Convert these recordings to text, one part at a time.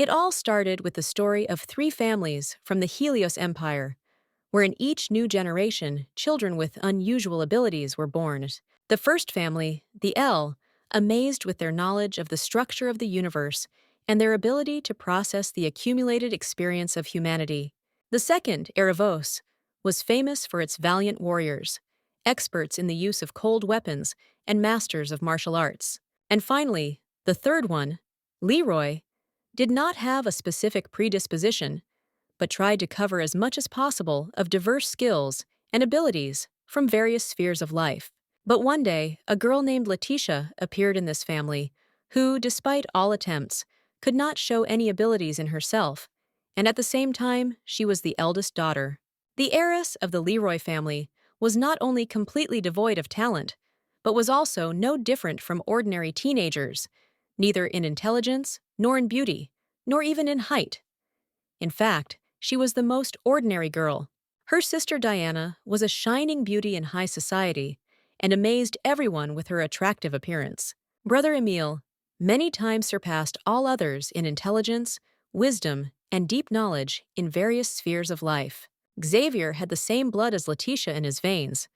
It all started with the story of three families from the Helios Empire, where in each new generation, children with unusual abilities were born. The first family, the El, amazed with their knowledge of the structure of the universe and their ability to process the accumulated experience of humanity. The second, Erebos, was famous for its valiant warriors, experts in the use of cold weapons and masters of martial arts. And finally, the third one, Leroy, did not have a specific predisposition, but tried to cover as much as possible of diverse skills and abilities from various spheres of life. But one day, a girl named Leticia appeared in this family, who, despite all attempts, could not show any abilities in herself, and at the same time, she was the eldest daughter. The heiress of the Leroy family was not only completely devoid of talent, but was also no different from ordinary teenagers, neither in intelligence, nor in beauty, nor even in height. In fact, she was the most ordinary girl. Her sister Diana was a shining beauty in high society and amazed everyone with her attractive appearance. Brother Emile many times surpassed all others in intelligence, wisdom, and deep knowledge in various spheres of life. Xavier had the same blood as Leticia in his veins,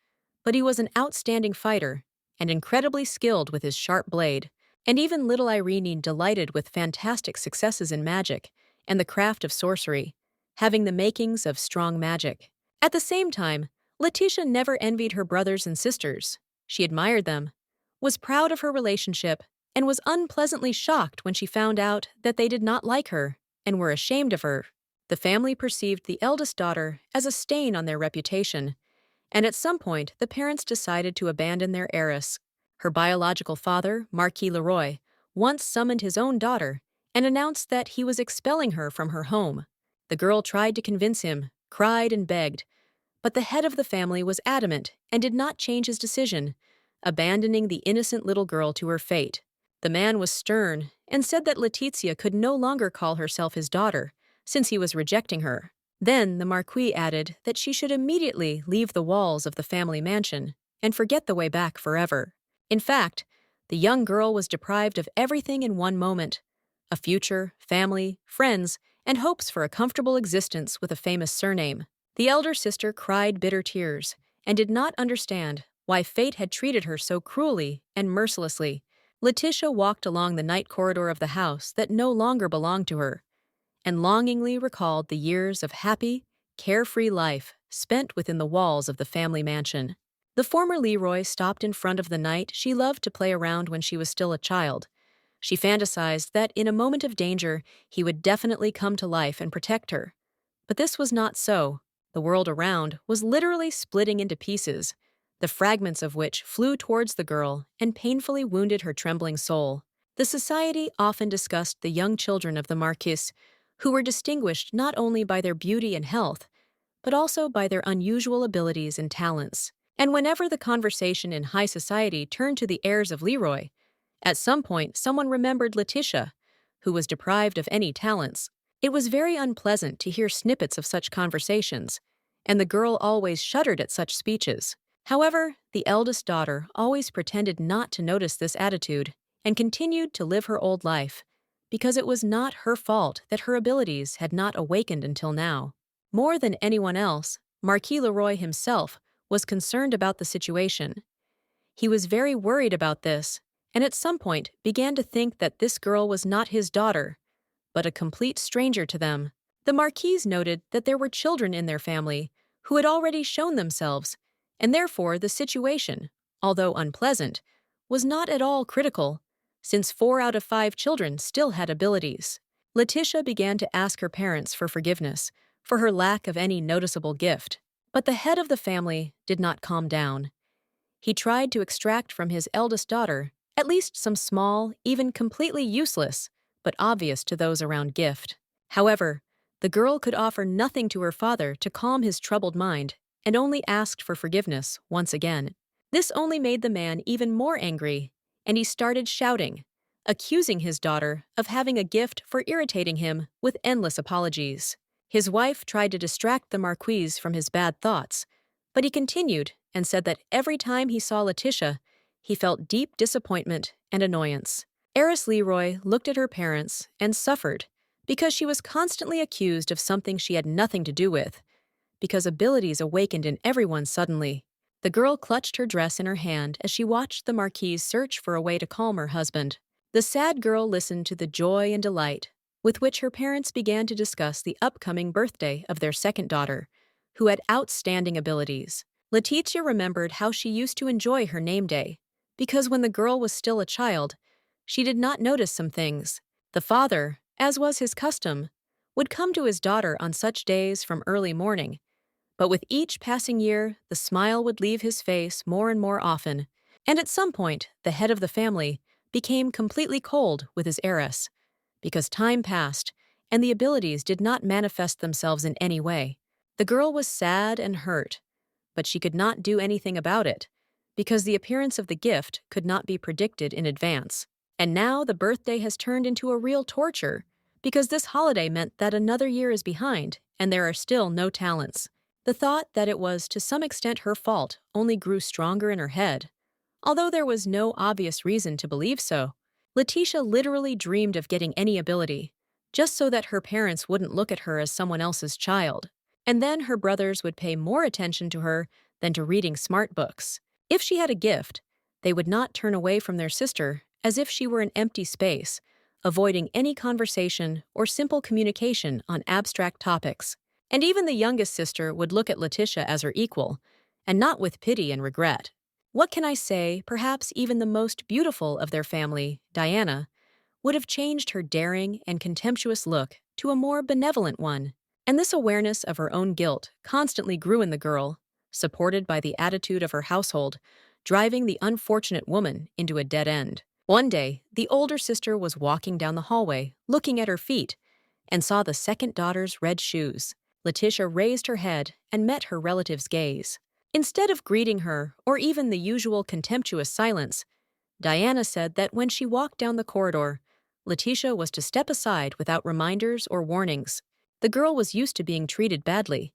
but he was an outstanding fighter and incredibly skilled with his sharp blade. And even little Irene delighted with fantastic successes in magic and the craft of sorcery, having the makings of strong magic. At the same time, Leticia never envied her brothers and sisters. She admired them, was proud of her relationship, and was unpleasantly shocked when she found out that they did not like her and were ashamed of her. The family perceived the eldest daughter as a stain on their reputation, and at some point the parents decided to abandon their heiress. Her biological father, Marquis Leroy, once summoned his own daughter and announced that he was expelling her from her home. The girl tried to convince him, cried and begged, but the head of the family was adamant and did not change his decision, abandoning the innocent little girl to her fate. The man was stern and said that Leticia could no longer call herself his daughter, since he was rejecting her. Then the Marquis added that she should immediately leave the walls of the family mansion and forget the way back forever. In fact, the young girl was deprived of everything in one moment: a future, family, friends, and hopes for a comfortable existence with a famous surname. The elder sister cried bitter tears and did not understand why fate had treated her so cruelly and mercilessly. Leticia walked along the night corridor of the house that no longer belonged to her, and longingly recalled the years of happy, carefree life spent within the walls of the family mansion. The former Leroy stopped in front of the knight she loved to play around when she was still a child. She fantasized that in a moment of danger, he would definitely come to life and protect her. But this was not so. The world around was literally splitting into pieces, the fragments of which flew towards the girl and painfully wounded her trembling soul. The society often discussed the young children of the Marquis, who were distinguished not only by their beauty and health, but also by their unusual abilities and talents. And whenever the conversation in high society turned to the heirs of Leroy, at some point someone remembered Leticia, who was deprived of any talents. It was very unpleasant to hear snippets of such conversations, and the girl always shuddered at such speeches. However, the eldest daughter always pretended not to notice this attitude and continued to live her old life, because it was not her fault that her abilities had not awakened until now. More than anyone else, Marquis Leroy himself was concerned about the situation. He was very worried about this, and at some point began to think that this girl was not his daughter, but a complete stranger to them. The Marquis noted that there were children in their family who had already shown themselves, and therefore the situation, although unpleasant, was not at all critical, since 4 out of 5 children still had abilities. Leticia began to ask her parents for forgiveness for her lack of any noticeable gift. But the head of the family did not calm down. He tried to extract from his eldest daughter at least some small, even completely useless, but obvious to those around gift. However, the girl could offer nothing to her father to calm his troubled mind and only asked for forgiveness once again. This only made the man even more angry, and he started shouting, accusing his daughter of having a gift for irritating him with endless apologies. His wife tried to distract the Marquis from his bad thoughts, but he continued and said that every time he saw Leticia, he felt deep disappointment and annoyance. Heiress Leroy looked at her parents and suffered because she was constantly accused of something she had nothing to do with, because abilities awakened in everyone suddenly. The girl clutched her dress in her hand as she watched the Marquis search for a way to calm her husband. The sad girl listened to the joy and delight with which her parents began to discuss the upcoming birthday of their second daughter, who had outstanding abilities. Leticia remembered how she used to enjoy her name day, because when the girl was still a child, she did not notice some things. The father, as was his custom, would come to his daughter on such days from early morning, but with each passing year, the smile would leave his face more and more often, and at some point, the head of the family became completely cold with his heiress, because time passed and the abilities did not manifest themselves in any way. The girl was sad and hurt, but she could not do anything about it, because the appearance of the gift could not be predicted in advance. And now the birthday has turned into a real torture, because this holiday meant that another year is behind and there are still no talents. The thought that it was to some extent her fault only grew stronger in her head, although there was no obvious reason to believe so. Leticia literally dreamed of getting any ability, just so that her parents wouldn't look at her as someone else's child. And then her brothers would pay more attention to her than to reading smart books. If she had a gift, they would not turn away from their sister as if she were an empty space, avoiding any conversation or simple communication on abstract topics. And even the youngest sister would look at Leticia as her equal, and not with pity and regret. What can I say, perhaps even the most beautiful of their family, Diana, would have changed her daring and contemptuous look to a more benevolent one. And this awareness of her own guilt constantly grew in the girl, supported by the attitude of her household, driving the unfortunate woman into a dead end. One day, the older sister was walking down the hallway, looking at her feet, and saw the second daughter's red shoes. Leticia raised her head and met her relative's gaze. Instead of greeting her, or even the usual contemptuous silence, Diana said that when she walked down the corridor, Leticia was to step aside without reminders or warnings. The girl was used to being treated badly,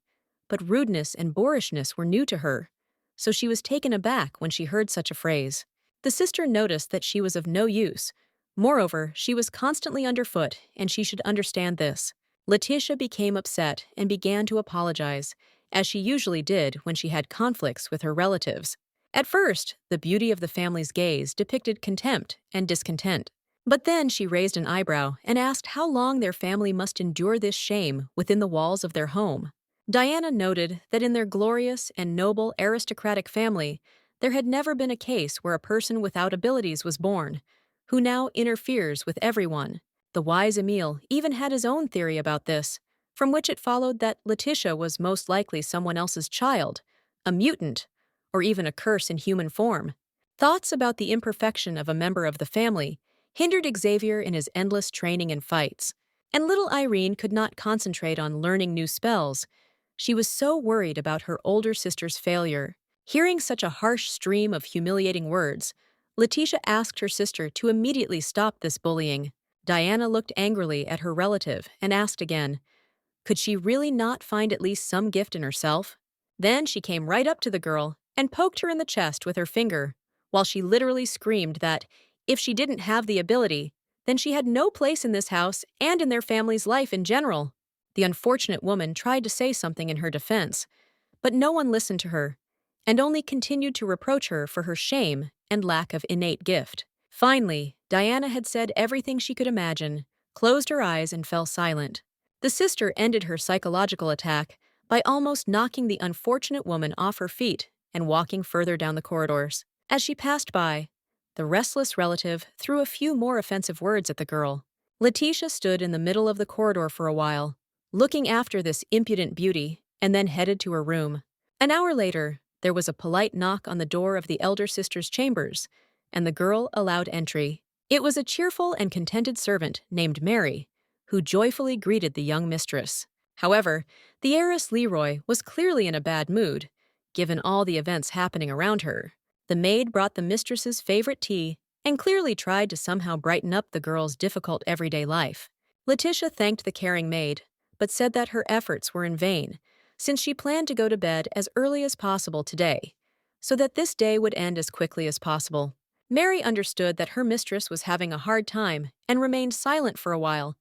but rudeness and boorishness were new to her, so she was taken aback when she heard such a phrase. The sister noticed that she was of no use. Moreover, she was constantly underfoot, and she should understand this. Leticia became upset and began to apologize, as she usually did when she had conflicts with her relatives. At first, the beauty of the family's gaze depicted contempt and discontent. But then she raised an eyebrow and asked how long their family must endure this shame within the walls of their home. Diana noted that in their glorious and noble aristocratic family, there had never been a case where a person without abilities was born, who now interferes with everyone. The wise Emile even had his own theory about this, from which it followed that Leticia was most likely someone else's child, a mutant, or even a curse in human form. Thoughts about the imperfection of a member of the family hindered Xavier in his endless training and fights, and little Irene could not concentrate on learning new spells. She was so worried about her older sister's failure. Hearing such a harsh stream of humiliating words, Leticia asked her sister to immediately stop this bullying. Diana looked angrily at her relative and asked again, could she really not find at least some gift in herself? Then she came right up to the girl and poked her in the chest with her finger, while she literally screamed that if she didn't have the ability, then she had no place in this house and in their family's life in general. The unfortunate woman tried to say something in her defense, but no one listened to her, and only continued to reproach her for her shame and lack of innate gift. Finally, Diana had said everything she could imagine, closed her eyes, and fell silent. The sister ended her psychological attack by almost knocking the unfortunate woman off her feet and walking further down the corridors. As she passed by, the restless relative threw a few more offensive words at the girl. Leticia stood in the middle of the corridor for a while, looking after this impudent beauty, and then headed to her room. An hour later, there was a polite knock on the door of the elder sister's chambers, and the girl allowed entry. It was a cheerful and contented servant named Mary, who joyfully greeted the young mistress. However, the heiress Leroy was clearly in a bad mood, given all the events happening around her. The maid brought the mistress's favorite tea and clearly tried to somehow brighten up the girl's difficult everyday life. Leticia thanked the caring maid, but said that her efforts were in vain, since she planned to go to bed as early as possible today, so that this day would end as quickly as possible. Mary understood that her mistress was having a hard time and remained silent for a while,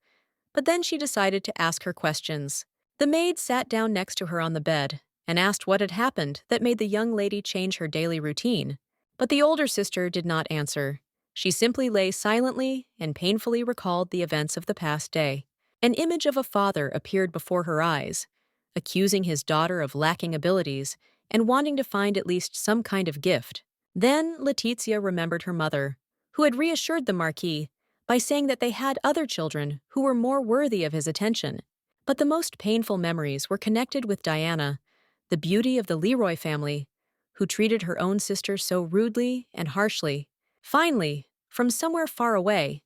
But then she decided to ask her questions. The maid sat down next to her on the bed and asked what had happened that made the young lady change her daily routine. But the older sister did not answer. She simply lay silently and painfully recalled the events of the past day. An image of a father appeared before her eyes, accusing his daughter of lacking abilities and wanting to find at least some kind of gift. Then Leticia remembered her mother, who had reassured the Marquis by saying that they had other children who were more worthy of his attention. But the most painful memories were connected with Diana, the beauty of the Leroy family, who treated her own sister so rudely and harshly. Finally, from somewhere far away,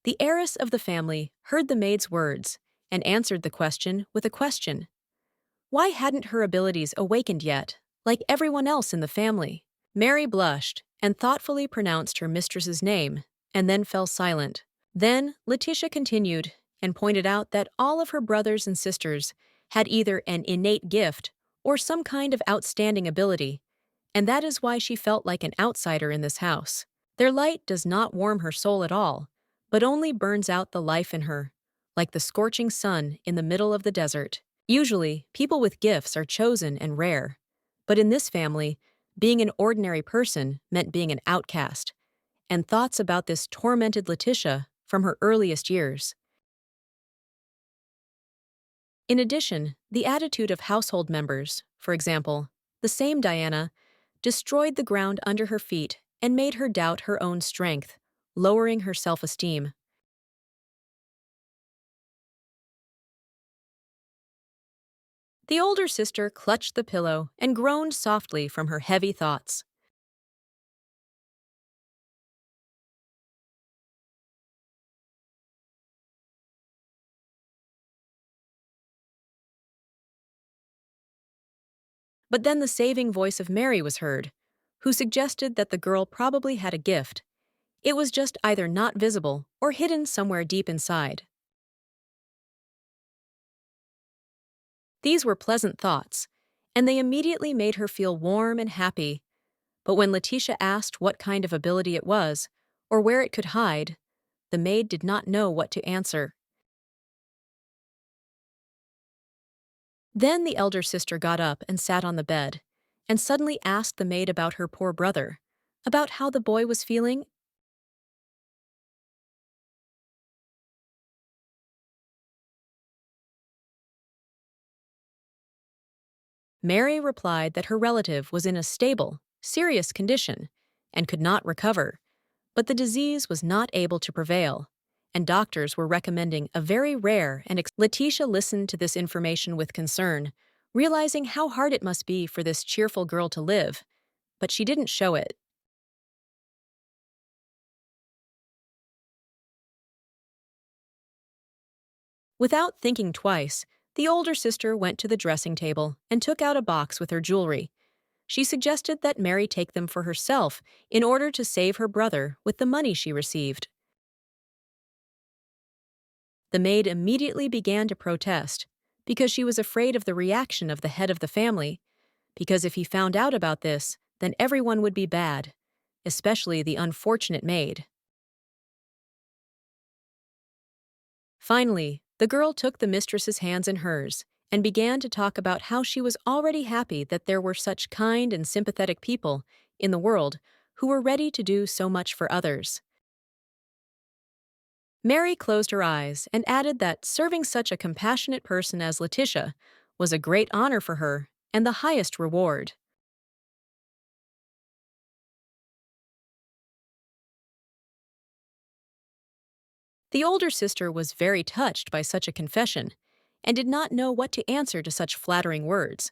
the heiress of the family heard the maid's words and answered the question with a question. Why hadn't her abilities awakened yet, like everyone else in the family? Mary blushed and thoughtfully pronounced her mistress's name, and then fell silent. Then Letitia continued and pointed out that all of her brothers and sisters had either an innate gift or some kind of outstanding ability, and that is why she felt like an outsider in this house. Their light does not warm her soul at all, but only burns out the life in her, like the scorching sun in the middle of the desert. Usually, people with gifts are chosen and rare, but in this family, being an ordinary person meant being an outcast, and thoughts about this tormented Letitia from her earliest years. In addition, the attitude of household members, for example, the same Diana, destroyed the ground under her feet and made her doubt her own strength, lowering her self-esteem. The older sister clutched the pillow and groaned softly from her heavy thoughts. But then the saving voice of Mary was heard, who suggested that the girl probably had a gift. It was just either not visible or hidden somewhere deep inside. These were pleasant thoughts, and they immediately made her feel warm and happy. But when Letitia asked what kind of ability it was, or where it could hide, the maid did not know what to answer. Then the elder sister got up and sat on the bed, and suddenly asked the maid about her poor brother, about how the boy was feeling. Mary replied that her relative was in a stable, serious condition and could not recover, but the disease was not able to prevail, and doctors were recommending a very rare and Letitia listened to this information with concern, realizing how hard it must be for this cheerful girl to live, but she didn't show it. Without thinking twice, the older sister went to the dressing table and took out a box with her jewelry. She suggested that Mary take them for herself in order to save her brother with the money she received. The maid immediately began to protest because she was afraid of the reaction of the head of the family, because if he found out about this, then everyone would be bad, especially the unfortunate maid. Finally, the girl took the mistress's hands in hers and began to talk about how she was already happy that there were such kind and sympathetic people in the world who were ready to do so much for others. Mary closed her eyes and added that serving such a compassionate person as Letitia was a great honor for her and the highest reward. The older sister was very touched by such a confession and did not know what to answer to such flattering words,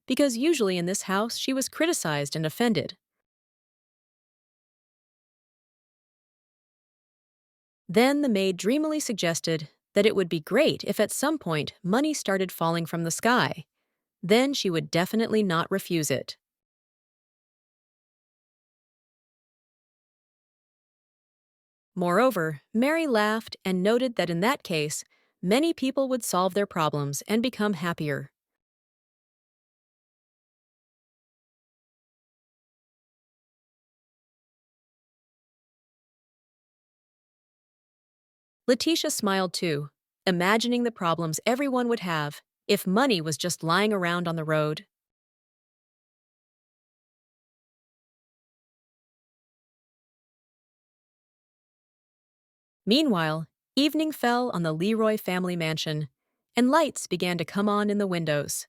because usually in this house she was criticized and offended. Then the maid dreamily suggested that it would be great if at some point money started falling from the sky. Then she would definitely not refuse it. Moreover, Mary laughed and noted that in that case, many people would solve their problems and become happier. Letitia smiled too, imagining the problems everyone would have if money was just lying around on the road. Meanwhile, evening fell on the Leroy family mansion, and lights began to come on in the windows.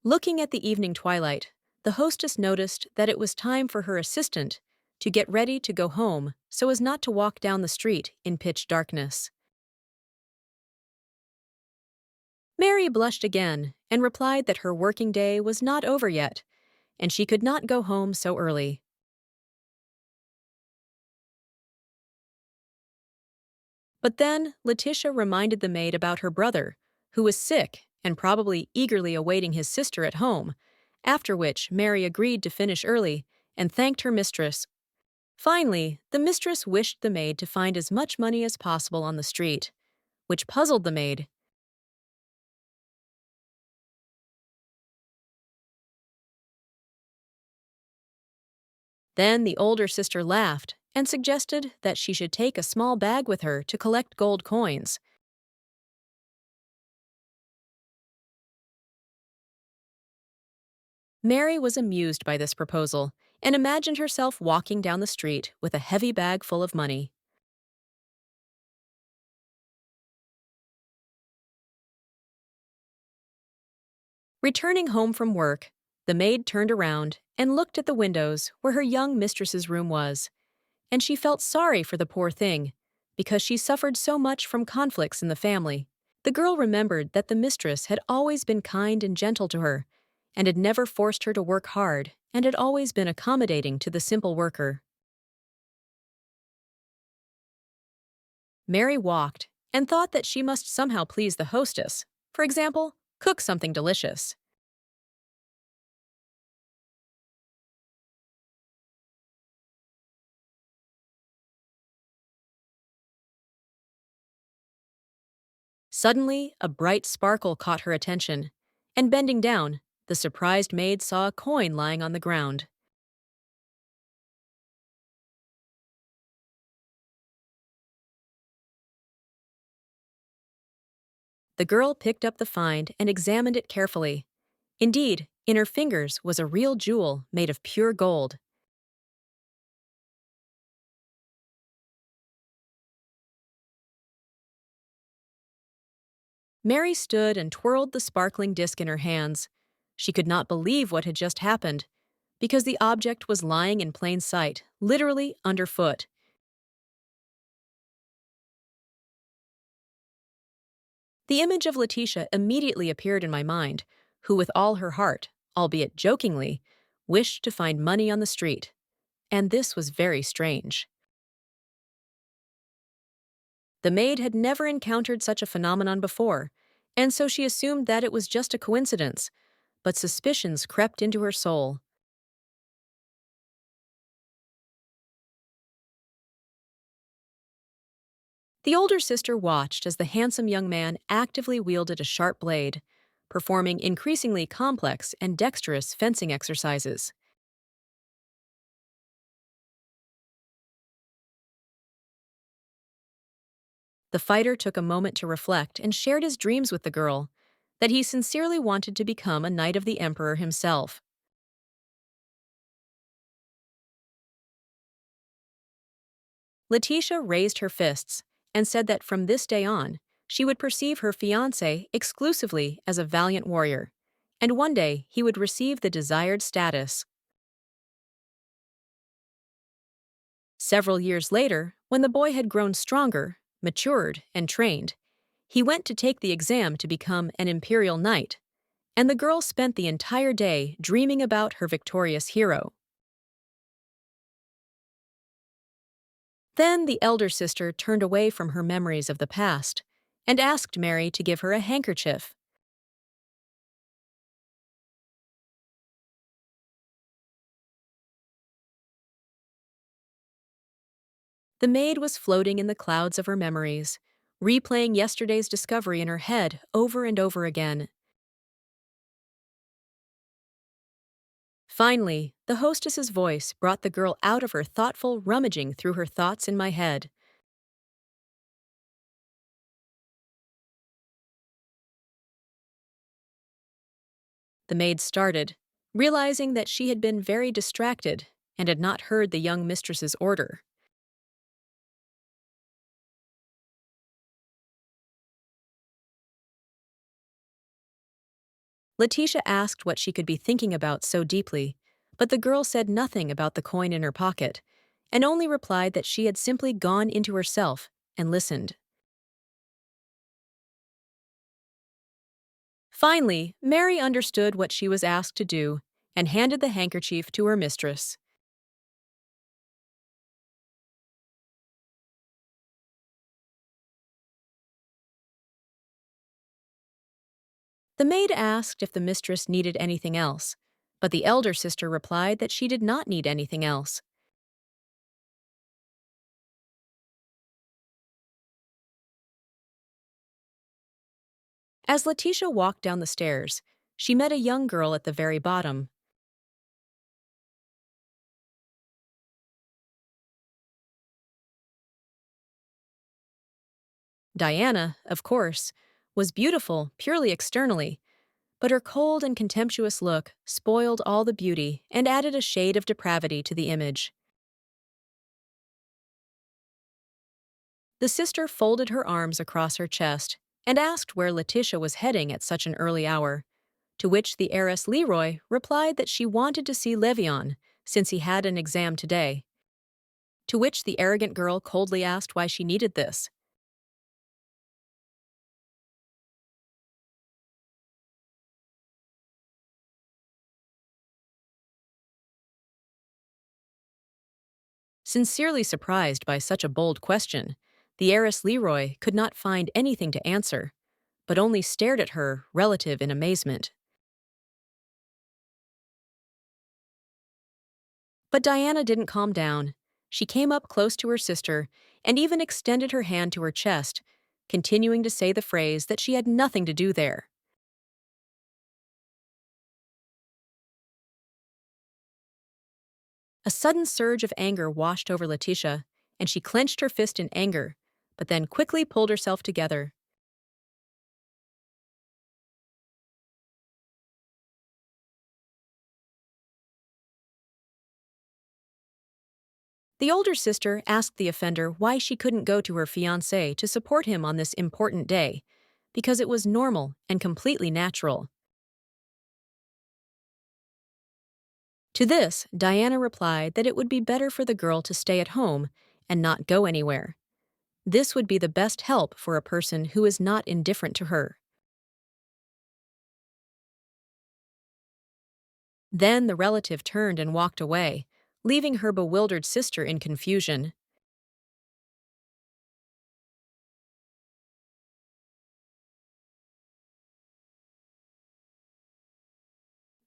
Looking at the evening twilight, the hostess noticed that it was time for her assistant to get ready to go home so as not to walk down the street in pitch darkness. Mary blushed again and replied that her working day was not over yet, and she could not go home so early. But then Leticia reminded the maid about her brother, who was sick and probably eagerly awaiting his sister at home, after which Mary agreed to finish early and thanked her mistress. Finally, the mistress wished the maid to find as much money as possible on the street, which puzzled the maid. Then the older sister laughed and suggested that she should take a small bag with her to collect gold coins. Mary was amused by this proposal and imagined herself walking down the street with a heavy bag full of money. Returning home from work, the maid turned around and looked at the windows where her young mistress's room was, and she felt sorry for the poor thing because she suffered so much from conflicts in the family. The girl remembered that the mistress had always been kind and gentle to her, and had never forced her to work hard, and had always been accommodating to the simple worker. Mary walked and thought that she must somehow please the hostess. For example, cook something delicious. Suddenly, a bright sparkle caught her attention, and bending down, the surprised maid saw a coin lying on the ground. The girl picked up the find and examined it carefully. Indeed, in her fingers was a real jewel made of pure gold. Mary stood and twirled the sparkling disc in her hands. She could not believe what had just happened, because the object was lying in plain sight, literally underfoot. The image of Leticia immediately appeared in my mind, who with all her heart, albeit jokingly, wished to find money on the street. And this was very strange. The maid had never encountered such a phenomenon before, and so she assumed that it was just a coincidence, but suspicions crept into her soul. The older sister watched as the handsome young man actively wielded a sharp blade, performing increasingly complex and dexterous fencing exercises. The fighter took a moment to reflect and shared his dreams with the girl, that he sincerely wanted to become a knight of the emperor himself. Letitia raised her fists and said that from this day on, she would perceive her fiance exclusively as a valiant warrior, and one day he would receive the desired status. Several years later, when the boy had grown stronger, matured, and trained, he went to take the exam to become an imperial knight, and the girl spent the entire day dreaming about her victorious hero. Then the elder sister turned away from her memories of the past and asked Mary to give her a handkerchief. The maid was floating in the clouds of her memories, replaying yesterday's discovery in her head over and over again. Finally, the hostess's voice brought the girl out of her thoughtful rummaging through her thoughts in my head. The maid started, realizing that she had been very distracted and had not heard the young mistress's order. Leticia asked what she could be thinking about so deeply, but the girl said nothing about the coin in her pocket, and only replied that she had simply gone into herself and listened. Finally, Mary understood what she was asked to do and handed the handkerchief to her mistress. The maid asked if the mistress needed anything else, but the elder sister replied that she did not need anything else. As Letitia walked down the stairs, she met a young girl at the very bottom. Diana, of course, was beautiful purely externally, but her cold and contemptuous look spoiled all the beauty and added a shade of depravity to the image. The sister folded her arms across her chest and asked where Letitia was heading at such an early hour, to which the heiress Leroy replied that she wanted to see Levion, since he had an exam today. To which the arrogant girl coldly asked why she needed this. Sincerely surprised by such a bold question, the heiress Leroy could not find anything to answer, but only stared at her relative in amazement. But Diana didn't calm down. She came up close to her sister and even extended her hand to her chest, continuing to say the phrase that she had nothing to do there. A sudden surge of anger washed over Letitia, and she clenched her fist in anger, but then quickly pulled herself together. The older sister asked the offender why she couldn't go to her fiancé to support him on this important day, because it was normal and completely natural. To this, Diana replied that it would be better for the girl to stay at home and not go anywhere. This would be the best help for a person who is not indifferent to her. Then the relative turned and walked away, leaving her bewildered sister in confusion.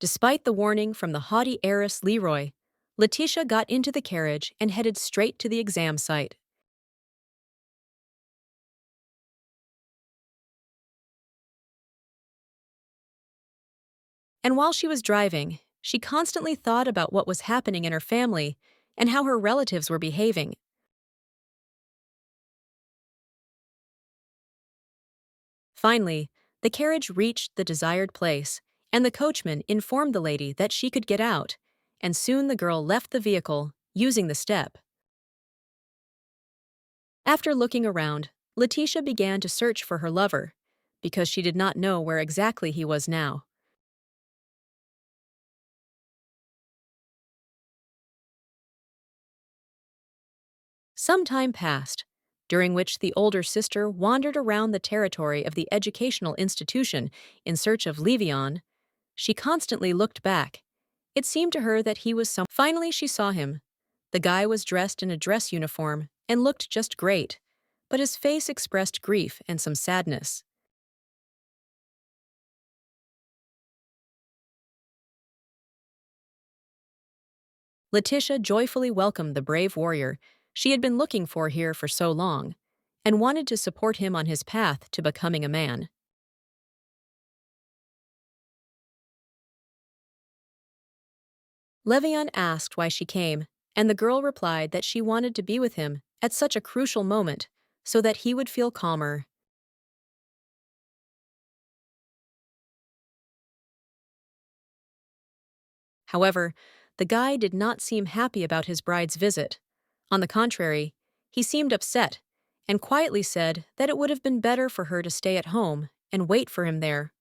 Despite the warning from the haughty heiress Leroy, Letitia got into the carriage and headed straight to the exam site. And while she was driving, she constantly thought about what was happening in her family and how her relatives were behaving. Finally, the carriage reached the desired place, and the coachman informed the lady that she could get out, and soon the girl left the vehicle, using the step. After looking around, Letitia began to search for her lover, because she did not know where exactly he was now. Some time passed, during which the older sister wandered around the territory of the educational institution in search of Levion. She constantly looked back. It seemed to her that he was some. Finally, she saw him. The guy was dressed in a dress uniform and looked just great, but his face expressed grief and some sadness. Letitia joyfully welcomed the brave warrior she had been looking for here for so long, and wanted to support him on his path to becoming a man. Levian asked why she came, and the girl replied that she wanted to be with him at such a crucial moment so that he would feel calmer. However, the guy did not seem happy about his bride's visit. On the contrary, he seemed upset and quietly said that it would have been better for her to stay at home and wait for him there.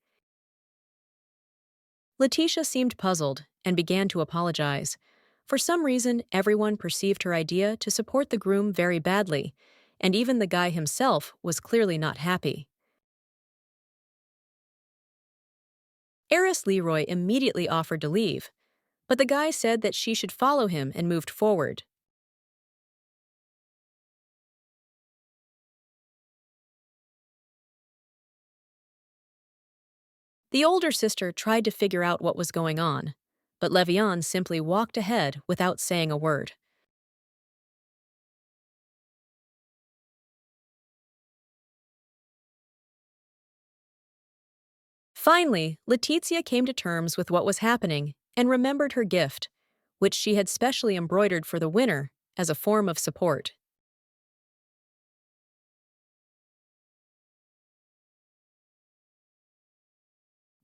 Leticia seemed puzzled and began to apologize. For some reason, everyone perceived her idea to support the groom very badly, and even the guy himself was clearly not happy. Heiress Leroy immediately offered to leave, but the guy said that she should follow him and moved forward. The older sister tried to figure out what was going on, but Levian simply walked ahead without saying a word. Finally, Leticia came to terms with what was happening and remembered her gift, which she had specially embroidered for the winner as a form of support.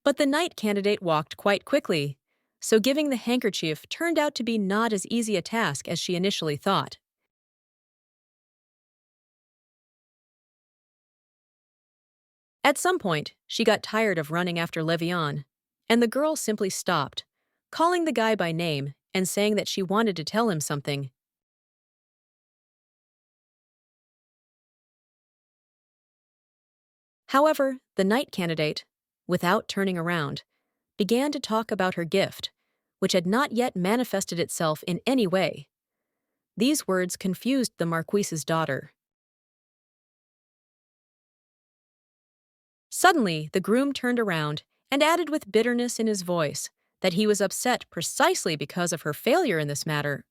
But the knight candidate walked quite quickly, so giving the handkerchief turned out to be not as easy a task as she initially thought. At some point, she got tired of running after Levian, and the girl simply stopped, calling the guy by name and saying that she wanted to tell him something. However, the knight candidate, without turning around, began to talk about her gift, which had not yet manifested itself in any way. These words confused the Marquis's daughter. Suddenly, the groom turned around and added with bitterness in his voice that he was upset precisely because of her failure in this matter.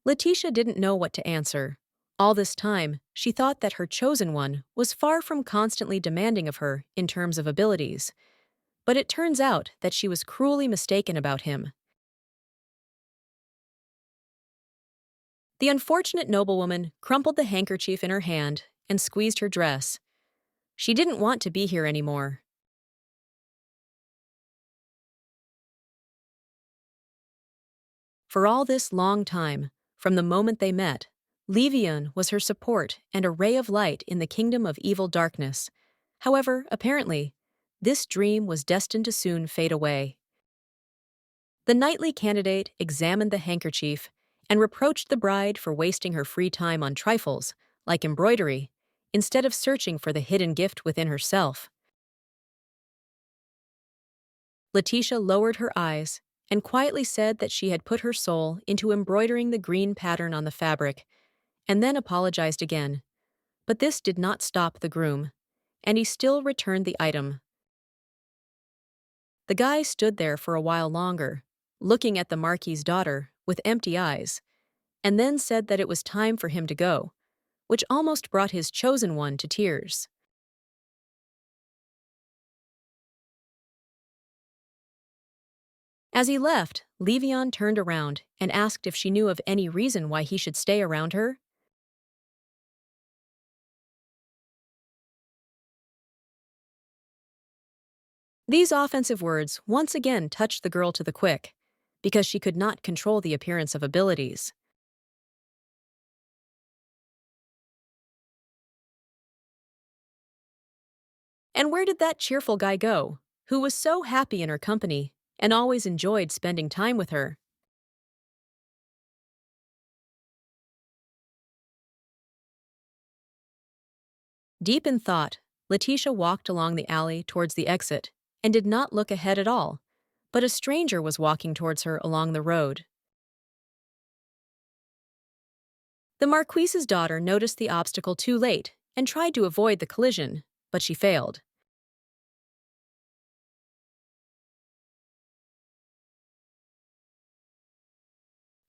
Leticia didn't know what to answer. All this time, she thought that her chosen one was far from constantly demanding of her in terms of abilities. But it turns out that she was cruelly mistaken about him. The unfortunate noblewoman crumpled the handkerchief in her hand and squeezed her dress. She didn't want to be here anymore. For all this long time, from the moment they met, Levian was her support and a ray of light in the kingdom of evil darkness. However, apparently, this dream was destined to soon fade away. The knightly candidate examined the handkerchief and reproached the bride for wasting her free time on trifles, like embroidery, instead of searching for the hidden gift within herself. Leticia lowered her eyes and quietly said that she had put her soul into embroidering the green pattern on the fabric, and then apologized again. But this did not stop the groom, and he still returned the item. The guy stood there for a while longer, looking at the Marquis's daughter with empty eyes, and then said that it was time for him to go, which almost brought his chosen one to tears. As he left, Levian turned around and asked if she knew of any reason why he should stay around her. These offensive words once again touched the girl to the quick, because she could not control the appearance of abilities. And where did that cheerful guy go, who was so happy in her company and always enjoyed spending time with her? Deep in thought, Leticia walked along the alley towards the exit and did not look ahead at all, but a stranger was walking towards her along the road. The Marquis's daughter noticed the obstacle too late and tried to avoid the collision, but she failed.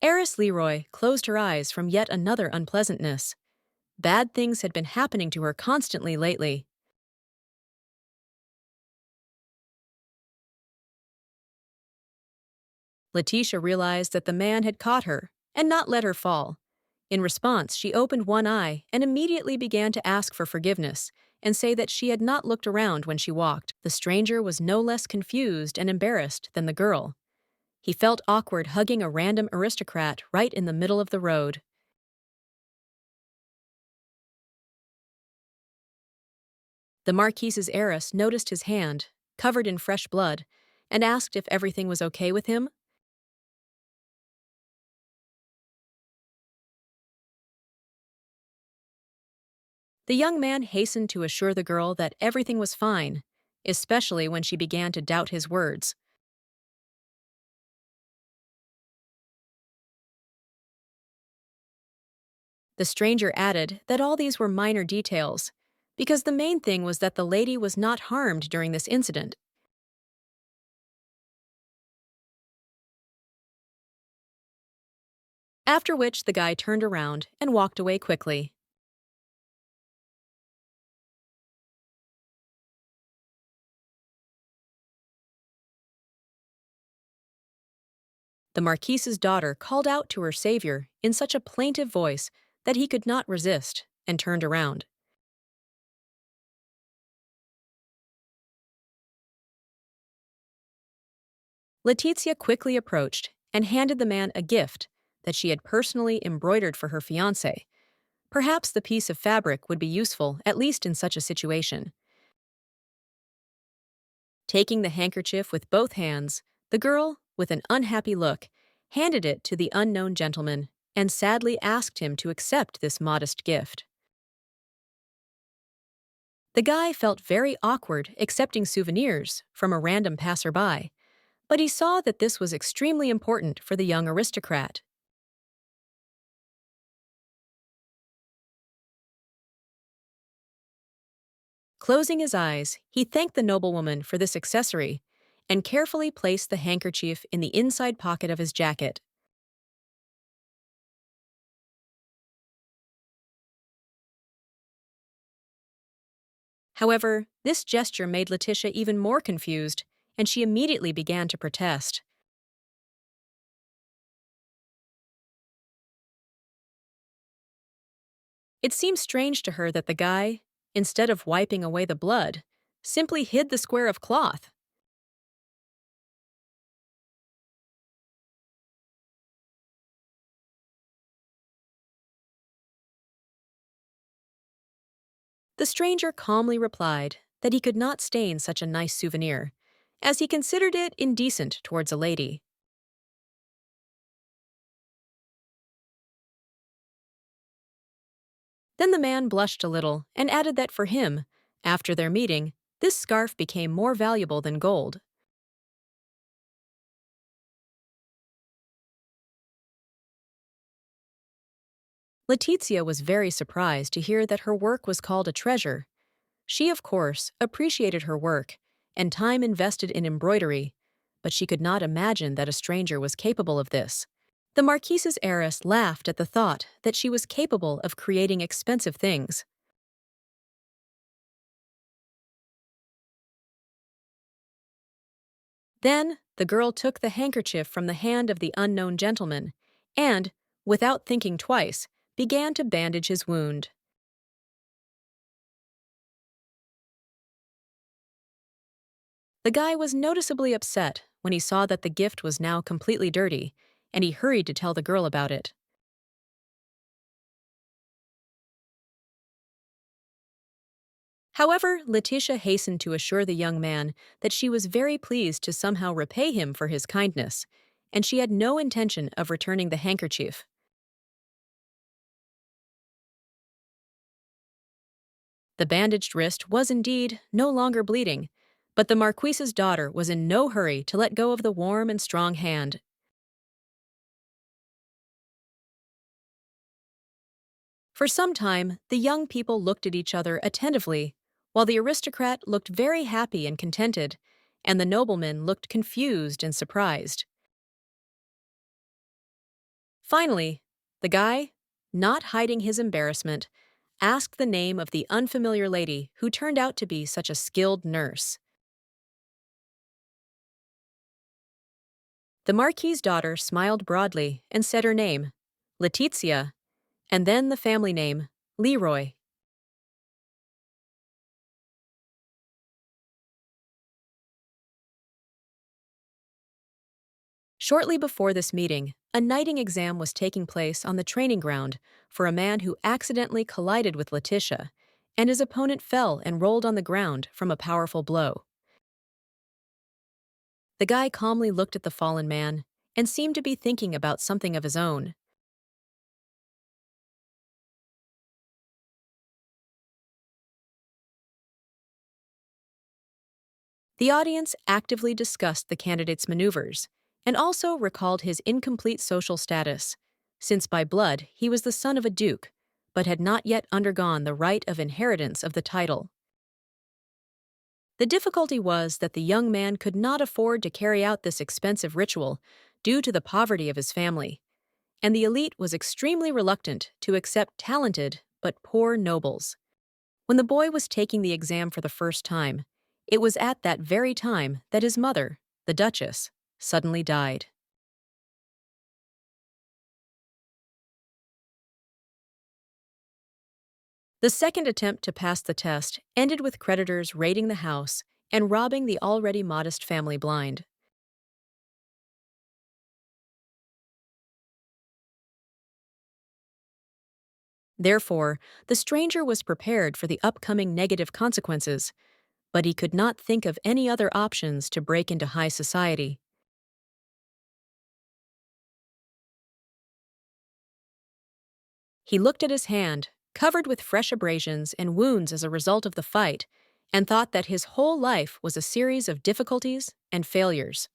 Heiress Leroy closed her eyes from yet another unpleasantness. Bad things had been happening to her constantly lately. Leticia realized that the man had caught her and not let her fall. In response, she opened one eye and immediately began to ask for forgiveness and say that she had not looked around when she walked. The stranger was no less confused and embarrassed than the girl. He felt awkward hugging a random aristocrat right in the middle of the road. The Marquis's heiress noticed his hand, covered in fresh blood, and asked if everything was okay with him. The young man hastened to assure the girl that everything was fine, especially when she began to doubt his words. The stranger added that all these were minor details, because the main thing was that the lady was not harmed during this incident. After which the guy turned around and walked away quickly. The Marquise's daughter called out to her savior in such a plaintive voice that he could not resist and turned around. Leticia quickly approached and handed the man a gift that she had personally embroidered for her fiance. Perhaps the piece of fabric would be useful, at least in such a situation. Taking the handkerchief with both hands, the girl, with an unhappy look, handed it to the unknown gentleman and sadly asked him to accept this modest gift. The guy felt very awkward accepting souvenirs from a random passerby, but he saw that this was extremely important for the young aristocrat. Closing his eyes, he thanked the noblewoman for this accessory and carefully placed the handkerchief in the inside pocket of his jacket. However, this gesture made Leticia even more confused, and she immediately began to protest. It seemed strange to her that the guy, instead of wiping away the blood, simply hid the square of cloth. The stranger calmly replied that he could not stain such a nice souvenir, as he considered it indecent towards a lady. Then the man blushed a little and added that for him, after their meeting, this scarf became more valuable than gold. Leticia was very surprised to hear that her work was called a treasure. She, of course, appreciated her work and time invested in embroidery, but she could not imagine that a stranger was capable of this. The Marquise's heiress laughed at the thought that she was capable of creating expensive things. Then the girl took the handkerchief from the hand of the unknown gentleman and, without thinking twice, began to bandage his wound. The guy was noticeably upset when he saw that the gift was now completely dirty, and he hurried to tell the girl about it. However, Letitia hastened to assure the young man that she was very pleased to somehow repay him for his kindness, and she had no intention of returning the handkerchief. The bandaged wrist was indeed no longer bleeding, but the Marquise's daughter was in no hurry to let go of the warm and strong hand. For some time, the young people looked at each other attentively, while the aristocrat looked very happy and contented, and the nobleman looked confused and surprised. Finally, the guy, not hiding his embarrassment, asked the name of the unfamiliar lady who turned out to be such a skilled nurse. The Marquis's daughter smiled broadly and said her name, Leticia, and then the family name, Leroy. Shortly before this meeting, a knighting exam was taking place on the training ground for a man who accidentally collided with Leticia, and his opponent fell and rolled on the ground from a powerful blow. The guy calmly looked at the fallen man and seemed to be thinking about something of his own. The audience actively discussed the candidate's maneuvers and also recalled his incomplete social status, since by blood he was the son of a duke, but had not yet undergone the rite of inheritance of the title. The difficulty was that the young man could not afford to carry out this expensive ritual due to the poverty of his family, and the elite was extremely reluctant to accept talented but poor nobles. When the boy was taking the exam for the first time, it was at that very time that his mother, the Duchess, suddenly died. The second attempt to pass the test ended with creditors raiding the house and robbing the already modest family blind. Therefore, the stranger was prepared for the upcoming negative consequences, but he could not think of any other options to break into high society. He looked at his hand, covered with fresh abrasions and wounds as a result of the fight, and thought that his whole life was a series of difficulties and failures.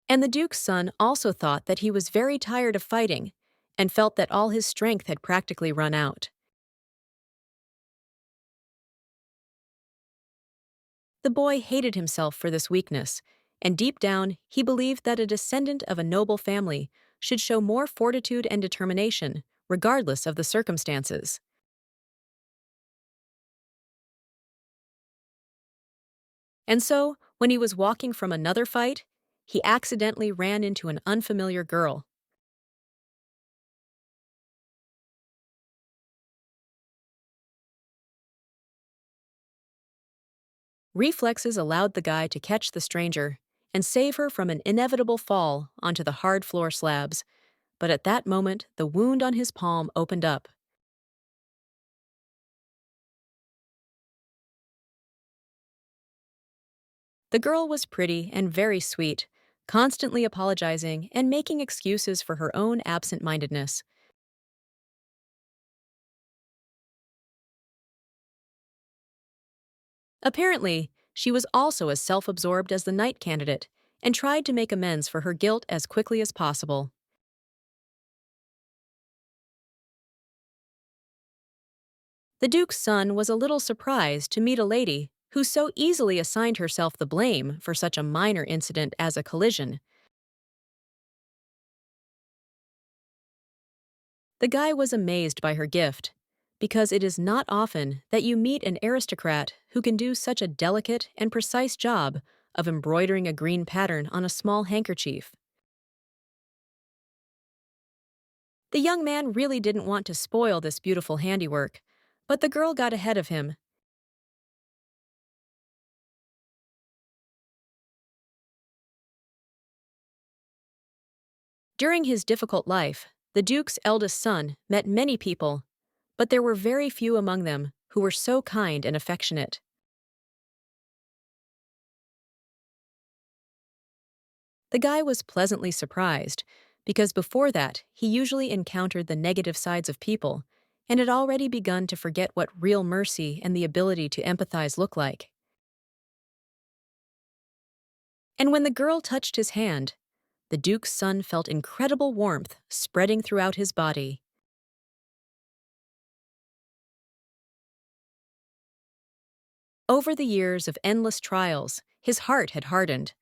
And the Duke's son also thought that he was very tired of fighting and felt that all his strength had practically run out. The boy hated himself for this weakness, and deep down he believed that a descendant of a noble family should show more fortitude and determination, regardless of the circumstances. And so, when he was walking from another fight, he accidentally ran into an unfamiliar girl. Reflexes allowed the guy to catch the stranger and save her from an inevitable fall onto the hard floor slabs, but at that moment the wound on his palm opened up. The girl was pretty and very sweet, constantly apologizing and making excuses for her own absent-mindedness. Apparently, she was also as self-absorbed as the knight candidate and tried to make amends for her guilt as quickly as possible. The Duke's son was a little surprised to meet a lady who so easily assigned herself the blame for such a minor incident as a collision. The guy was amazed by her gift, because it is not often that you meet an aristocrat who can do such a delicate and precise job of embroidering a green pattern on a small handkerchief. The young man really didn't want to spoil this beautiful handiwork, but the girl got ahead of him. During his difficult life, the Duke's eldest son met many people, but there were very few among them who were so kind and affectionate. The guy was pleasantly surprised, because before that he usually encountered the negative sides of people and had already begun to forget what real mercy and the ability to empathize look like. And when the girl touched his hand, the Duke's son felt incredible warmth spreading throughout his body. Over the years of endless trials, his heart had hardened,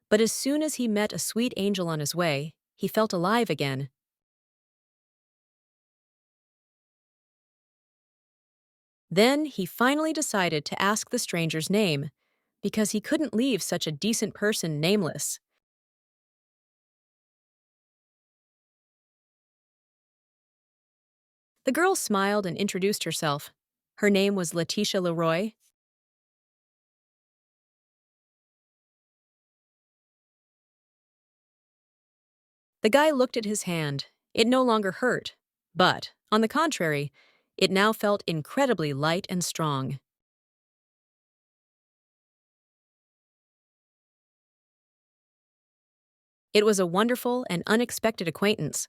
but as soon as he met a sweet angel on his way, he felt alive again. Then he finally decided to ask the stranger's name, because he couldn't leave such a decent person nameless. The girl smiled and introduced herself. Her name was Leticia Leroy. The guy looked at his hand. It no longer hurt, but, on the contrary, it now felt incredibly light and strong. It was a wonderful and unexpected acquaintance.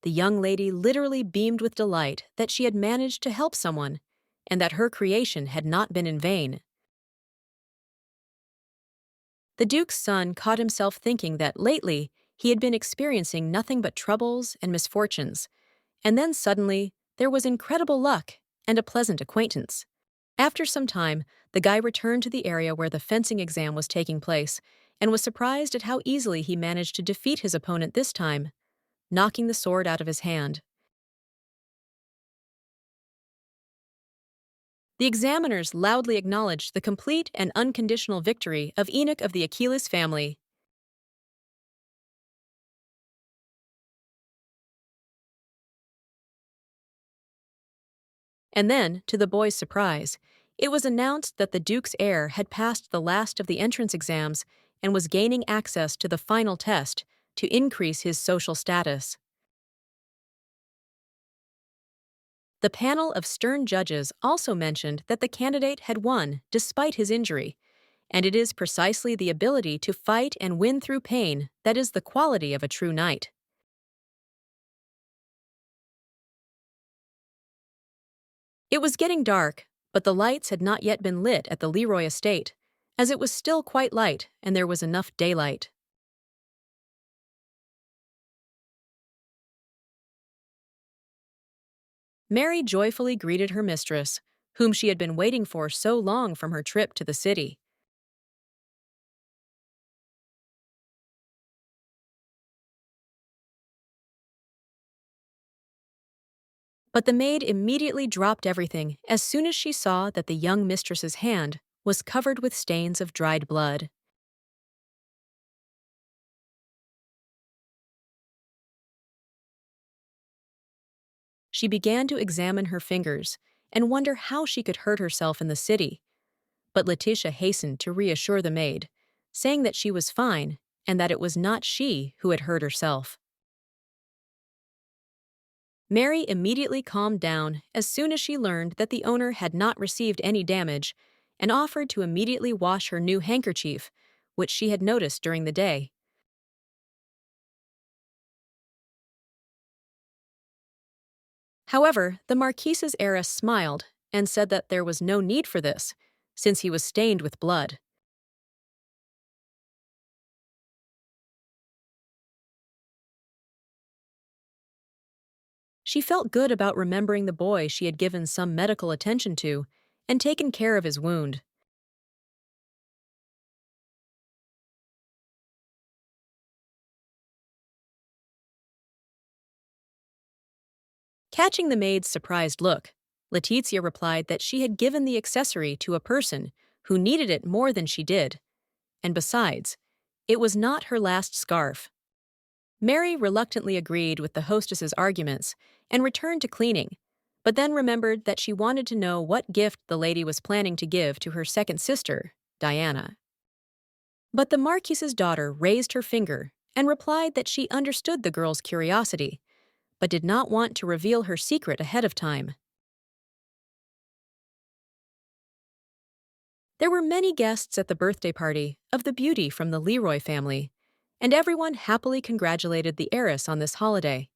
The young lady literally beamed with delight that she had managed to help someone, and that her creation had not been in vain. The Duke's son caught himself thinking that lately he had been experiencing nothing but troubles and misfortunes, and then suddenly there was incredible luck and a pleasant acquaintance. After some time, the guy returned to the area where the fencing exam was taking place and was surprised at how easily he managed to defeat his opponent this time, knocking the sword out of his hand. The examiners loudly acknowledged the complete and unconditional victory of Enoch of the Achilles family. And then, to the boy's surprise, it was announced that the Duke's heir had passed the last of the entrance exams and was gaining access to the final test to increase his social status. The panel of stern judges also mentioned that the candidate had won despite his injury, and it is precisely the ability to fight and win through pain that is the quality of a true knight. It was getting dark, but the lights had not yet been lit at the Leroy estate, as it was still quite light and there was enough daylight. Mary joyfully greeted her mistress, whom she had been waiting for so long from her trip to the city. But the maid immediately dropped everything as soon as she saw that the young mistress's hand was covered with stains of dried blood. She began to examine her fingers and wonder how she could hurt herself in the city, but Leticia hastened to reassure the maid, saying that she was fine and that it was not she who had hurt herself. Mary immediately calmed down as soon as she learned that the owner had not received any damage and offered to immediately wash her new handkerchief, which she had noticed during the day. However, the Marquis's heiress smiled and said that there was no need for this, since he was stained with blood. She felt good about remembering the boy she had given some medical attention to and taken care of his wound. Catching the maid's surprised look, Leticia replied that she had given the accessory to a person who needed it more than she did, and besides, it was not her last scarf. Mary reluctantly agreed with the hostess's arguments and returned to cleaning, but then remembered that she wanted to know what gift the lady was planning to give to her second sister, Diana. But the Marquis's daughter raised her finger and replied that she understood the girl's curiosity, but did not want to reveal her secret ahead of time. There were many guests at the birthday party of the beauty from the Leroy family, and everyone happily congratulated the heiress on this holiday.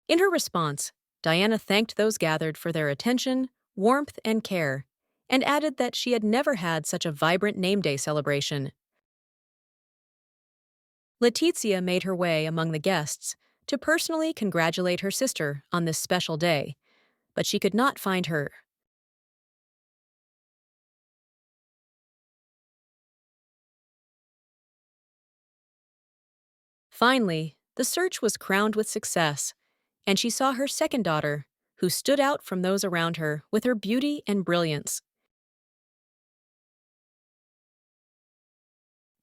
In her response, Diana thanked those gathered for their attention, warmth, and care, and added that she had never had such a vibrant name day celebration. Leticia made her way among the guests to personally congratulate her sister on this special day, but she could not find her. Finally, the search was crowned with success, and she saw her second daughter, who stood out from those around her with her beauty and brilliance.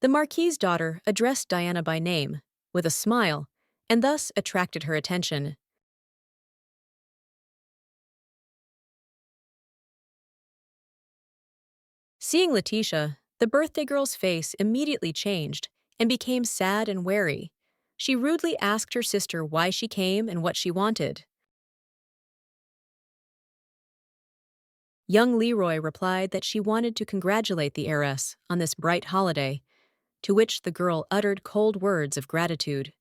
The Marquis's daughter addressed Diana by name, with a smile, and thus attracted her attention. Seeing Leticia, the birthday girl's face immediately changed and became sad and wary. She rudely asked her sister why she came and what she wanted. Young Leroy replied that she wanted to congratulate the heiress on this bright holiday, to which the girl uttered cold words of gratitude.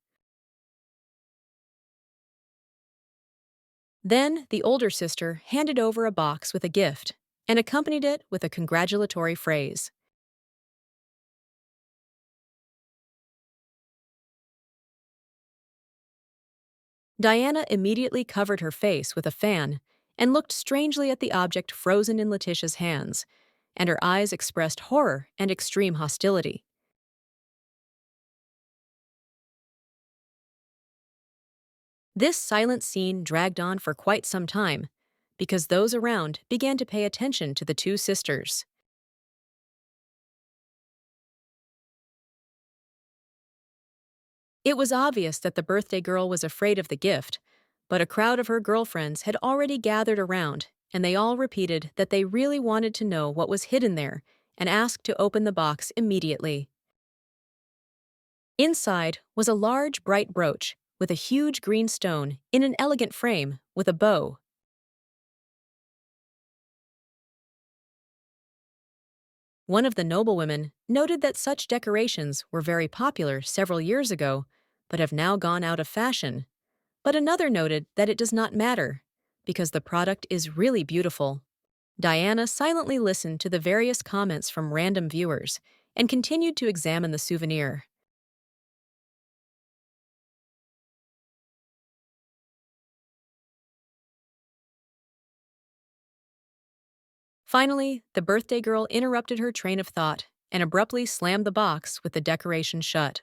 Then the older sister handed over a box with a gift and accompanied it with a congratulatory phrase. Diana immediately covered her face with a fan and looked strangely at the object frozen in Letitia's hands, and her eyes expressed horror and extreme hostility. This silent scene dragged on for quite some time, because those around began to pay attention to the two sisters. It was obvious that the birthday girl was afraid of the gift, but a crowd of her girlfriends had already gathered around, and they all repeated that they really wanted to know what was hidden there and asked to open the box immediately. Inside was a large, bright brooch with a huge green stone in an elegant frame with a bow. One of the noblewomen noted that such decorations were very popular several years ago, but have now gone out of fashion. But another noted that it does not matter, because the product is really beautiful. Diana silently listened to the various comments from random viewers and continued to examine the souvenir. Finally, the birthday girl interrupted her train of thought and abruptly slammed the box with the decoration shut.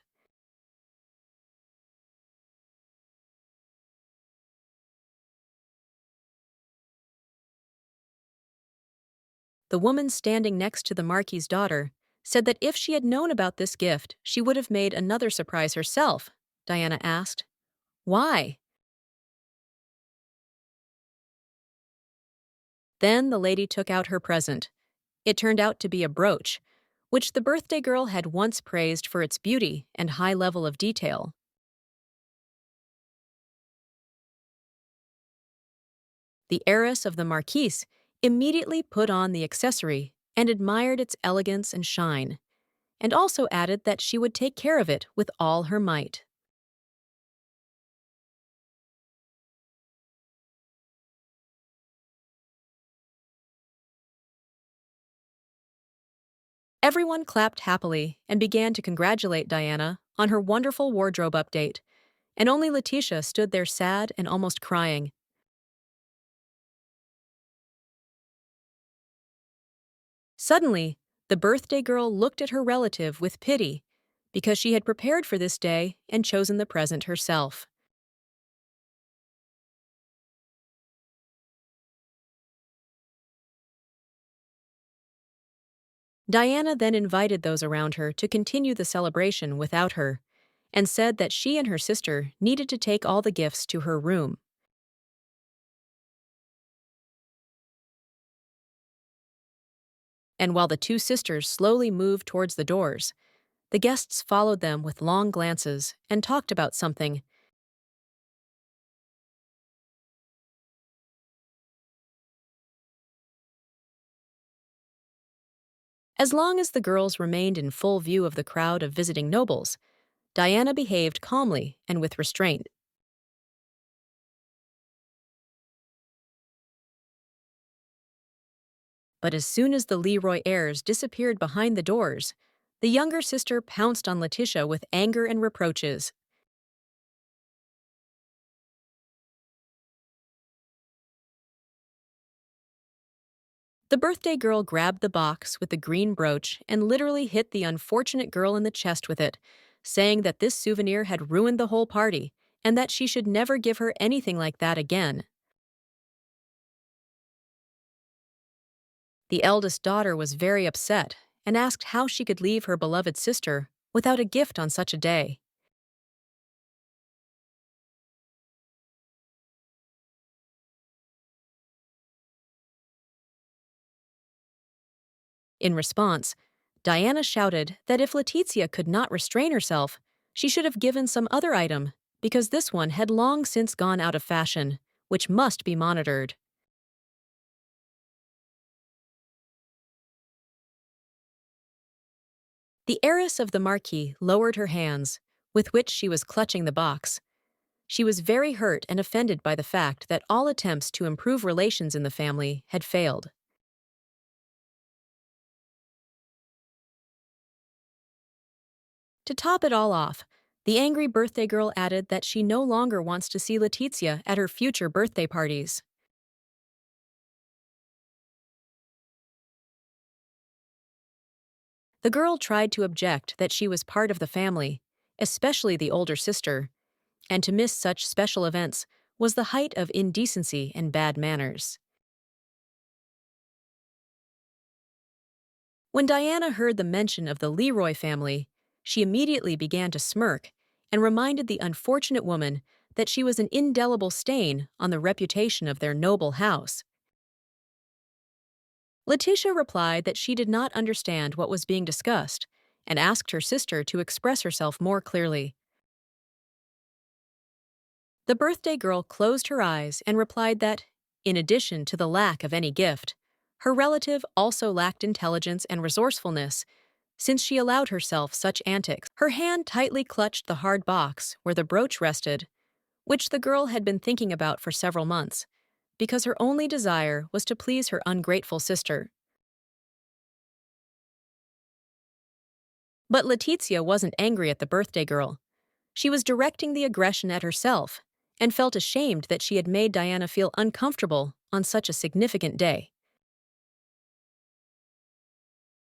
The woman standing next to the Marquis's daughter said that if she had known about this gift, she would have made another surprise herself. Diana asked, "Why?" Then the lady took out her present. It turned out to be a brooch, which the birthday girl had once praised for its beauty and high level of detail. The heiress of the Marquis immediately put on the accessory and admired its elegance and shine, and also added that she would take care of it with all her might. Everyone clapped happily and began to congratulate Diana on her wonderful wardrobe update, and only Leticia stood there sad and almost crying. Suddenly, the birthday girl looked at her relative with pity because she had prepared for this day and chosen the present herself. Diana then invited those around her to continue the celebration without her, and said that she and her sister needed to take all the gifts to her room. And while the two sisters slowly moved towards the doors, the guests followed them with long glances and talked about something. As long as the girls remained in full view of the crowd of visiting nobles, Diana behaved calmly and with restraint. But as soon as the Leroy heirs disappeared behind the doors, the younger sister pounced on Leticia with anger and reproaches. The birthday girl grabbed the box with the green brooch and literally hit the unfortunate girl in the chest with it, saying that this souvenir had ruined the whole party and that she should never give her anything like that again. The eldest daughter was very upset and asked how she could leave her beloved sister without a gift on such a day. In response, Diana shouted that if Leticia could not restrain herself, she should have given some other item, because this one had long since gone out of fashion, which must be monitored. The heiress of the Marquis lowered her hands, with which she was clutching the box. She was very hurt and offended by the fact that all attempts to improve relations in the family had failed. To top it all off, the angry birthday girl added that she no longer wants to see Leticia at her future birthday parties. The girl tried to object that she was part of the family, especially the older sister, and to miss such special events was the height of indecency and bad manners. When Diana heard the mention of the Leroy family, she immediately began to smirk and reminded the unfortunate woman that she was an indelible stain on the reputation of their noble house. Leticia replied that she did not understand what was being discussed and asked her sister to express herself more clearly. The birthday girl closed her eyes and replied that, in addition to the lack of any gift, her relative also lacked intelligence and resourcefulness, since she allowed herself such antics. Her hand tightly clutched the hard box where the brooch rested, which the girl had been thinking about for several months, because her only desire was to please her ungrateful sister. But Leticia wasn't angry at the birthday girl. She was directing the aggression at herself and felt ashamed that she had made Diana feel uncomfortable on such a significant day.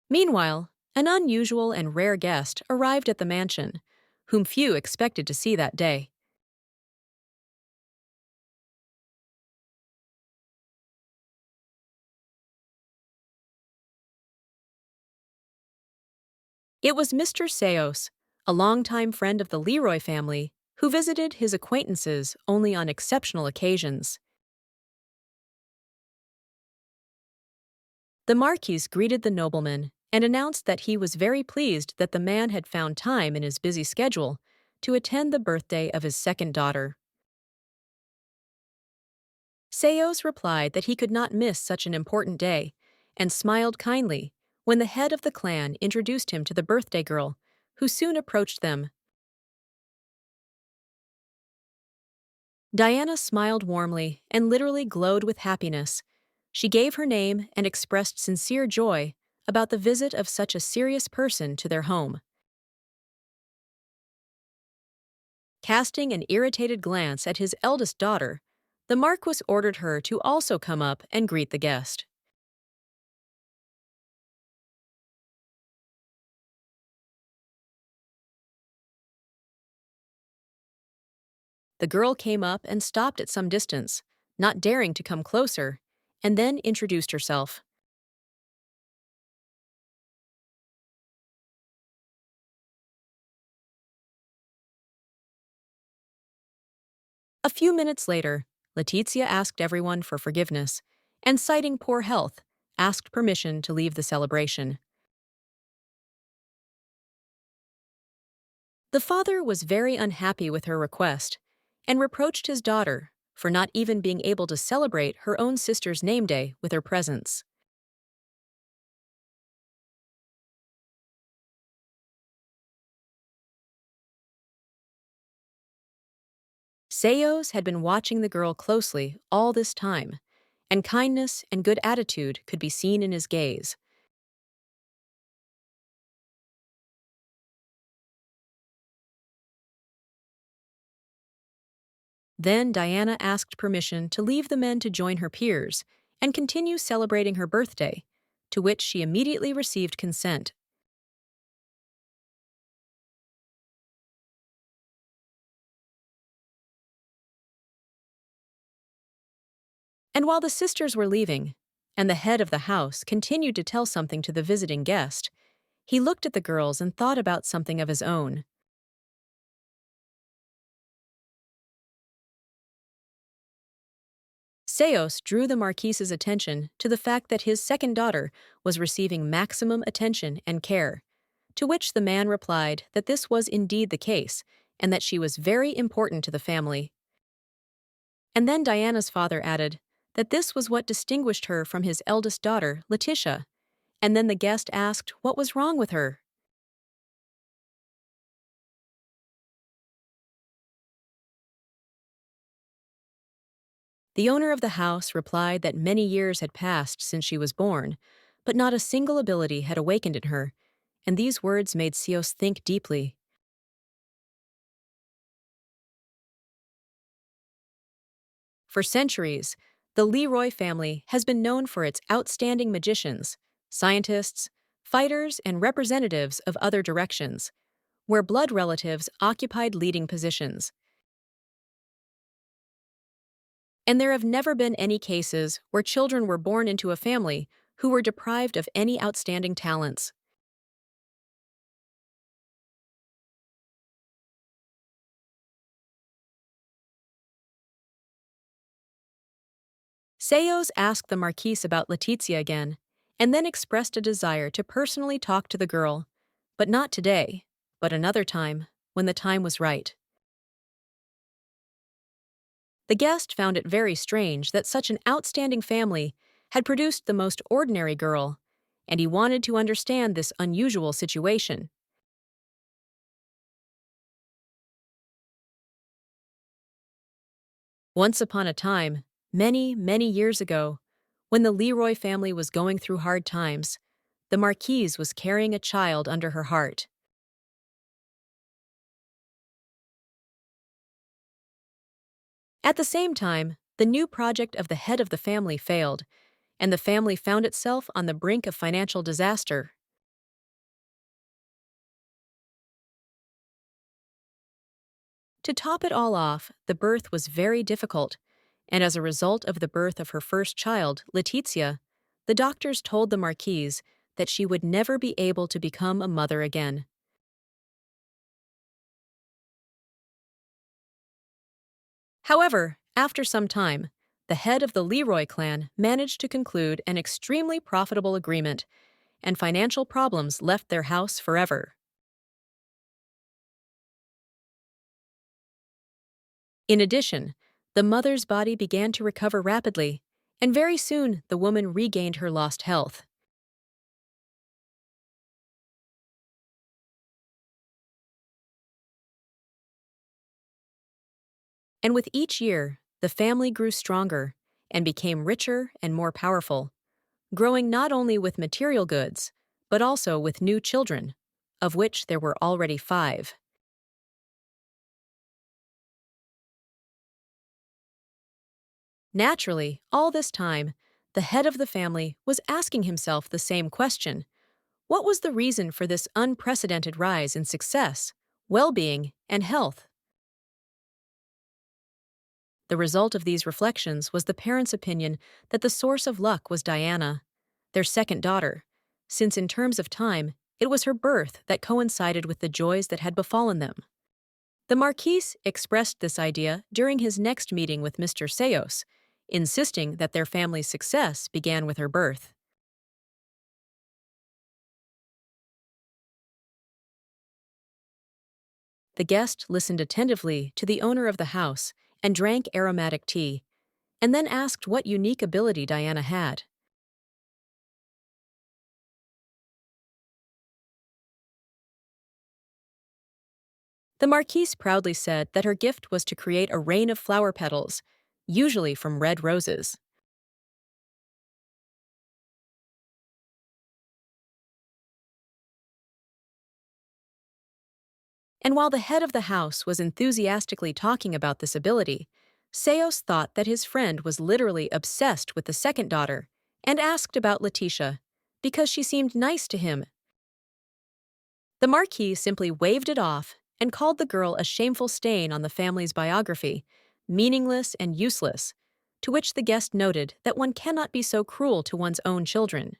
Meanwhile, an unusual and rare guest arrived at the mansion, whom few expected to see that day. It was Mr. Seos, a longtime friend of the Leroy family, who visited his acquaintances only on exceptional occasions. The Marquis greeted the nobleman and announced that he was very pleased that the man had found time in his busy schedule to attend the birthday of his second daughter. Seos replied that he could not miss such an important day and smiled kindly when the head of the clan introduced him to the birthday girl, who soon approached them. Diana smiled warmly and literally glowed with happiness. She gave her name and expressed sincere joy about the visit of such a serious person to their home. Casting an irritated glance at his eldest daughter, the Marquis ordered her to also come up and greet the guest. The girl came up and stopped at some distance, not daring to come closer, and then introduced herself. A few minutes later, Leticia asked everyone for forgiveness, and citing poor health, asked permission to leave the celebration. The father was very unhappy with her request and reproached his daughter for not even being able to celebrate her own sister's name day with her presence. Seos had been watching the girl closely all this time, and kindness and good attitude could be seen in his gaze. Then Diana asked permission to leave the men to join her peers and continue celebrating her birthday, to which she immediately received consent. And while the sisters were leaving, and the head of the house continued to tell something to the visiting guest, he looked at the girls and thought about something of his own. Seos drew the Marquis's attention to the fact that his second daughter was receiving maximum attention and care, to which the man replied that this was indeed the case and that she was very important to the family. And then Diana's father added that this was what distinguished her from his eldest daughter, Leticia, and then the guest asked what was wrong with her. The owner of the house replied that many years had passed since she was born, but not a single ability had awakened in her, and these words made Seos think deeply. For centuries, the Leroy family has been known for its outstanding magicians, scientists, fighters, and representatives of other directions, where blood relatives occupied leading positions. And there have never been any cases where children were born into a family who were deprived of any outstanding talents. Seos asked the Marquise about Leticia again, and then expressed a desire to personally talk to the girl, but not today, but another time, when the time was right. The guest found it very strange that such an outstanding family had produced the most ordinary girl, and he wanted to understand this unusual situation. Once upon a time, many, many years ago, when the Leroy family was going through hard times, the Marquise was carrying a child under her heart. At the same time, the new project of the head of the family failed, and the family found itself on the brink of financial disaster. To top it all off, the birth was very difficult, and as a result of the birth of her first child, Leticia, the doctors told the Marquise that she would never be able to become a mother again. However, after some time, the head of the Leroy clan managed to conclude an extremely profitable agreement, and financial problems left their house forever. In addition, the mother's body began to recover rapidly, and very soon the woman regained her lost health. And with each year, the family grew stronger and became richer and more powerful, growing not only with material goods, but also with new children, of which there were already 5. Naturally, all this time, the head of the family was asking himself the same question: what was the reason for this unprecedented rise in success, well-being, and health? The result of these reflections was the parents' opinion that the source of luck was Diana, their second daughter, since in terms of time, it was her birth that coincided with the joys that had befallen them. The Marquis expressed this idea during his next meeting with Mr. Seos, insisting that their family's success began with her birth. The guest listened attentively to the owner of the house and drank aromatic tea, and then asked what unique ability Diana had. The Marquise proudly said that her gift was to create a rain of flower petals, usually from red roses. And while the head of the house was enthusiastically talking about this ability, Seos thought that his friend was literally obsessed with the second daughter and asked about Leticia because she seemed nice to him. The Marquis simply waved it off and called the girl a shameful stain on the family's biography, meaningless and useless, to which the guest noted that one cannot be so cruel to one's own children.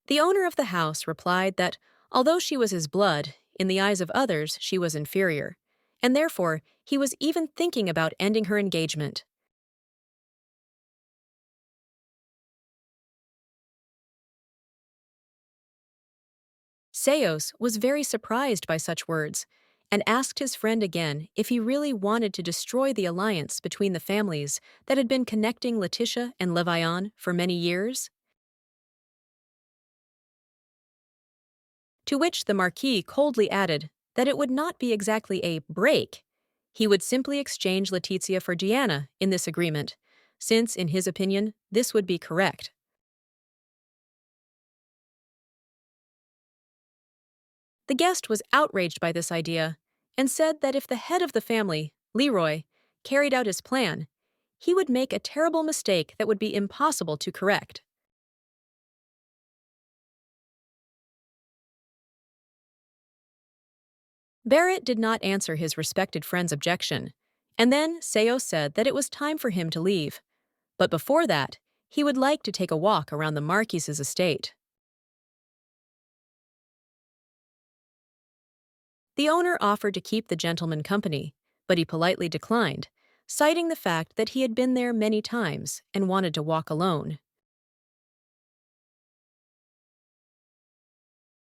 The owner of the house replied that, although she was his blood, in the eyes of others she was inferior, and therefore he was even thinking about ending her engagement. Seos was very surprised by such words and asked his friend again if he really wanted to destroy the alliance between the families that had been connecting Leticia and Levan for many years. To which the Marquis coldly added that it would not be exactly a break. He would simply exchange Leticia for Diana in this agreement, since, in his opinion, this would be correct. The guest was outraged by this idea and said that if the head of the family, Leroy, carried out his plan, he would make a terrible mistake that would be impossible to correct. Barrett did not answer his respected friend's objection, and then Seo said that it was time for him to leave. But before that, he would like to take a walk around the Marquis's estate. The owner offered to keep the gentleman company, but he politely declined, citing the fact that he had been there many times and wanted to walk alone.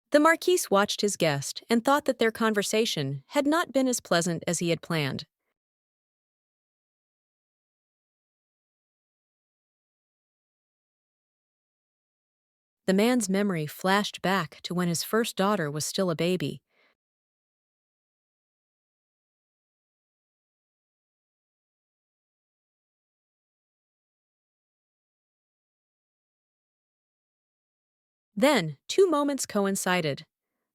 The Marquis watched his guest and thought that their conversation had not been as pleasant as he had planned. The man's memory flashed back to when his first daughter was still a baby. Then, two moments coincided.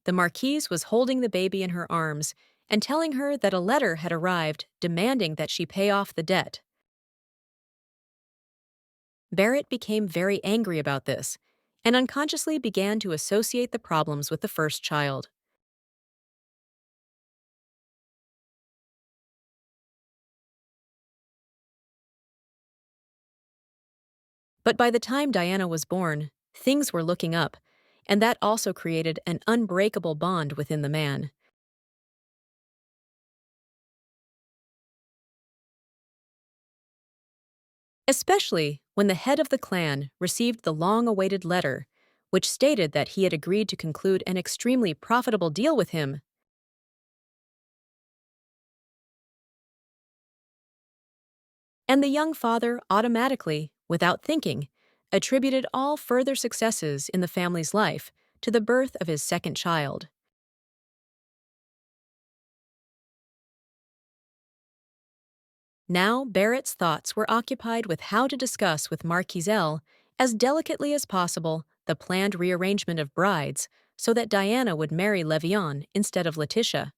The Marquise was holding the baby in her arms and telling her that a letter had arrived demanding that she pay off the debt. Barrett became very angry about this and unconsciously began to associate the problems with the first child. But by the time Diana was born, things were looking up, and that also created an unbreakable bond within the man. Especially when the head of the clan received the long-awaited letter, which stated that he had agreed to conclude an extremely profitable deal with him. And the young father automatically, without thinking, attributed all further successes in the family's life to the birth of his second child. Now Barrett's thoughts were occupied with how to discuss with Marquis as delicately as possible the planned rearrangement of brides so that Diana would marry Levian instead of Leticia.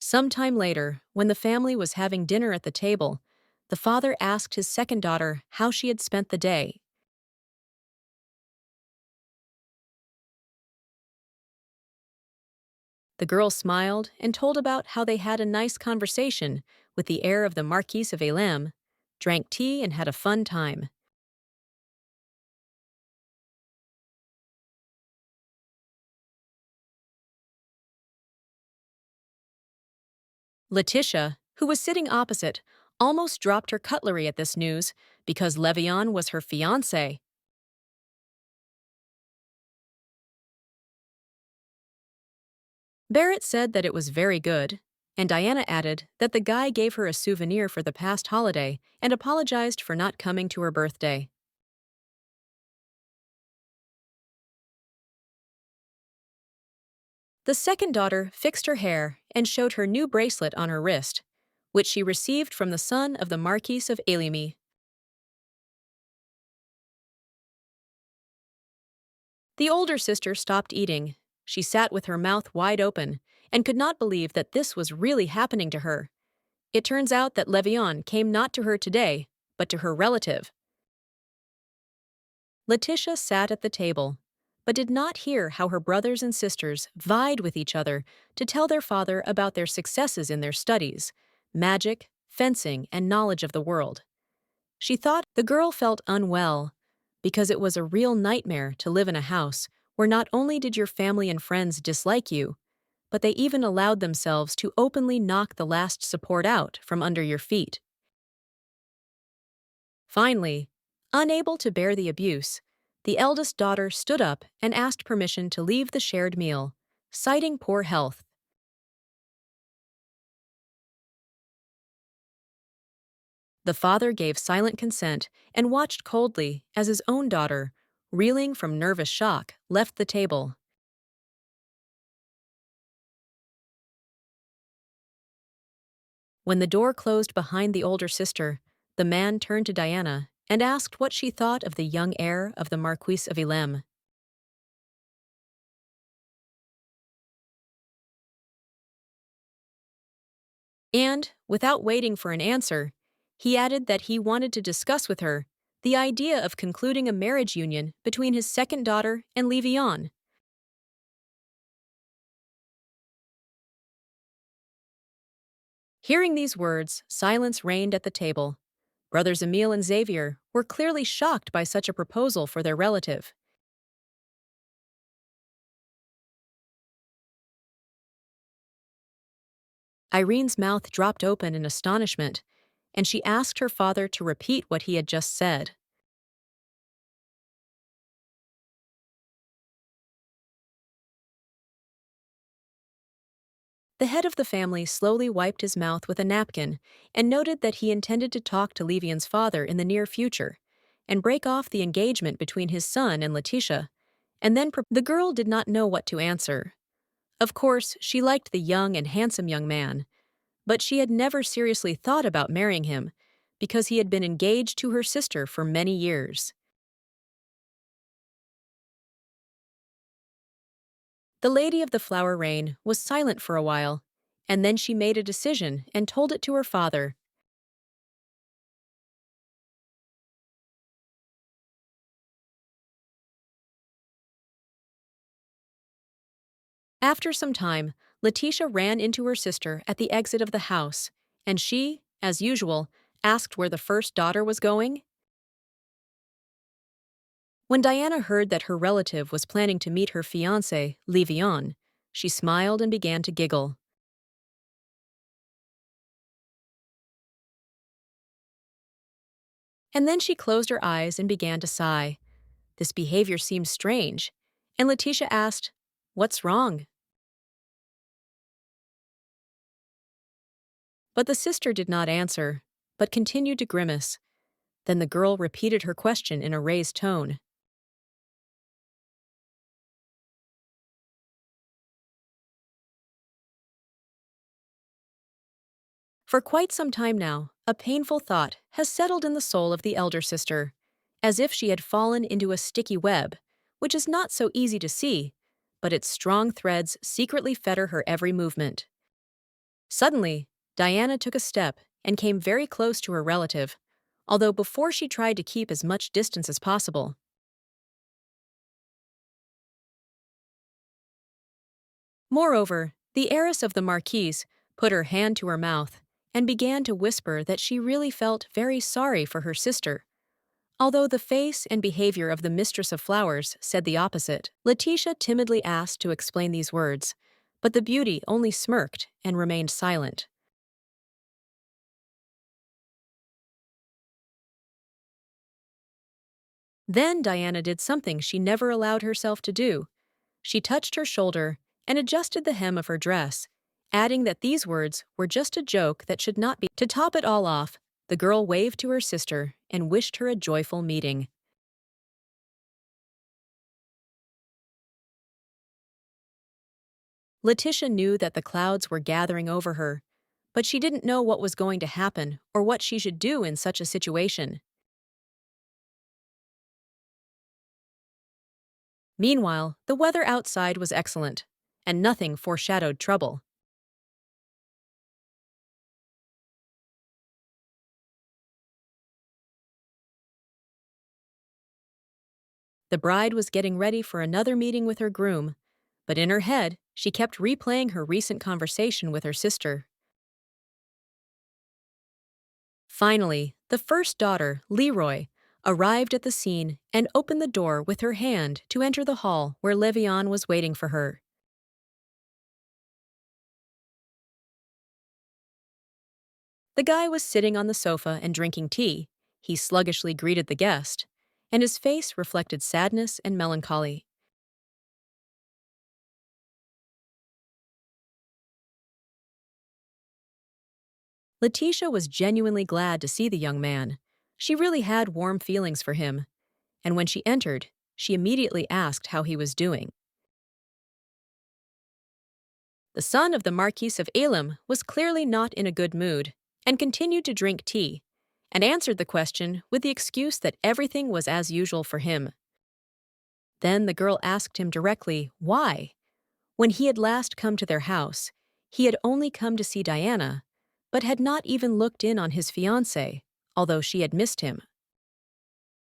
Some time later, when the family was having dinner at the table, the father asked his second daughter how she had spent the day. The girl smiled and told about how they had a nice conversation with the heir of the Marquis of Elam, drank tea and had a fun time. Leticia, who was sitting opposite, almost dropped her cutlery at this news because Levian was her fiance. Barrett said that it was very good, and Diana added that the guy gave her a souvenir for the past holiday and apologized for not coming to her birthday. The second daughter fixed her hair and showed her new bracelet on her wrist, which she received from the son of the Marquis of Elimi. The older sister stopped eating. She sat with her mouth wide open and could not believe that this was really happening to her. It turns out that Levian came not to her today, but to her relative. Leticia sat at the table, but did not hear how her brothers and sisters vied with each other to tell their father about their successes in their studies, magic, fencing, and knowledge of the world. She thought the girl felt unwell because it was a real nightmare to live in a house where not only did your family and friends dislike you, but they even allowed themselves to openly knock the last support out from under your feet. Finally, unable to bear the abuse, the eldest daughter stood up and asked permission to leave the shared meal, citing poor health. The father gave silent consent and watched coldly as his own daughter, reeling from nervous shock, left the table. When the door closed behind the older sister, the man turned to Diana and asked what she thought of the young heir of the Marquis of Ilem. And, without waiting for an answer, he added that he wanted to discuss with her the idea of concluding a marriage union between his second daughter and Levan. Hearing these words, silence reigned at the table. Brothers Emile and Xavier were clearly shocked by such a proposal for their relative. Irene's mouth dropped open in astonishment, and she asked her father to repeat what he had just said. The head of the family slowly wiped his mouth with a napkin and noted that he intended to talk to Levian's father in the near future and break off the engagement between his son and Leticia, and then the girl did not know what to answer. Of course, she liked the young and handsome young man, but she had never seriously thought about marrying him because he had been engaged to her sister for many years. The Lady of the Flower Rain was silent for a while, and then she made a decision and told it to her father. After some time, Leticia ran into her sister at the exit of the house, and she, as usual, asked where the first daughter was going. When Diana heard that her relative was planning to meet her fiancé, Levan, she smiled and began to giggle. And then she closed her eyes and began to sigh. This behavior seemed strange, and Leticia asked, "What's wrong?" But the sister did not answer, but continued to grimace. Then the girl repeated her question in a raised tone. For quite some time now, a painful thought has settled in the soul of the elder sister, as if she had fallen into a sticky web, which is not so easy to see, but its strong threads secretly fetter her every movement. Suddenly, Diana took a step and came very close to her relative, although before she tried to keep as much distance as possible. Moreover, the heiress of the Marquis put her hand to her mouth and began to whisper that she really felt very sorry for her sister, although the face and behavior of the mistress of flowers said the opposite. Leticia timidly asked to explain these words, but the beauty only smirked and remained silent. Then Diana did something she never allowed herself to do. She touched her shoulder and adjusted the hem of her dress, adding that these words were just a joke that should not be. To top it all off, the girl waved to her sister and wished her a joyful meeting. Leticia knew that the clouds were gathering over her, but she didn't know what was going to happen or what she should do in such a situation. Meanwhile, the weather outside was excellent, and nothing foreshadowed trouble. The bride was getting ready for another meeting with her groom, but in her head, she kept replaying her recent conversation with her sister. Finally, the first daughter, Leroy, arrived at the scene and opened the door with her hand to enter the hall where Levan was waiting for her. The guy was sitting on the sofa and drinking tea. He sluggishly greeted the guest, and his face reflected sadness and melancholy. Leticia was genuinely glad to see the young man. She really had warm feelings for him, and when she entered, she immediately asked how he was doing. The son of the Marquis of Elam was clearly not in a good mood and continued to drink tea, and answered the question with the excuse that everything was as usual for him. Then the girl asked him directly why. When he had last come to their house, he had only come to see Diana, but had not even looked in on his fiancé, although she had missed him.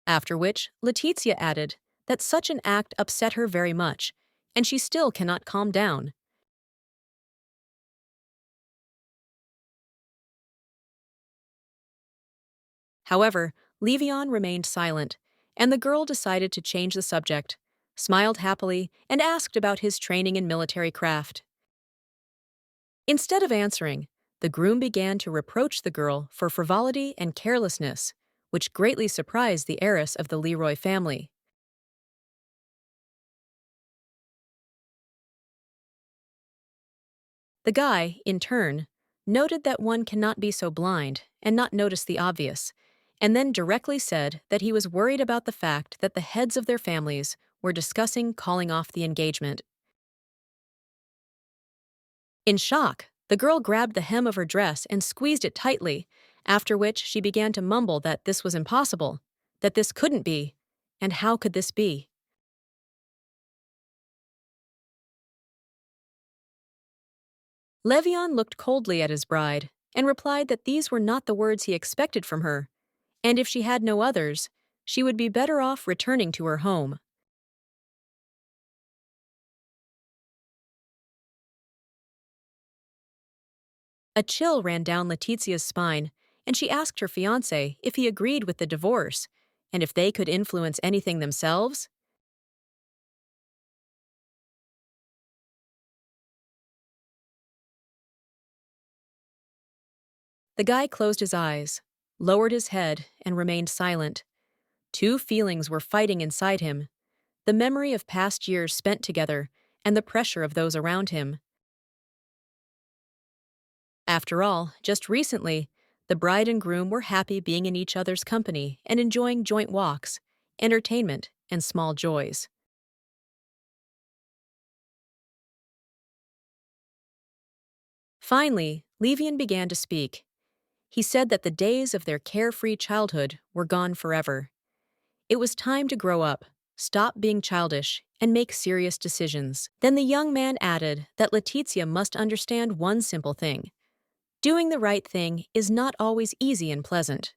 After which, Leticia added that such an act upset her very much, and she still cannot calm down. However, Levan remained silent, and the girl decided to change the subject, smiled happily, and asked about his training in military craft. Instead of answering, the groom began to reproach the girl for frivolity and carelessness, which greatly surprised the heiress of the Leroy family. The guy, in turn, noted that one cannot be so blind and not notice the obvious, and then directly said that he was worried about the fact that the heads of their families were discussing calling off the engagement. In shock, the girl grabbed the hem of her dress and squeezed it tightly, after which she began to mumble that this was impossible, that this couldn't be, and how could this be? Levion looked coldly at his bride and replied that these were not the words he expected from her, and if she had no others, she would be better off returning to her home. A chill ran down Letitia's spine, and she asked her fiancé if he agreed with the divorce, and if they could influence anything themselves. The guy closed his eyes, lowered his head, and remained silent. Two feelings were fighting inside him: the memory of past years spent together, and the pressure of those around him. After all, just recently, the bride and groom were happy being in each other's company and enjoying joint walks, entertainment, and small joys. Finally, Levian began to speak. He said that the days of their carefree childhood were gone forever. It was time to grow up, stop being childish, and make serious decisions. Then the young man added that Leticia must understand one simple thing: doing the right thing is not always easy and pleasant.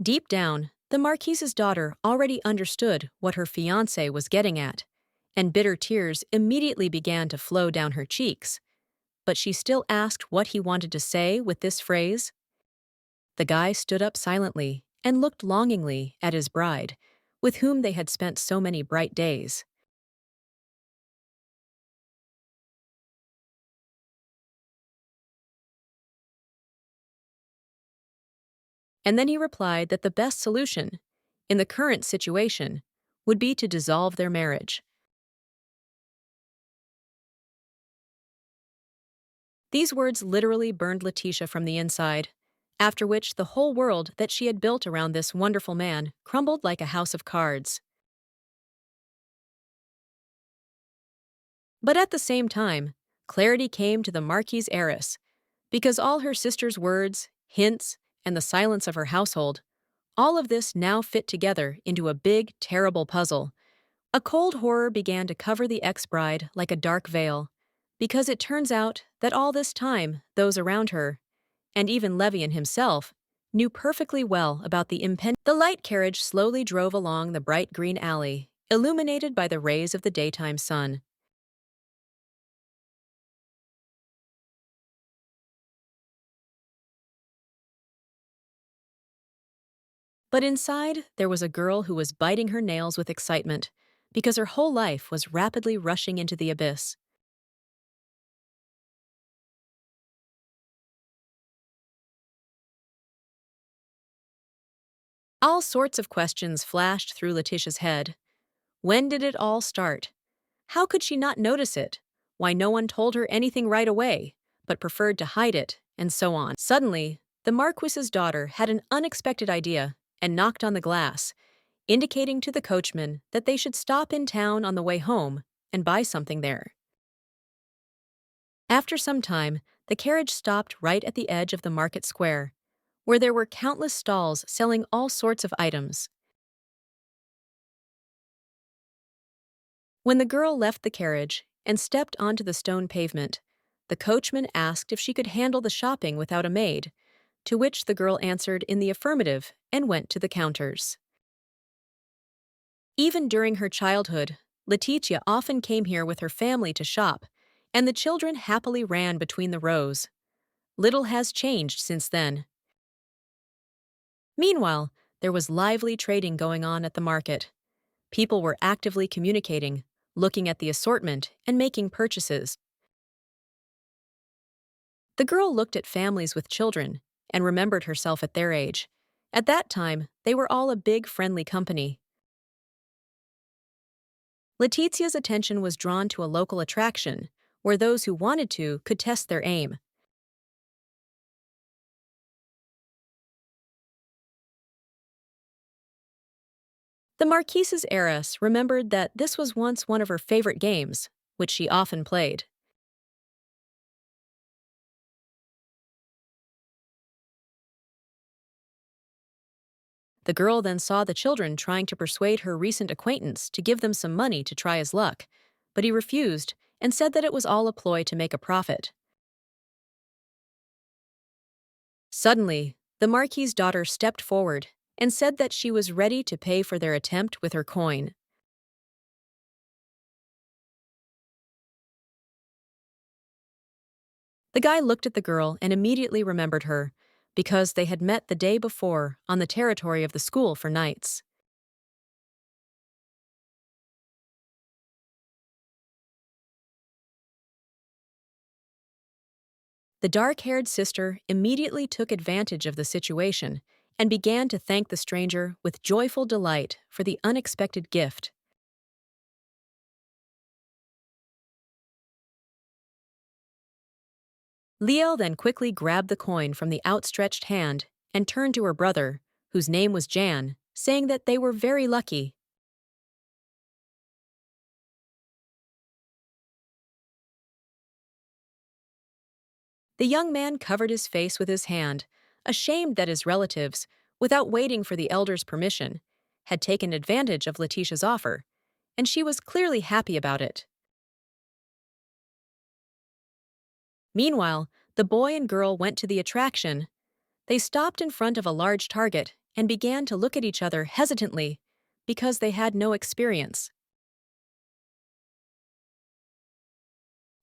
Deep down, the Marquise's daughter already understood what her fiancé was getting at, and bitter tears immediately began to flow down her cheeks. But she still asked what he wanted to say with this phrase. The guy stood up silently and looked longingly at his bride, with whom they had spent so many bright days. And then he replied that the best solution, in the current situation, would be to dissolve their marriage. These words literally burned Leticia from the inside, after which the whole world that she had built around this wonderful man crumbled like a house of cards. But at the same time, clarity came to the Marquis' heiress, because all her sister's words, hints, and the silence of her household, all of this now fit together into a big, terrible puzzle. A cold horror began to cover the ex-bride like a dark veil, because it turns out that all this time, those around her, and even Levian himself, knew perfectly well about the impending. The light carriage slowly drove along the bright green alley, illuminated by the rays of the daytime sun. But inside, there was a girl who was biting her nails with excitement because her whole life was rapidly rushing into the abyss. All sorts of questions flashed through Letitia's head. When did it all start? How could she not notice it? Why no one told her anything right away, but preferred to hide it, and so on. Suddenly, the Marquis's daughter had an unexpected idea and knocked on the glass, indicating to the coachman that they should stop in town on the way home and buy something there. After some time, the carriage stopped right at the edge of the market square, where there were countless stalls selling all sorts of items. When the girl left the carriage and stepped onto the stone pavement, the coachman asked if she could handle the shopping without a maid, to which the girl answered in the affirmative and went to the counters. Even during her childhood, Leticia often came here with her family to shop, and the children happily ran between the rows. Little has changed since then. Meanwhile, there was lively trading going on at the market. People were actively communicating, looking at the assortment, and making purchases. The girl looked at families with children and remembered herself at their age. At that time, they were all a big, friendly company. Letitia's attention was drawn to a local attraction, where those who wanted to could test their aim. The Marquise's heiress remembered that this was once one of her favorite games, which she often played. The girl then saw the children trying to persuade her recent acquaintance to give them some money to try his luck, but he refused and said that it was all a ploy to make a profit. Suddenly, the Marquis's daughter stepped forward and said that she was ready to pay for their attempt with her coin. The guy looked at the girl and immediately remembered her, because they had met the day before on the territory of the school for nights. The dark-haired sister immediately took advantage of the situation and began to thank the stranger with joyful delight for the unexpected gift. Leo then quickly grabbed the coin from the outstretched hand and turned to her brother, whose name was Jan, saying that they were very lucky. The young man covered his face with his hand, ashamed that his relatives, without waiting for the elder's permission, had taken advantage of Letitia's offer, and she was clearly happy about it. Meanwhile, the boy and girl went to the attraction. They stopped in front of a large target and began to look at each other hesitantly because they had no experience.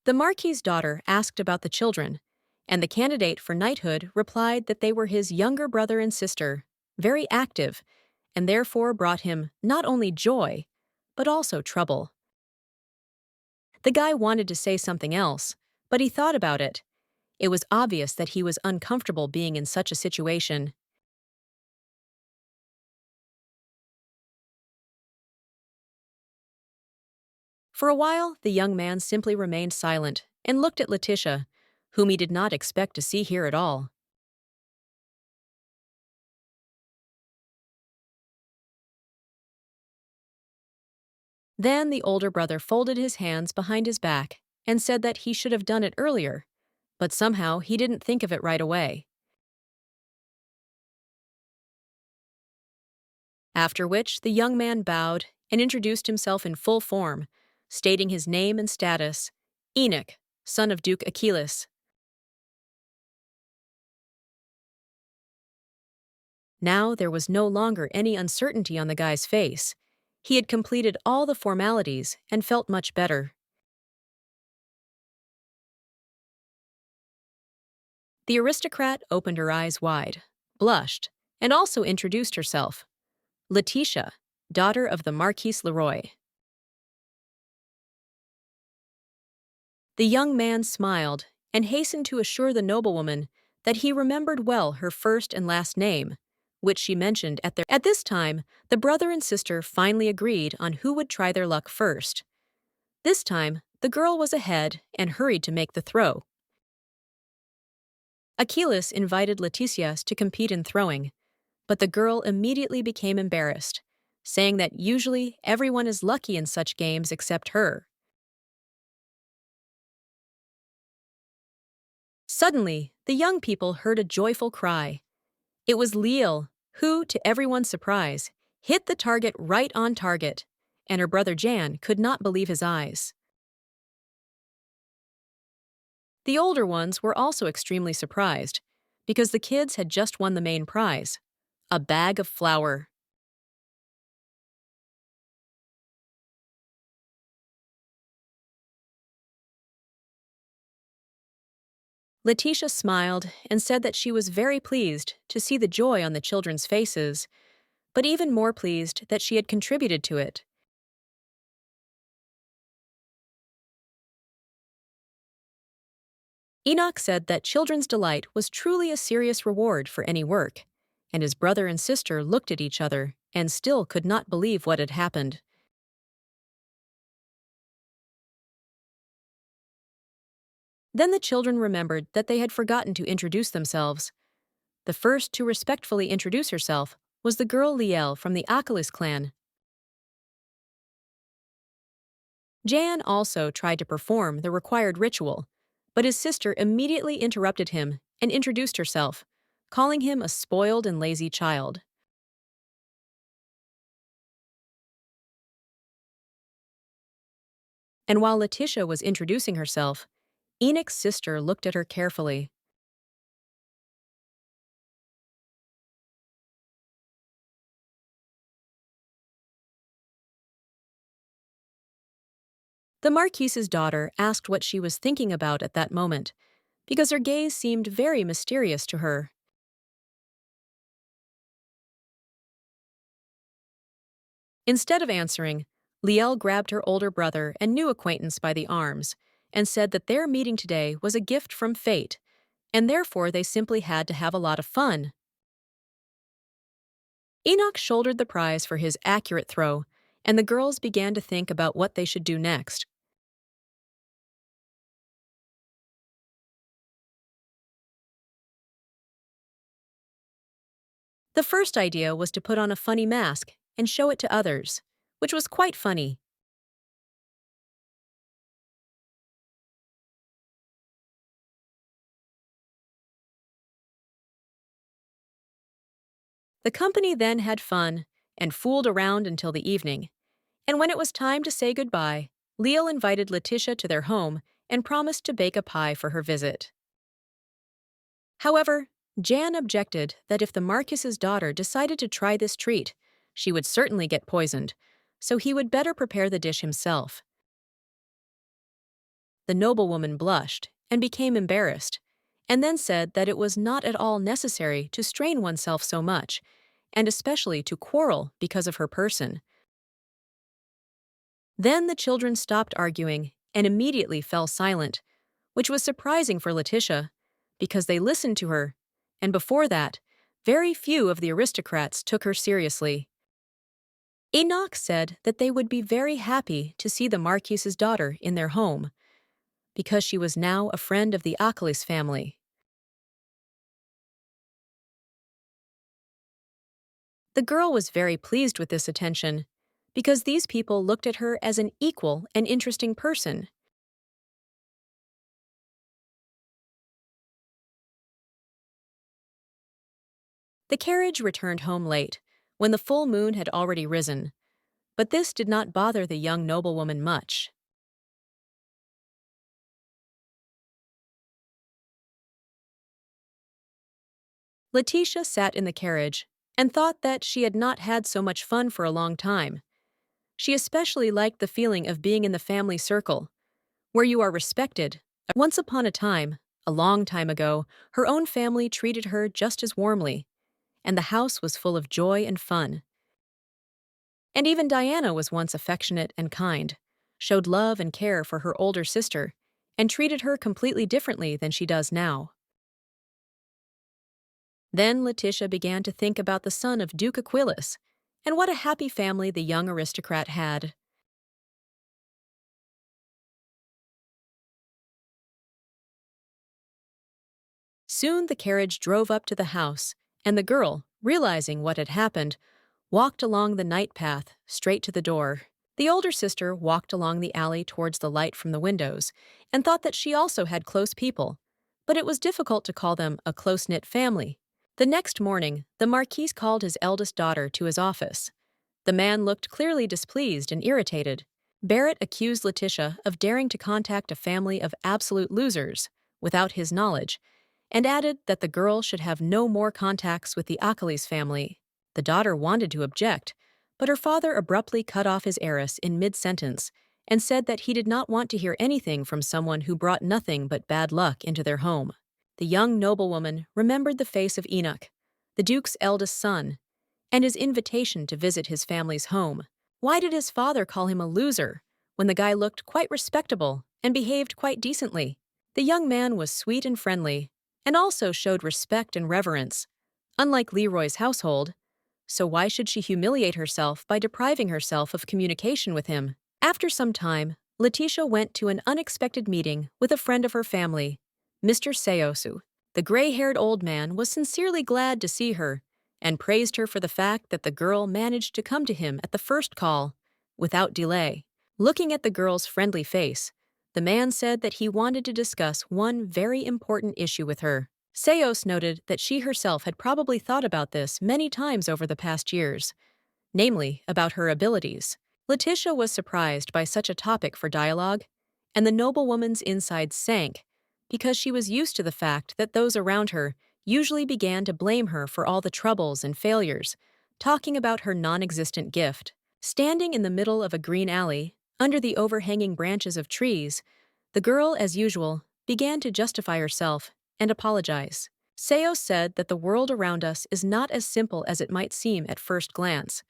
The Marquis's daughter asked about the children, and the candidate for knighthood replied that they were his younger brother and sister, very active, and therefore brought him not only joy, but also trouble. The guy wanted to say something else, but he thought about it. It was obvious that he was uncomfortable being in such a situation. For a while, the young man simply remained silent and looked at Leticia, whom he did not expect to see here at all. Then the older brother folded his hands behind his back and said that he should have done it earlier, but somehow he didn't think of it right away. After which, the young man bowed and introduced himself in full form, stating his name and status: Enoch, son of Duke Achilles. Now there was no longer any uncertainty on the guy's face. He had completed all the formalities and felt much better. The aristocrat opened her eyes wide, blushed, and also introduced herself, Leticia, daughter of the Marquis Leroy. The young man smiled and hastened to assure the noblewoman that he remembered well her first and last name, which she mentioned at their. At this time, the brother and sister finally agreed on who would try their luck first. This time, the girl was ahead and hurried to make the throw. Achilles invited Leticia to compete in throwing, but the girl immediately became embarrassed, saying that usually everyone is lucky in such games except her. Suddenly, the young people heard a joyful cry. It was Leal, who, to everyone's surprise, hit the target right on target, and her brother Jan could not believe his eyes. The older ones were also extremely surprised, because the kids had just won the main prize, a bag of flour. Leticia smiled and said that she was very pleased to see the joy on the children's faces, but even more pleased that she had contributed to it. Enoch said that children's delight was truly a serious reward for any work, and his brother and sister looked at each other and still could not believe what had happened. Then the children remembered that they had forgotten to introduce themselves. The first to respectfully introduce herself was the girl Liel from the Achilles clan. Jan also tried to perform the required ritual, but his sister immediately interrupted him and introduced herself, calling him a spoiled and lazy child. And while Leticia was introducing herself, Enoch's sister looked at her carefully. The Marquis's daughter asked what she was thinking about at that moment, because her gaze seemed very mysterious to her. Instead of answering, Liel grabbed her older brother and new acquaintance by the arms and said that their meeting today was a gift from fate, and therefore they simply had to have a lot of fun. Enoch shouldered the prize for his accurate throw, and the girls began to think about what they should do next. The first idea was to put on a funny mask and show it to others, which was quite funny. The company then had fun and fooled around until the evening, and when it was time to say goodbye, Leal invited Leticia to their home and promised to bake a pie for her visit. However, Jan objected that if the Marquis's daughter decided to try this treat, she would certainly get poisoned, so he would better prepare the dish himself. The noblewoman blushed and became embarrassed, and then said that it was not at all necessary to strain oneself so much, and especially to quarrel because of her person. Then the children stopped arguing and immediately fell silent, which was surprising for Leticia, because they listened to her, and before that, very few of the aristocrats took her seriously. Enoch said that they would be very happy to see the Marquis's daughter in their home, because she was now a friend of the Achilles family. The girl was very pleased with this attention, because these people looked at her as an equal and interesting person. The carriage returned home late, when the full moon had already risen, but this did not bother the young noblewoman much. Leticia sat in the carriage and thought that she had not had so much fun for a long time. She especially liked the feeling of being in the family circle, where you are respected. Once upon a time, a long time ago, her own family treated her just as warmly, and the house was full of joy and fun. And even Diana was once affectionate and kind, showed love and care for her older sister, and treated her completely differently than she does now. Then Leticia began to think about the son of Duke Aquilus, and what a happy family the young aristocrat had. Soon the carriage drove up to the house, and the girl, realizing what had happened, walked along the night path straight to the door. The older sister walked along the alley towards the light from the windows and thought that she also had close people, but it was difficult to call them a close-knit family. The next morning, the Marquis called his eldest daughter to his office. The man looked clearly displeased and irritated. Barrett accused Leticia of daring to contact a family of absolute losers without his knowledge, and added that the girl should have no more contacts with the Achilles family. The daughter wanted to object, but her father abruptly cut off his heiress in mid-sentence and said that he did not want to hear anything from someone who brought nothing but bad luck into their home. The young noblewoman remembered the face of Enoch, the Duke's eldest son, and his invitation to visit his family's home. Why did his father call him a loser when the guy looked quite respectable and behaved quite decently? The young man was sweet and friendly, and also showed respect and reverence, unlike Leroy's household, so why should she humiliate herself by depriving herself of communication with him? After some time, Leticia went to an unexpected meeting with a friend of her family, Mr. Seosu. The gray-haired old man was sincerely glad to see her and praised her for the fact that the girl managed to come to him at the first call, without delay. Looking at the girl's friendly face, the man said that he wanted to discuss one very important issue with her. Seos noted that she herself had probably thought about this many times over the past years, namely about her abilities. Leticia was surprised by such a topic for dialogue, and the noblewoman's insides sank because she was used to the fact that those around her usually began to blame her for all the troubles and failures, talking about her non-existent gift. Standing in the middle of a green alley, under the overhanging branches of trees, the girl, as usual, began to justify herself and apologize. Seos said that the world around us is not as simple as it might seem at first glance,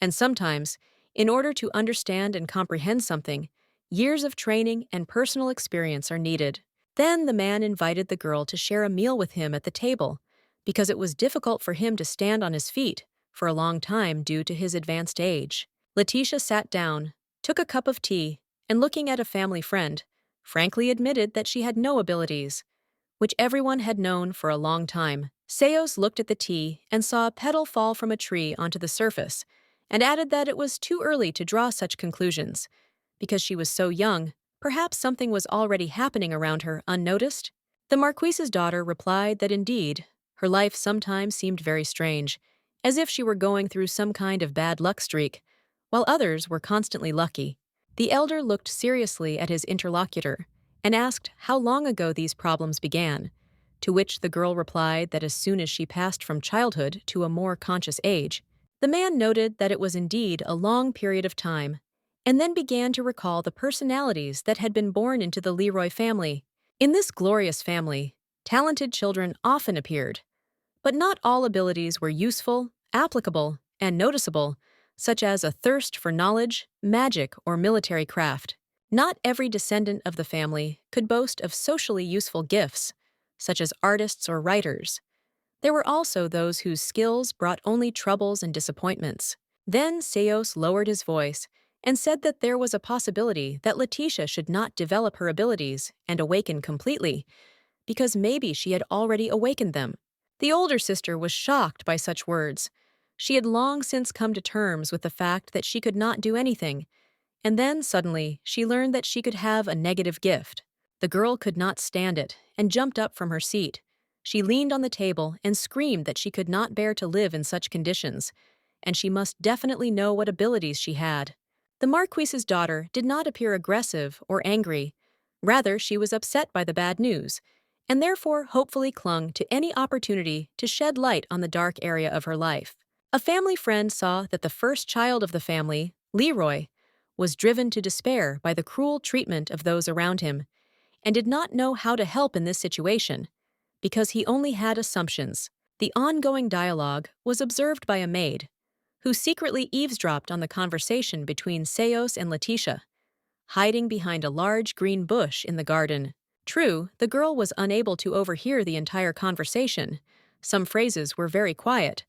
and sometimes, in order to understand and comprehend something, years of training and personal experience are needed. Then the man invited the girl to share a meal with him at the table, because it was difficult for him to stand on his feet for a long time due to his advanced age. Leticia sat down, took a cup of tea, and looking at a family friend, frankly admitted that she had no abilities, which everyone had known for a long time. Seos looked at the tea and saw a petal fall from a tree onto the surface, and added that it was too early to draw such conclusions. Because she was so young, perhaps something was already happening around her unnoticed. The Marquis's daughter replied that indeed, her life sometimes seemed very strange, as if she were going through some kind of bad luck streak, while others were constantly lucky. The elder looked seriously at his interlocutor and asked how long ago these problems began, to which the girl replied that as soon as she passed from childhood to a more conscious age. The man noted that it was indeed a long period of time, and then began to recall the personalities that had been born into the Leroy family. In this glorious family, talented children often appeared, but not all abilities were useful, applicable, and noticeable, such as a thirst for knowledge, magic, or military craft. Not every descendant of the family could boast of socially useful gifts, such as artists or writers. There were also those whose skills brought only troubles and disappointments. Then Seos lowered his voice and said that there was a possibility that Leticia should not develop her abilities and awaken completely, because maybe she had already awakened them. The older sister was shocked by such words. She had long since come to terms with the fact that she could not do anything, and then suddenly she learned that she could have a negative gift. The girl could not stand it and jumped up from her seat. She leaned on the table and screamed that she could not bear to live in such conditions, and she must definitely know what abilities she had. The Marquis's daughter did not appear aggressive or angry. Rather, she was upset by the bad news, and therefore hopefully clung to any opportunity to shed light on the dark area of her life. A family friend saw that the first child of the family, Leroy, was driven to despair by the cruel treatment of those around him, and did not know how to help in this situation, because he only had assumptions. The ongoing dialogue was observed by a maid, who secretly eavesdropped on the conversation between Seos and Leticia, hiding behind a large green bush in the garden. True, the girl was unable to overhear the entire conversation. Some phrases were very quiet,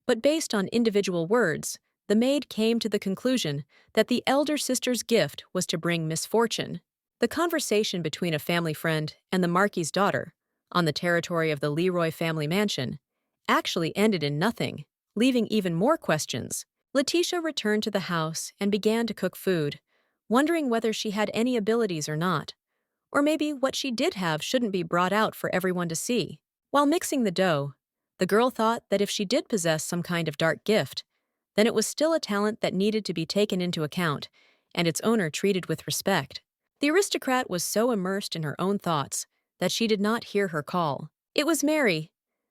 but based on individual words, the maid came to the conclusion that the elder sister's gift was to bring misfortune. The conversation between a family friend and the Marquis' daughter, on the territory of the Leroy family mansion, actually ended in nothing, leaving even more questions. Leticia returned to the house and began to cook food, wondering whether she had any abilities or not. Or maybe what she did have shouldn't be brought out for everyone to see. While mixing the dough, the girl thought that if she did possess some kind of dark gift, then it was still a talent that needed to be taken into account and its owner treated with respect. The aristocrat was so immersed in her own thoughts that she did not hear her call. It was Mary.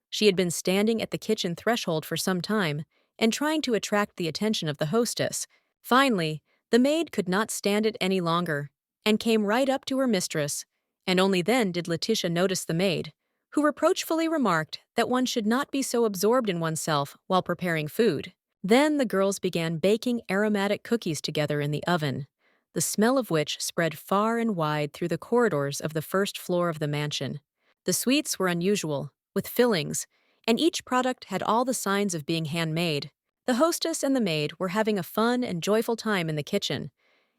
She had been standing at the kitchen threshold for some time and trying to attract the attention of the hostess. Finally, the maid could not stand it any longer and came right up to her mistress, and only then did Leticia notice the maid, who reproachfully remarked that one should not be so absorbed in oneself while preparing food. Then the girls began baking aromatic cookies together in the oven, the smell of which spread far and wide through the corridors of the first floor of the mansion. The sweets were unusual, with fillings, and each product had all the signs of being handmade. The hostess and the maid were having a fun and joyful time in the kitchen,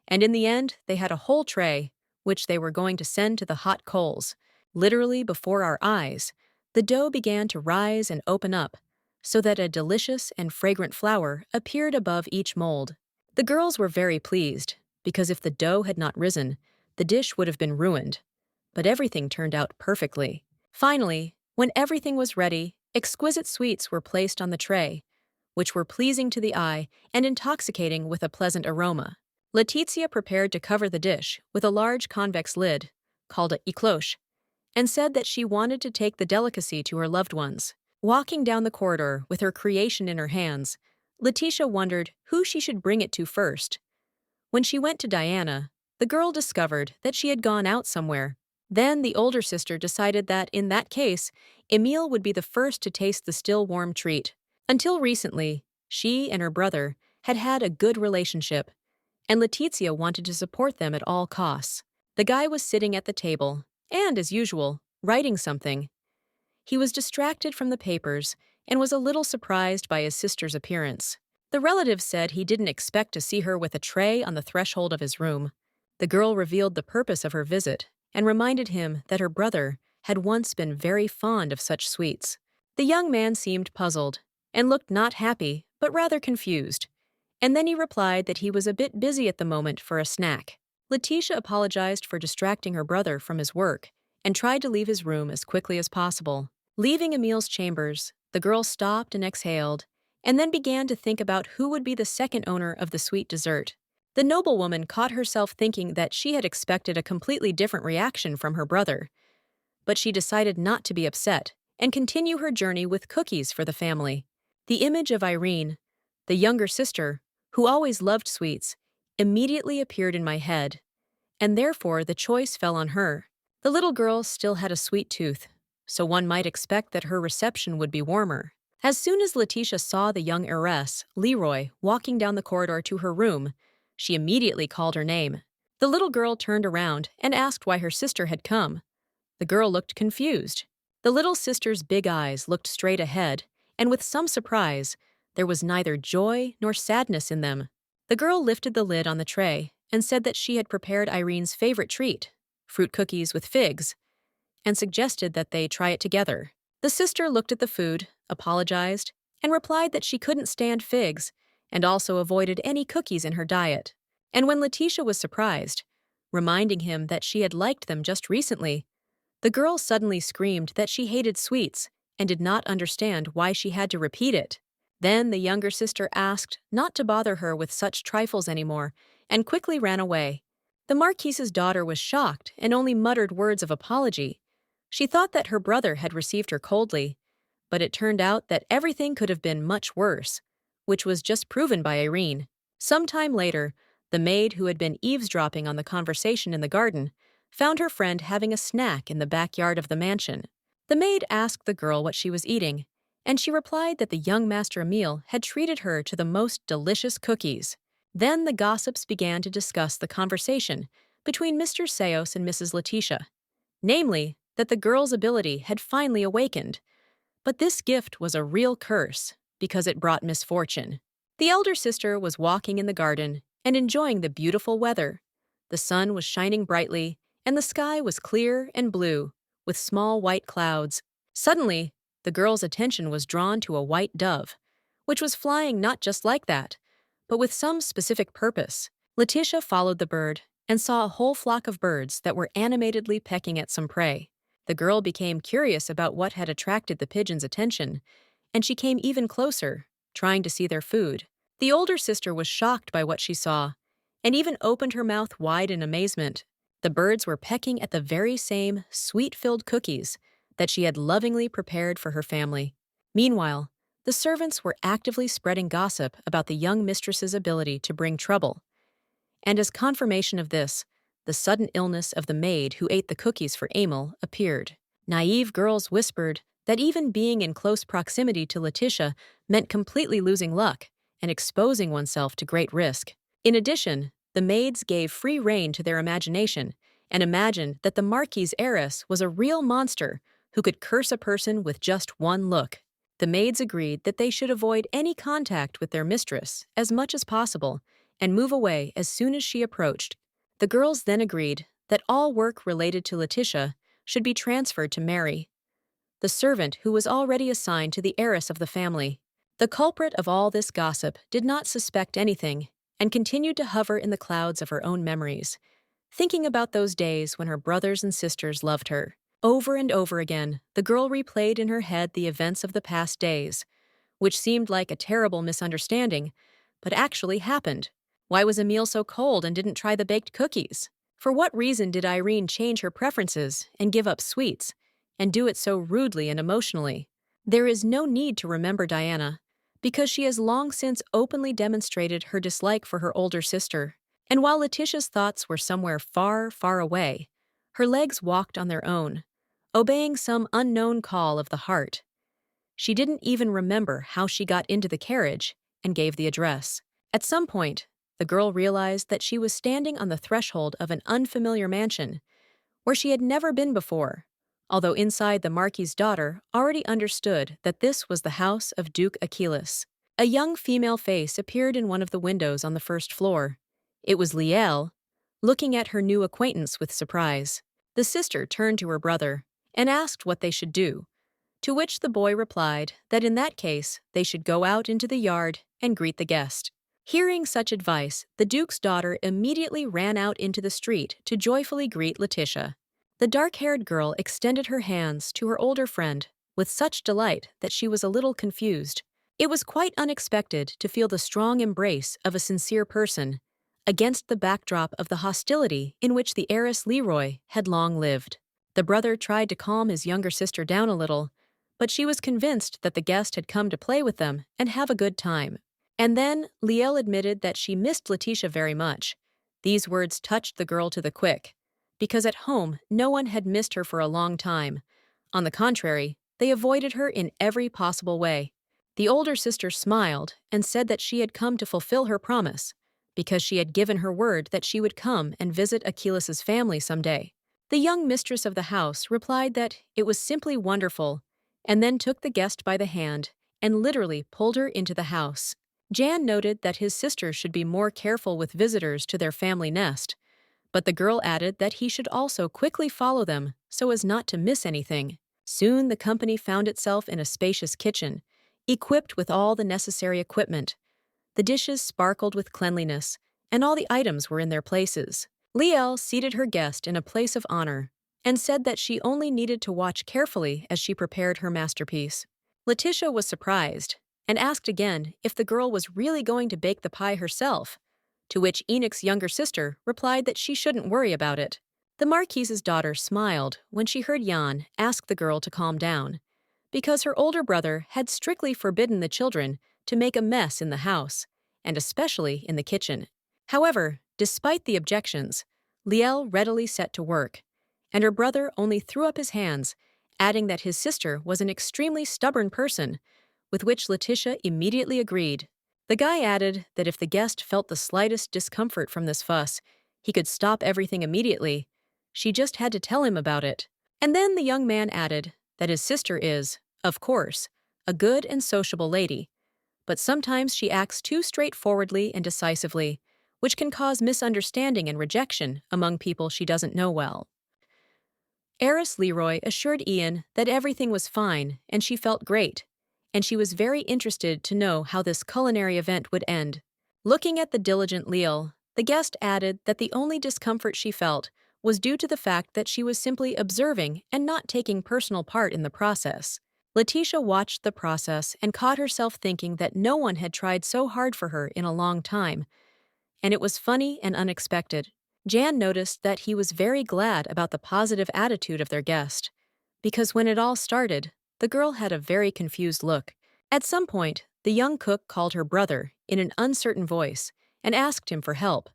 and in the end they had a whole tray, which they were going to send to the hot coals. Literally before our eyes, the dough began to rise and open up, so that a delicious and fragrant flower appeared above each mold. The girls were very pleased, because if the dough had not risen, the dish would have been ruined. But everything turned out perfectly. Finally, when everything was ready, exquisite sweets were placed on the tray, which were pleasing to the eye and intoxicating with a pleasant aroma. Leticia prepared to cover the dish with a large convex lid, called a cloche, and said that she wanted to take the delicacy to her loved ones. Walking down the corridor with her creation in her hands, Leticia wondered who she should bring it to first. When she went to Diana, the girl discovered that she had gone out somewhere. Then the older sister decided that, in that case, Emile would be the first to taste the still warm treat. Until recently, she and her brother had had a good relationship, and Leticia wanted to support them at all costs. The guy was sitting at the table, and, as usual, writing something. He was distracted from the papers and was a little surprised by his sister's appearance. The relative said he didn't expect to see her with a tray on the threshold of his room. The girl revealed the purpose of her visit and reminded him that her brother had once been very fond of such sweets. The young man seemed puzzled and looked not happy, but rather confused. And then he replied that he was a bit busy at the moment for a snack. Leticia apologized for distracting her brother from his work and tried to leave his room as quickly as possible. Leaving Emile's chambers, the girl stopped and exhaled, and then began to think about who would be the second owner of the sweet dessert. The noblewoman caught herself thinking that she had expected a completely different reaction from her brother, but she decided not to be upset and continue her journey with cookies for the family. The image of Irene, the younger sister, who always loved sweets, immediately appeared in my head, and therefore the choice fell on her. The little girl still had a sweet tooth, so one might expect that her reception would be warmer. As soon as Leticia saw the young heiress, Leroy, walking down the corridor to her room, she immediately called her name. The little girl turned around and asked why her sister had come. The girl looked confused. The little sister's big eyes looked straight ahead, and with some surprise, there was neither joy nor sadness in them. The girl lifted the lid on the tray and said that she had prepared Irene's favorite treat, fruit cookies with figs, and suggested that they try it together. The sister looked at the food, apologized, and replied that she couldn't stand figs and also avoided any cookies in her diet. And when Leticia was surprised, reminding him that she had liked them just recently, the girl suddenly screamed that she hated sweets and did not understand why she had to repeat it. Then the younger sister asked not to bother her with such trifles anymore and quickly ran away. The Marquis's daughter was shocked and only muttered words of apology. She thought that her brother had received her coldly, but it turned out that everything could have been much worse, which was just proven by Irene. Some time later, the maid who had been eavesdropping on the conversation in the garden found her friend having a snack in the backyard of the mansion. The maid asked the girl what she was eating, and she replied that the young Master Emile had treated her to the most delicious cookies. Then the gossips began to discuss the conversation between Mr. Seos and Mrs. Leticia, namely, that the girl's ability had finally awakened. But this gift was a real curse because it brought misfortune. The elder sister was walking in the garden and enjoying the beautiful weather. The sun was shining brightly, and the sky was clear and blue, with small white clouds. Suddenly, the girl's attention was drawn to a white dove, which was flying not just like that, but with some specific purpose. Leticia followed the bird and saw a whole flock of birds that were animatedly pecking at some prey. The girl became curious about what had attracted the pigeon's attention, and she came even closer, trying to see their food. The older sister was shocked by what she saw, and even opened her mouth wide in amazement. The birds were pecking at the very same sweet-filled cookies that she had lovingly prepared for her family. Meanwhile, the servants were actively spreading gossip about the young mistress's ability to bring trouble. And as confirmation of this, the sudden illness of the maid who ate the cookies for Emil appeared. Naive girls whispered that even being in close proximity to Leticia meant completely losing luck and exposing oneself to great risk. In addition, the maids gave free rein to their imagination and imagined that the Marquis' heiress was a real monster who could curse a person with just one look. The maids agreed that they should avoid any contact with their mistress as much as possible and move away as soon as she approached. The girls then agreed that all work related to Leticia should be transferred to Mary, the servant who was already assigned to the heiress of the family. The culprit of all this gossip did not suspect anything and continued to hover in the clouds of her own memories, thinking about those days when her brothers and sisters loved her. Over and over again, the girl replayed in her head the events of the past days, which seemed like a terrible misunderstanding, but actually happened. Why was Emile so cold and didn't try the baked cookies? For what reason did Irene change her preferences and give up sweets, and do it so rudely and emotionally? There is no need to remember Diana, because she has long since openly demonstrated her dislike for her older sister. And while Leticia's thoughts were somewhere far, far away, her legs walked on their own, obeying some unknown call of the heart. She didn't even remember how she got into the carriage and gave the address. At some point, the girl realized that she was standing on the threshold of an unfamiliar mansion where she had never been before, although inside the Marquis' daughter already understood that this was the house of Duke Achilles. A young female face appeared in one of the windows on the first floor. It was Liel, looking at her new acquaintance with surprise. The sister turned to her brother and asked what they should do, to which the boy replied that in that case they should go out into the yard and greet the guest. Hearing such advice, the Duke's daughter immediately ran out into the street to joyfully greet Leticia. The dark-haired girl extended her hands to her older friend with such delight that she was a little confused. It was quite unexpected to feel the strong embrace of a sincere person against the backdrop of the hostility in which the heiress Leroy had long lived. The brother tried to calm his younger sister down a little, but she was convinced that the guest had come to play with them and have a good time. And then Liel admitted that she missed Leticia very much. These words touched the girl to the quick, because at home no one had missed her for a long time. On the contrary, they avoided her in every possible way. The older sister smiled and said that she had come to fulfill her promise, because she had given her word that she would come and visit Achilles' family someday. The young mistress of the house replied that it was simply wonderful, and then took the guest by the hand and literally pulled her into the house. Jan noted that his sister should be more careful with visitors to their family nest, but the girl added that he should also quickly follow them so as not to miss anything. Soon the company found itself in a spacious kitchen, equipped with all the necessary equipment. The dishes sparkled with cleanliness, and all the items were in their places. Liel seated her guest in a place of honor and said that she only needed to watch carefully as she prepared her masterpiece. Leticia was surprised and asked again if the girl was really going to bake the pie herself, to which Enoch's younger sister replied that she shouldn't worry about it. The Marquis's daughter smiled when she heard Jan ask the girl to calm down, because her older brother had strictly forbidden the children to make a mess in the house, and especially in the kitchen. However, despite the objections, Liel readily set to work, and her brother only threw up his hands adding that his sister was an extremely stubborn person, with which Leticia immediately agreed. The guy added that if the guest felt the slightest discomfort from this fuss, he could stop everything immediately. She just had to tell him about it. And then the young man added that his sister is, of course, a good and sociable lady, but sometimes she acts too straightforwardly and decisively, which can cause misunderstanding and rejection among people she doesn't know well. Heiress Leroy assured Ian that everything was fine and she felt great, and she was very interested to know how this culinary event would end. Looking at the diligent Leal, the guest added that the only discomfort she felt was due to the fact that she was simply observing and not taking personal part in the process. Leticia watched the process and caught herself thinking that no one had tried so hard for her in a long time, and it was funny and unexpected. Jan noticed that he was very glad about the positive attitude of their guest, because when it all started, the girl had a very confused look. At some point, the young cook called her brother in an uncertain voice and asked him for help,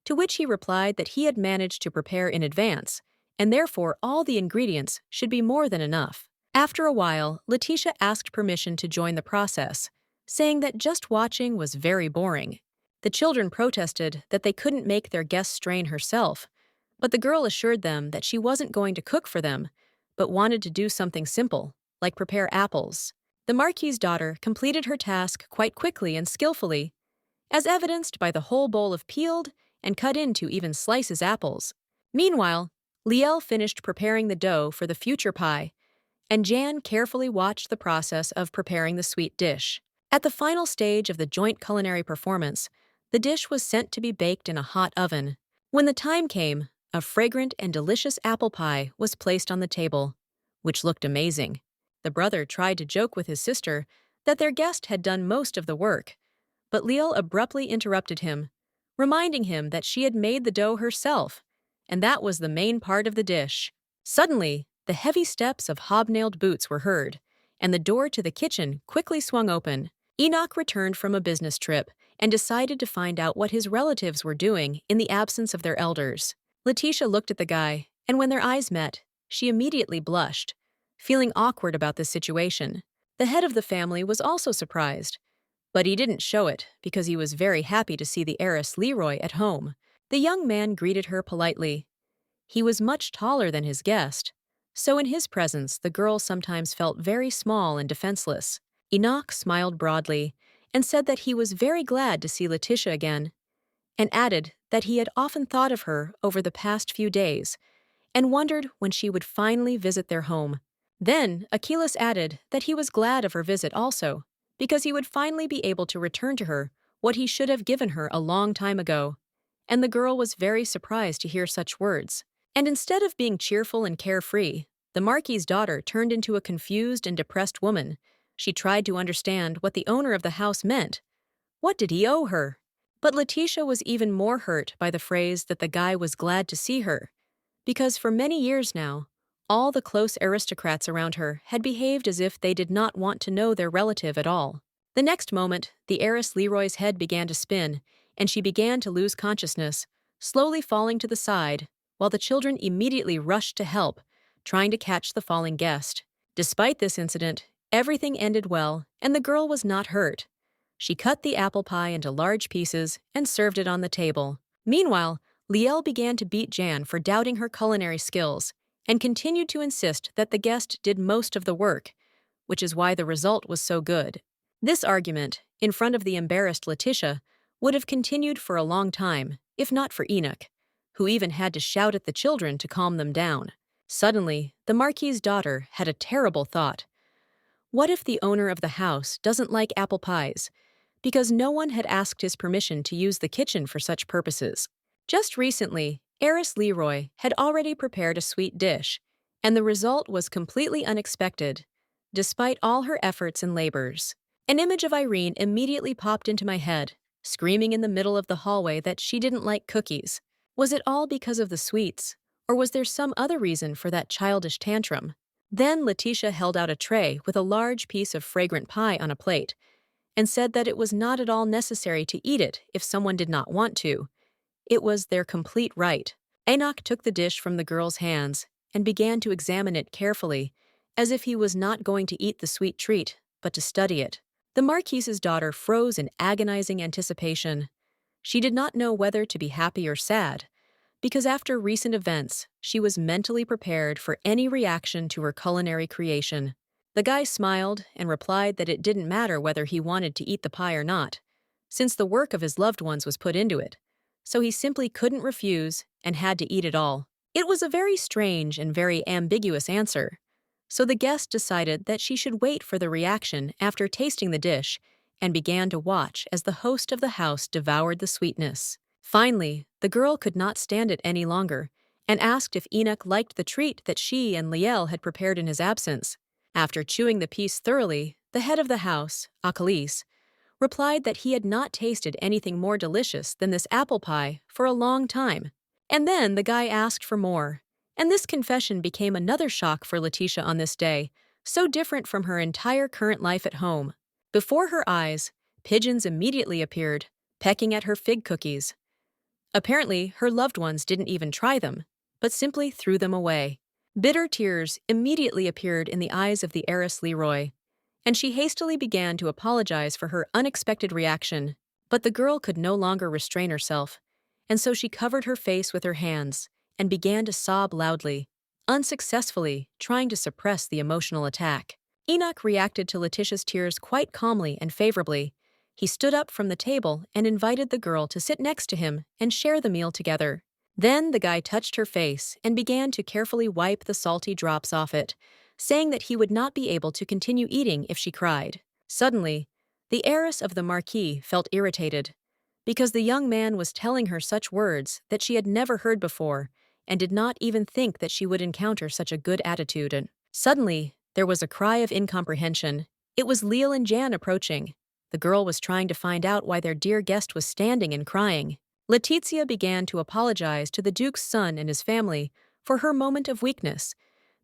to which he replied that he had managed to prepare in advance, and therefore all the ingredients should be more than enough. After a while, Leticia asked permission to join the process, saying that just watching was very boring. The children protested that they couldn't make their guest strain herself, but the girl assured them that she wasn't going to cook for them, but wanted to do something simple, like prepare apples. The Marquis' daughter completed her task quite quickly and skillfully, as evidenced by the whole bowl of peeled and cut into even slices apples. Meanwhile, Liel finished preparing the dough for the future pie, and Jan carefully watched the process of preparing the sweet dish. At the final stage of the joint culinary performance, the dish was sent to be baked in a hot oven. When the time came, a fragrant and delicious apple pie was placed on the table, which looked amazing. The brother tried to joke with his sister that their guest had done most of the work, but Leal abruptly interrupted him, reminding him that she had made the dough herself, and that was the main part of the dish. Suddenly, the heavy steps of hobnailed boots were heard, and the door to the kitchen quickly swung open. Enoch returned from a business trip and decided to find out what his relatives were doing in the absence of their elders. Leticia looked at the guy, and when their eyes met, she immediately blushed, feeling awkward about this situation. The head of the family was also surprised, but he didn't show it because he was very happy to see the heiress Leroy at home. The young man greeted her politely. He was much taller than his guest, so in his presence the girl sometimes felt very small and defenseless. Enoch smiled broadly and said that he was very glad to see Leticia again, and added that he had often thought of her over the past few days and wondered when she would finally visit their home. Then Achilles added that he was glad of her visit also, because he would finally be able to return to her what he should have given her a long time ago. And the girl was very surprised to hear such words. And instead of being cheerful and carefree, the Marquis' daughter turned into a confused and depressed woman. She tried to understand what the owner of the house meant. What did he owe her? But Leticia was even more hurt by the phrase that the guy was glad to see her, because for many years now, all the close aristocrats around her had behaved as if they did not want to know their relative at all. The next moment, the heiress Leroy's head began to spin, and she began to lose consciousness, slowly falling to the side, while the children immediately rushed to help, trying to catch the falling guest. Despite this incident, everything ended well, and the girl was not hurt. She cut the apple pie into large pieces and served it on the table. Meanwhile, Liel began to beat Jan for doubting her culinary skills and continued to insist that the guest did most of the work, which is why the result was so good. This argument, in front of the embarrassed Leticia, would have continued for a long time, if not for Enoch, who even had to shout at the children to calm them down. Suddenly, the Marquis' daughter had a terrible thought. What if the owner of the house doesn't like apple pies, because no one had asked his permission to use the kitchen for such purposes? Just recently, heiress Leroy had already prepared a sweet dish, and the result was completely unexpected, despite all her efforts and labors. An image of Irene immediately popped into my head, screaming in the middle of the hallway that she didn't like cookies. Was it all because of the sweets, or was there some other reason for that childish tantrum? Then Leticia held out a tray with a large piece of fragrant pie on a plate, and said that it was not at all necessary to eat it if someone did not want to. It was their complete right. Enoch took the dish from the girl's hands and began to examine it carefully, as if he was not going to eat the sweet treat, but to study it. The Marquis's daughter froze in agonizing anticipation. She did not know whether to be happy or sad, because after recent events, she was mentally prepared for any reaction to her culinary creation. The guy smiled and replied that it didn't matter whether he wanted to eat the pie or not, since the work of his loved ones was put into it, so he simply couldn't refuse and had to eat it all. It was a very strange and very ambiguous answer, so the guest decided that she should wait for the reaction after tasting the dish and began to watch as the host of the house devoured the sweetness. Finally, the girl could not stand it any longer and asked if Enoch liked the treat that she and Liel had prepared in his absence. After chewing the piece thoroughly, the head of the house, Achilles, replied that he had not tasted anything more delicious than this apple pie for a long time. And then the guy asked for more, and this confession became another shock for Leticia on this day, so different from her entire current life at home. Before her eyes, pigeons immediately appeared, pecking at her fig cookies. Apparently, her loved ones didn't even try them, but simply threw them away. Bitter tears immediately appeared in the eyes of the heiress Leroy, and she hastily began to apologize for her unexpected reaction. But the girl could no longer restrain herself, and so she covered her face with her hands and began to sob loudly, unsuccessfully trying to suppress the emotional attack. Enoch reacted to Leticia's tears quite calmly and favorably. He stood up from the table and invited the girl to sit next to him and share the meal together. Then the guy touched her face and began to carefully wipe the salty drops off it, saying that he would not be able to continue eating if she cried. Suddenly, the heiress of the Marquis felt irritated, because the young man was telling her such words that she had never heard before and did not even think that she would encounter such a good attitude. And suddenly, there was a cry of incomprehension. It was Leal and Jan approaching. The girl was trying to find out why their dear guest was standing and crying. Leticia began to apologize to the Duke's son and his family for her moment of weakness,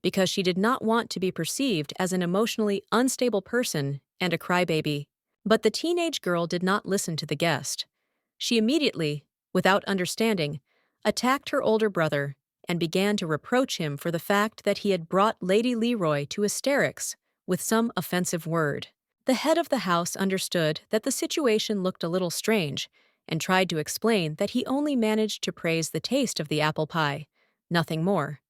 because she did not want to be perceived as an emotionally unstable person and a crybaby. But the teenage girl did not listen to the guest. She immediately, without understanding, attacked her older brother and began to reproach him for the fact that he had brought Lady Leroy to hysterics with some offensive word. The head of the house understood that the situation looked a little strange and tried to explain that he only managed to praise the taste of the apple pie, nothing more.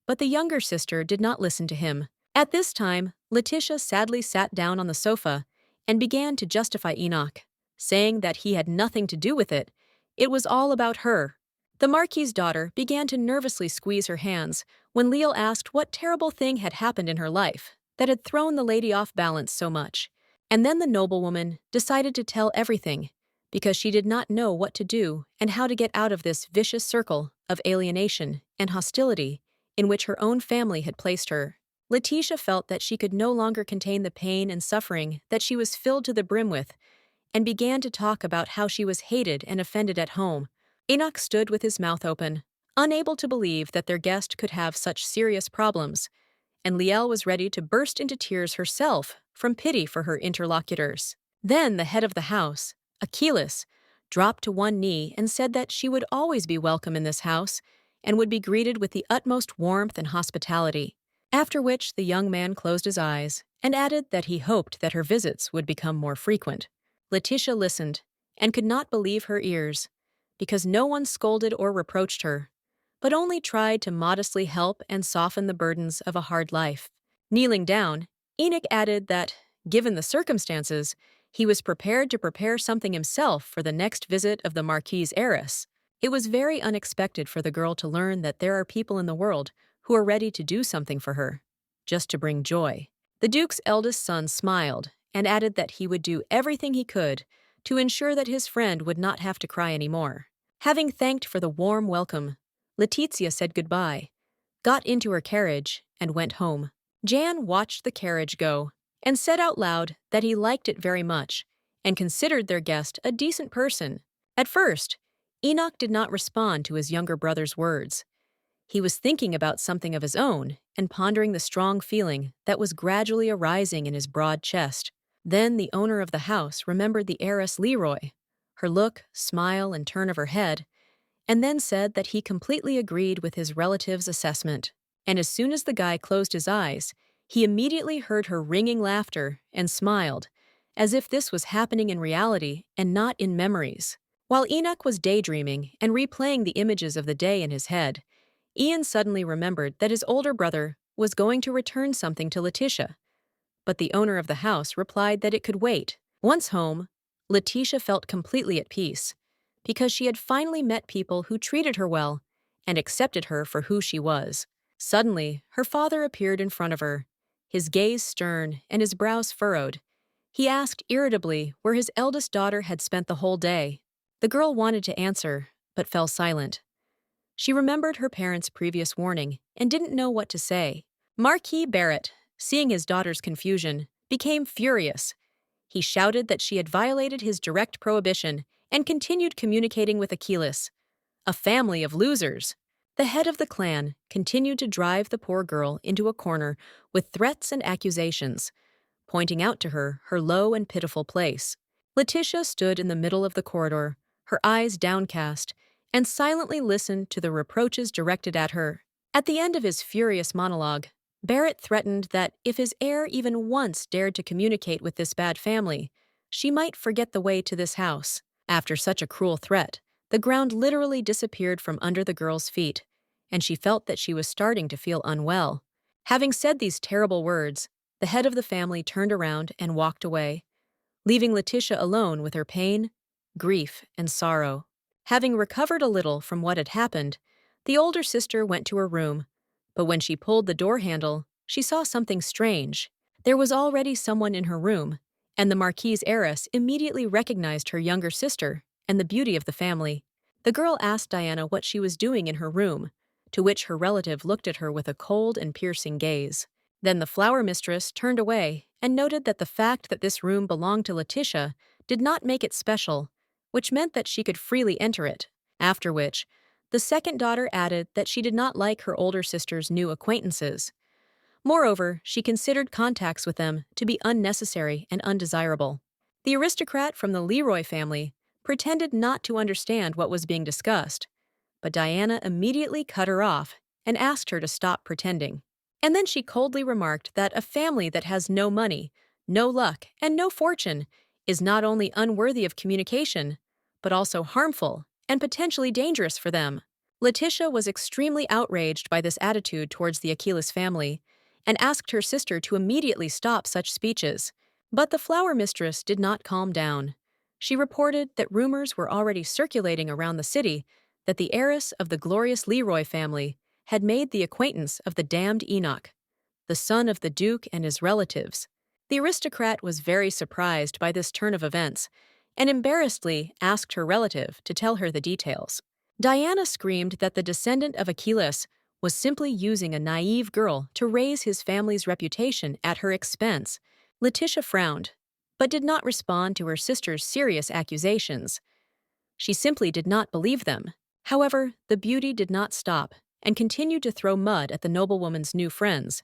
But the younger sister did not listen to him. At this time, Leticia sadly sat down on the sofa and began to justify Enoch, saying that he had nothing to do with it. It was all about her. The Marquis's daughter began to nervously squeeze her hands when Leal asked what terrible thing had happened in her life that had thrown the lady off balance so much. And then the noblewoman decided to tell everything, because she did not know what to do and how to get out of this vicious circle of alienation and hostility in which her own family had placed her. Leticia felt that she could no longer contain the pain and suffering that she was filled to the brim with, and began to talk about how she was hated and offended at home. Enoch stood with his mouth open, unable to believe that their guest could have such serious problems, and Liel was ready to burst into tears herself from pity for her interlocutors. Then the head of the house, Achilles, dropped to one knee and said that she would always be welcome in this house and would be greeted with the utmost warmth and hospitality, after which the young man closed his eyes and added that he hoped that her visits would become more frequent. Leticia listened and could not believe her ears, because no one scolded or reproached her, but only tried to modestly help and soften the burdens of a hard life. Kneeling down, Enoch added that, given the circumstances, he was prepared to prepare something himself for the next visit of the Marquis's heiress. It was very unexpected for the girl to learn that there are people in the world who are ready to do something for her, just to bring joy. The Duke's eldest son smiled and added that he would do everything he could to ensure that his friend would not have to cry anymore. Having thanked for the warm welcome, Leticia said goodbye, got into her carriage, and went home. Jan watched the carriage go and said out loud that he liked it very much and considered their guest a decent person. At first, Enoch did not respond to his younger brother's words. He was thinking about something of his own and pondering the strong feeling that was gradually arising in his broad chest. Then the owner of the house remembered the heiress Leroy, her look, smile, and turn of her head, and then said that he completely agreed with his relative's assessment. And as soon as the guy closed his eyes, He immediately heard her ringing laughter and smiled, as if this was happening in reality and not in memories. While Enoch was daydreaming and replaying the images of the day in his head, Ian suddenly remembered that his older brother was going to return something to Leticia, but the owner of the house replied that it could wait. Once home, Leticia felt completely at peace, because she had finally met people who treated her well and accepted her for who she was. Suddenly, her father appeared in front of her, his gaze stern and his brows furrowed. He asked irritably where his eldest daughter had spent the whole day. The girl wanted to answer, but fell silent. She remembered her parents' previous warning and didn't know what to say. Marquis Barrett, seeing his daughter's confusion, became furious. He shouted that she had violated his direct prohibition and continued communicating with Achilles, a family of losers. The head of the clan continued to drive the poor girl into a corner with threats and accusations, pointing out to her her low and pitiful place. Leticia stood in the middle of the corridor, her eyes downcast, and silently listened to the reproaches directed at her. At the end of his furious monologue, Barrett threatened that if his heir even once dared to communicate with this bad family, she might forget the way to this house. After such a cruel threat, the ground literally disappeared from under the girl's feet, and she felt that she was starting to feel unwell. Having said these terrible words, the head of the family turned around and walked away, leaving Leticia alone with her pain, grief, and sorrow. Having recovered a little from what had happened, the older sister went to her room, but when she pulled the door handle, she saw something strange. There was already someone in her room, and the Marquis' heiress immediately recognized her younger sister and the beauty of the family. The girl asked Diana what she was doing in her room, to which her relative looked at her with a cold and piercing gaze. Then the flower mistress turned away and noted that the fact that this room belonged to Leticia did not make it special, which meant that she could freely enter it. After which, the second daughter added that she did not like her older sister's new acquaintances. Moreover, she considered contacts with them to be unnecessary and undesirable. The aristocrat from the Leroy family pretended not to understand what was being discussed, but Diana immediately cut her off and asked her to stop pretending. And then she coldly remarked that a family that has no money, no luck, and no fortune is not only unworthy of communication, but also harmful and potentially dangerous for them. Leticia was extremely outraged by this attitude towards the Achilles family and asked her sister to immediately stop such speeches. But the flower mistress did not calm down. She reported that rumors were already circulating around the city that the heiress of the glorious Leroy family had made the acquaintance of the damned Enoch, the son of the Duke and his relatives. The aristocrat was very surprised by this turn of events and embarrassedly asked her relative to tell her the details. Diana screamed that the descendant of Achilles was simply using a naive girl to raise his family's reputation at her expense. Leticia frowned, but did not respond to her sister's serious accusations. She simply did not believe them. However, the beauty did not stop and continued to throw mud at the noblewoman's new friends.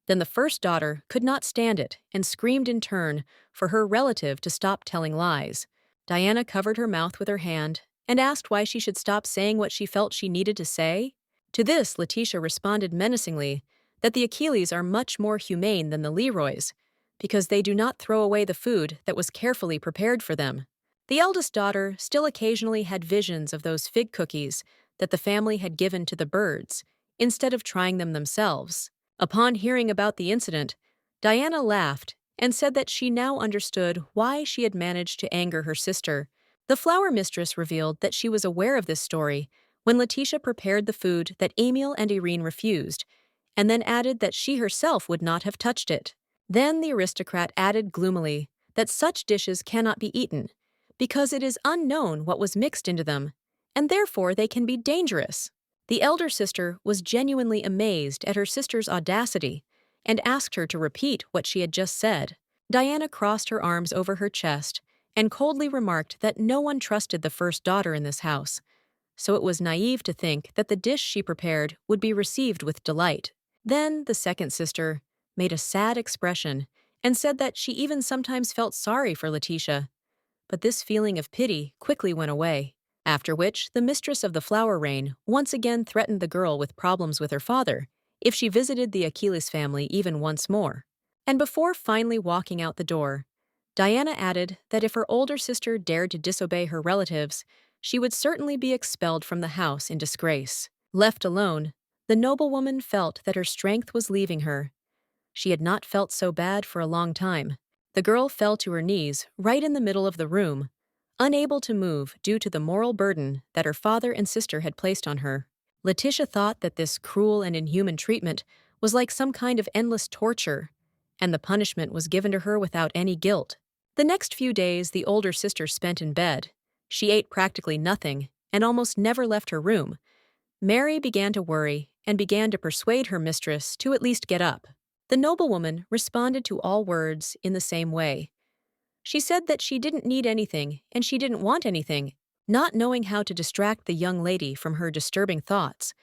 Then the first daughter could not stand it and screamed in turn for her relative to stop telling lies. Diana covered her mouth with her hand and asked why she should stop saying what she felt she needed to say. To this, Leticia responded menacingly that the Achilles are much more humane than the Leroys, because they do not throw away the food that was carefully prepared for them. The eldest daughter still occasionally had visions of those fig cookies that the family had given to the birds, instead of trying them themselves. Upon hearing about the incident, Diana laughed and said that she now understood why she had managed to anger her sister. The flower mistress revealed that she was aware of this story when Leticia prepared the food that Emil and Irene refused, and then added that she herself would not have touched it. Then the aristocrat added gloomily that such dishes cannot be eaten, because it is unknown what was mixed into them, and therefore they can be dangerous. The elder sister was genuinely amazed at her sister's audacity and asked her to repeat what she had just said. Diana crossed her arms over her chest and coldly remarked that no one trusted the first daughter in this house, so it was naive to think that the dish she prepared would be received with delight. Then the second sister made a sad expression and said that she even sometimes felt sorry for Leticia, but this feeling of pity quickly went away. After which, the mistress of the flower rain once again threatened the girl with problems with her father if she visited the Achilles family even once more. And before finally walking out the door, Diana added that if her older sister dared to disobey her relatives, she would certainly be expelled from the house in disgrace. Left alone, the noblewoman felt that her strength was leaving her. She had not felt so bad for a long time. The girl fell to her knees right in the middle of the room, unable to move due to the moral burden that her father and sister had placed on her. Leticia thought that this cruel and inhuman treatment was like some kind of endless torture, and the punishment was given to her without any guilt. The next few days the older sister spent in bed. She ate practically nothing and almost never left her room. Mary began to worry and began to persuade her mistress to at least get up. The noblewoman responded to all words in the same way. She said that she didn't need anything and she didn't want anything. Not knowing how to distract the young lady from her disturbing thoughts,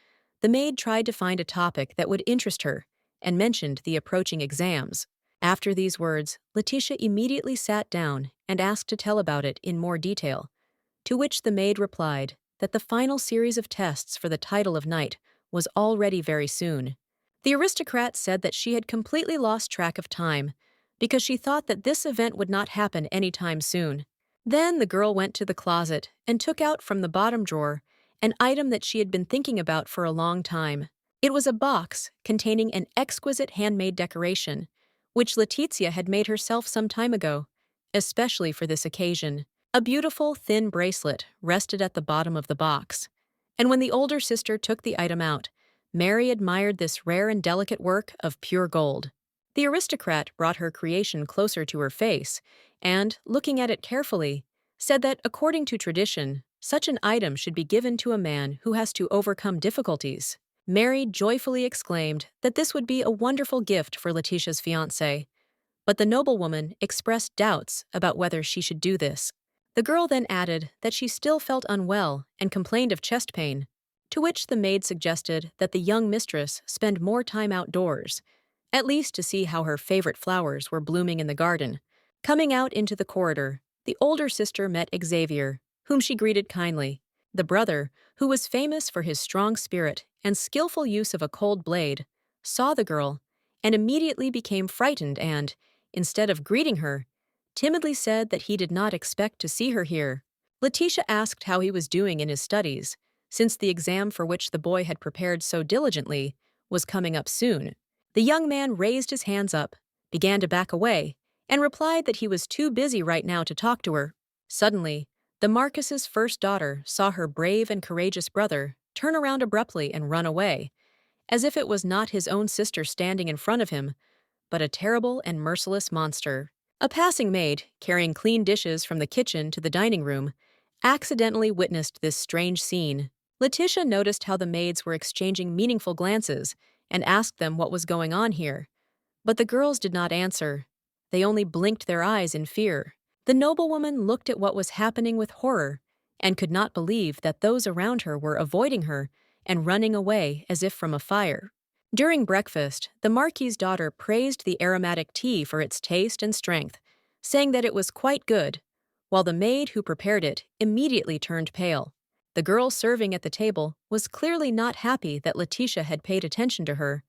the maid tried to find a topic that would interest her and mentioned the approaching exams. After these words, Leticia immediately sat down and asked to tell about it in more detail, to which the maid replied that the final series of tests for the title of knight was already very soon. The aristocrat said that she had completely lost track of time because she thought that this event would not happen anytime soon. Then the girl went to the closet and took out from the bottom drawer an item that she had been thinking about for a long time. It was a box containing an exquisite handmade decoration, which Leticia had made herself some time ago, especially for this occasion. A beautiful, thin bracelet rested at the bottom of the box, and when the older sister took the item out, Mary admired this rare and delicate work of pure gold. The aristocrat brought her creation closer to her face and, looking at it carefully, said that according to tradition, such an item should be given to a man who has to overcome difficulties. Mary joyfully exclaimed that this would be a wonderful gift for Leticia's fiancé, but the noblewoman expressed doubts about whether she should do this. The girl then added that she still felt unwell and complained of chest pain, to which the maid suggested that the young mistress spend more time outdoors, at least to see how her favorite flowers were blooming in the garden. Coming out into the corridor, the older sister met Xavier, whom she greeted kindly. The brother, who was famous for his strong spirit and skillful use of a cold blade, saw the girl and immediately became frightened and, instead of greeting her, timidly said that he did not expect to see her here. Leticia asked how he was doing in his studies, since the exam for which the boy had prepared so diligently was coming up soon. The young man raised his hands up, began to back away, and replied that he was too busy right now to talk to her. Suddenly, the Marquis's first daughter saw her brave and courageous brother turn around abruptly and run away, as if it was not his own sister standing in front of him, but a terrible and merciless monster. A passing maid, carrying clean dishes from the kitchen to the dining room, accidentally witnessed this strange scene. Leticia noticed how the maids were exchanging meaningful glances and asked them what was going on here. But the girls did not answer. They only blinked their eyes in fear. The noblewoman looked at what was happening with horror and could not believe that those around her were avoiding her and running away as if from a fire. During breakfast, the Marquis's daughter praised the aromatic tea for its taste and strength, saying that it was quite good, while the maid who prepared it immediately turned pale. The girl serving at the table was clearly not happy that Leticia had paid attention to her.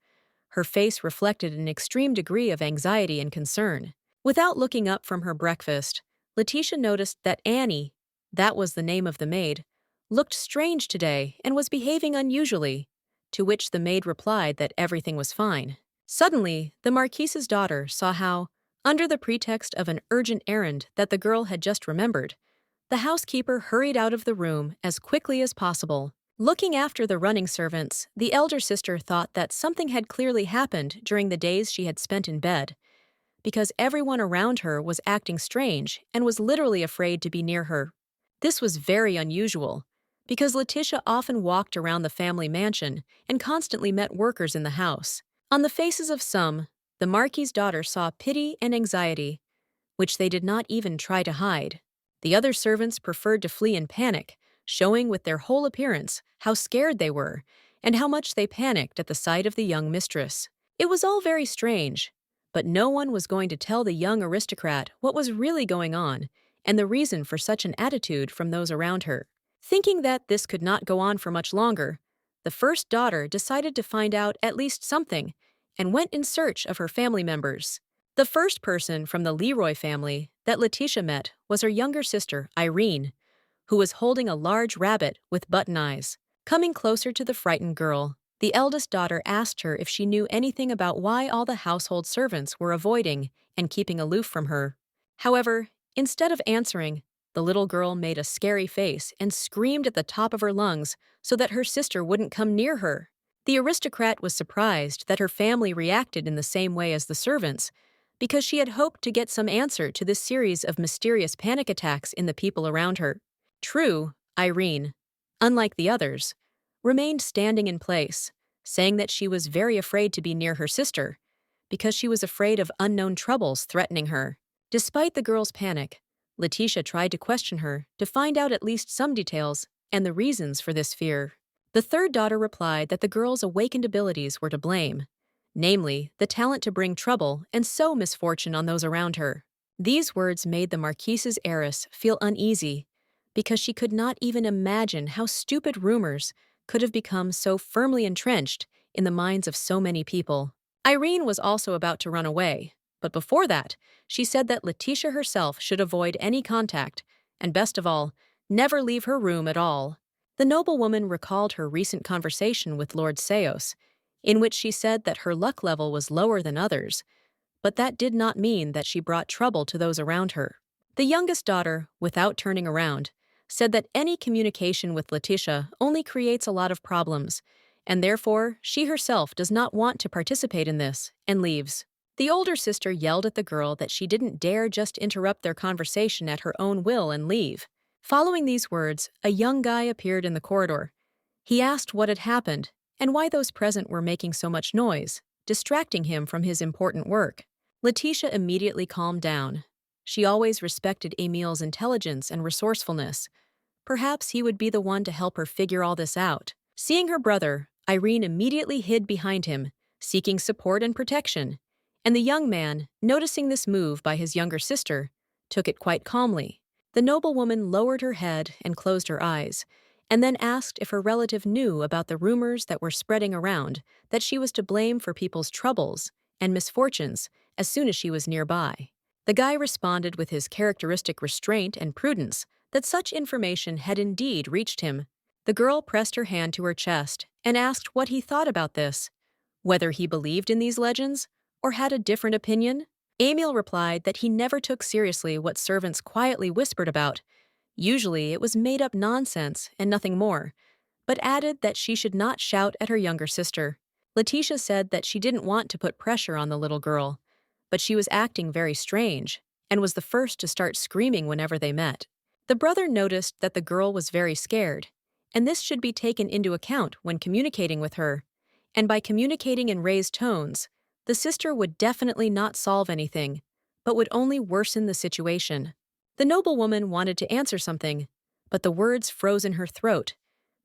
Her face reflected an extreme degree of anxiety and concern. Without looking up from her breakfast, Leticia noticed that Annie, that was the name of the maid, looked strange today and was behaving unusually, to which the maid replied that everything was fine. Suddenly, the Marquis's daughter saw how, under the pretext of an urgent errand that the girl had just remembered, the housekeeper hurried out of the room as quickly as possible. Looking after the running servants, the elder sister thought that something had clearly happened during the days she had spent in bed, because everyone around her was acting strange and was literally afraid to be near her. This was very unusual, because Leticia often walked around the family mansion and constantly met workers in the house. On the faces of some, the Marquis's daughter saw pity and anxiety, which they did not even try to hide. The other servants preferred to flee in panic, showing with their whole appearance how scared they were and how much they panicked at the sight of the young mistress. It was all very strange, but no one was going to tell the young aristocrat what was really going on and the reason for such an attitude from those around her. Thinking that this could not go on for much longer, the first daughter decided to find out at least something and went in search of her family members. The first person from the Leroy family that Leticia met was her younger sister, Irene, who was holding a large rabbit with button eyes. Coming closer to the frightened girl, the eldest daughter asked her if she knew anything about why all the household servants were avoiding and keeping aloof from her. However, instead of answering, the little girl made a scary face and screamed at the top of her lungs so that her sister wouldn't come near her. The aristocrat was surprised that her family reacted in the same way as the servants, because she had hoped to get some answer to this series of mysterious panic attacks in the people around her. True, Irene, unlike the others, remained standing in place, saying that she was very afraid to be near her sister, because she was afraid of unknown troubles threatening her. Despite the girl's panic, Leticia tried to question her to find out at least some details and the reasons for this fear. The third daughter replied that the girl's awakened abilities were to blame, namely, the talent to bring trouble and sow misfortune on those around her. These words made the Marquis's heiress feel uneasy, because she could not even imagine how stupid rumors could have become so firmly entrenched in the minds of so many people. Irene was also about to run away, but before that, she said that Leticia herself should avoid any contact, and best of all, never leave her room at all. The noblewoman recalled her recent conversation with Lord Seos, in which she said that her luck level was lower than others, but that did not mean that she brought trouble to those around her. The youngest daughter, without turning around, said that any communication with Leticia only creates a lot of problems, and therefore she herself does not want to participate in this, and leaves. The older sister yelled at the girl that she didn't dare just interrupt their conversation at her own will and leave. Following these words, a young guy appeared in the corridor. He asked what had happened and why those present were making so much noise, distracting him from his important work. Leticia immediately calmed down. She always respected Emil's intelligence and resourcefulness. Perhaps he would be the one to help her figure all this out. Seeing her brother, Irene immediately hid behind him, seeking support and protection. And the young man, noticing this move by his younger sister, took it quite calmly. The noblewoman lowered her head and closed her eyes, and then asked if her relative knew about the rumors that were spreading around that she was to blame for people's troubles and misfortunes as soon as she was nearby. The guy responded with his characteristic restraint and prudence that such information had indeed reached him. The girl pressed her hand to her chest and asked what he thought about this, whether he believed in these legends or had a different opinion. Emil replied that he never took seriously what servants quietly whispered about. Usually it was made-up nonsense and nothing more, but added that she should not shout at her younger sister. Leticia said that she didn't want to put pressure on the little girl, but she was acting very strange and was the first to start screaming whenever they met. The brother noticed that the girl was very scared, and this should be taken into account when communicating with her. And by communicating in raised tones, the sister would definitely not solve anything, but would only worsen the situation. The noblewoman wanted to answer something, but the words froze in her throat,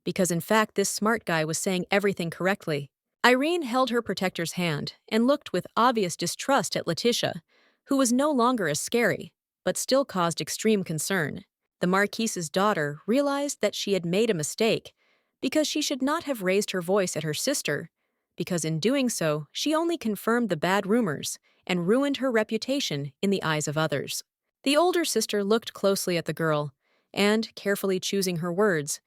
because in fact this smart guy was saying everything correctly. Irene held her protector's hand and looked with obvious distrust at Leticia, who was no longer as scary, but still caused extreme concern. The Marquis's daughter realized that she had made a mistake, because she should not have raised her voice at her sister, because in doing so, she only confirmed the bad rumors and ruined her reputation in the eyes of others. The older sister looked closely at the girl and, carefully choosing her words,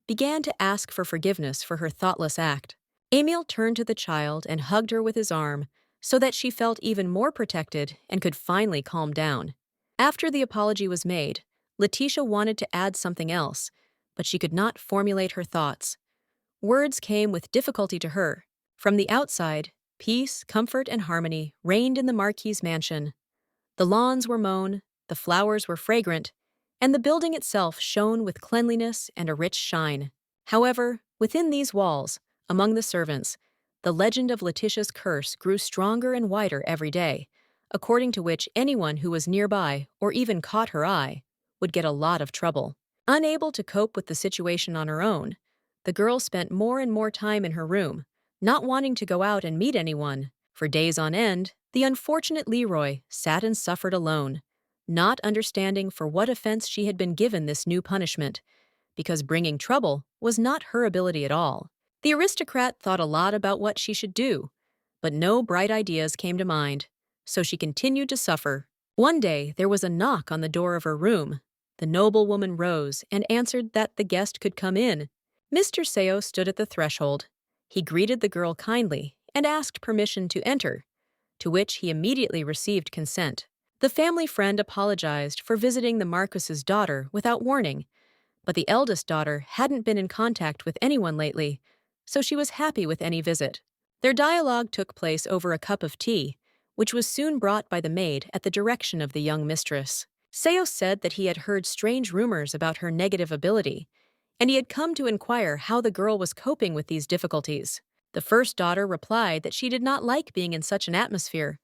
began to ask for forgiveness for her thoughtless act. Emil turned to the child and hugged her with his arm so that she felt even more protected and could finally calm down. After the apology was made, Leticia wanted to add something else, but she could not formulate her thoughts. Words came with difficulty to her. From the outside, peace, comfort, and harmony reigned in the Marquis' mansion. The lawns were mown, the flowers were fragrant, and the building itself shone with cleanliness and a rich shine. However, within these walls, among the servants, the legend of Leticia's curse grew stronger and wider every day, according to which anyone who was nearby or even caught her eye would get a lot of trouble. Unable to cope with the situation on her own, the girl spent more and more time in her room, not wanting to go out and meet anyone. For days on end, the unfortunate Leroy sat and suffered alone, not understanding for what offense she had been given this new punishment, because bringing trouble was not her ability at all. The aristocrat thought a lot about what she should do, but no bright ideas came to mind, so she continued to suffer. One day, there was a knock on the door of her room. The noblewoman rose and answered that the guest could come in. Mr. Seo stood at the threshold. He greeted the girl kindly and asked permission to enter, to which he immediately received consent. The family friend apologized for visiting the Marquis's daughter without warning, but the eldest daughter hadn't been in contact with anyone lately, so she was happy with any visit. Their dialogue took place over a cup of tea, which was soon brought by the maid at the direction of the young mistress. Seo said that he had heard strange rumors about her negative ability, and he had come to inquire how the girl was coping with these difficulties. The first daughter replied that she did not like being in such an atmosphere,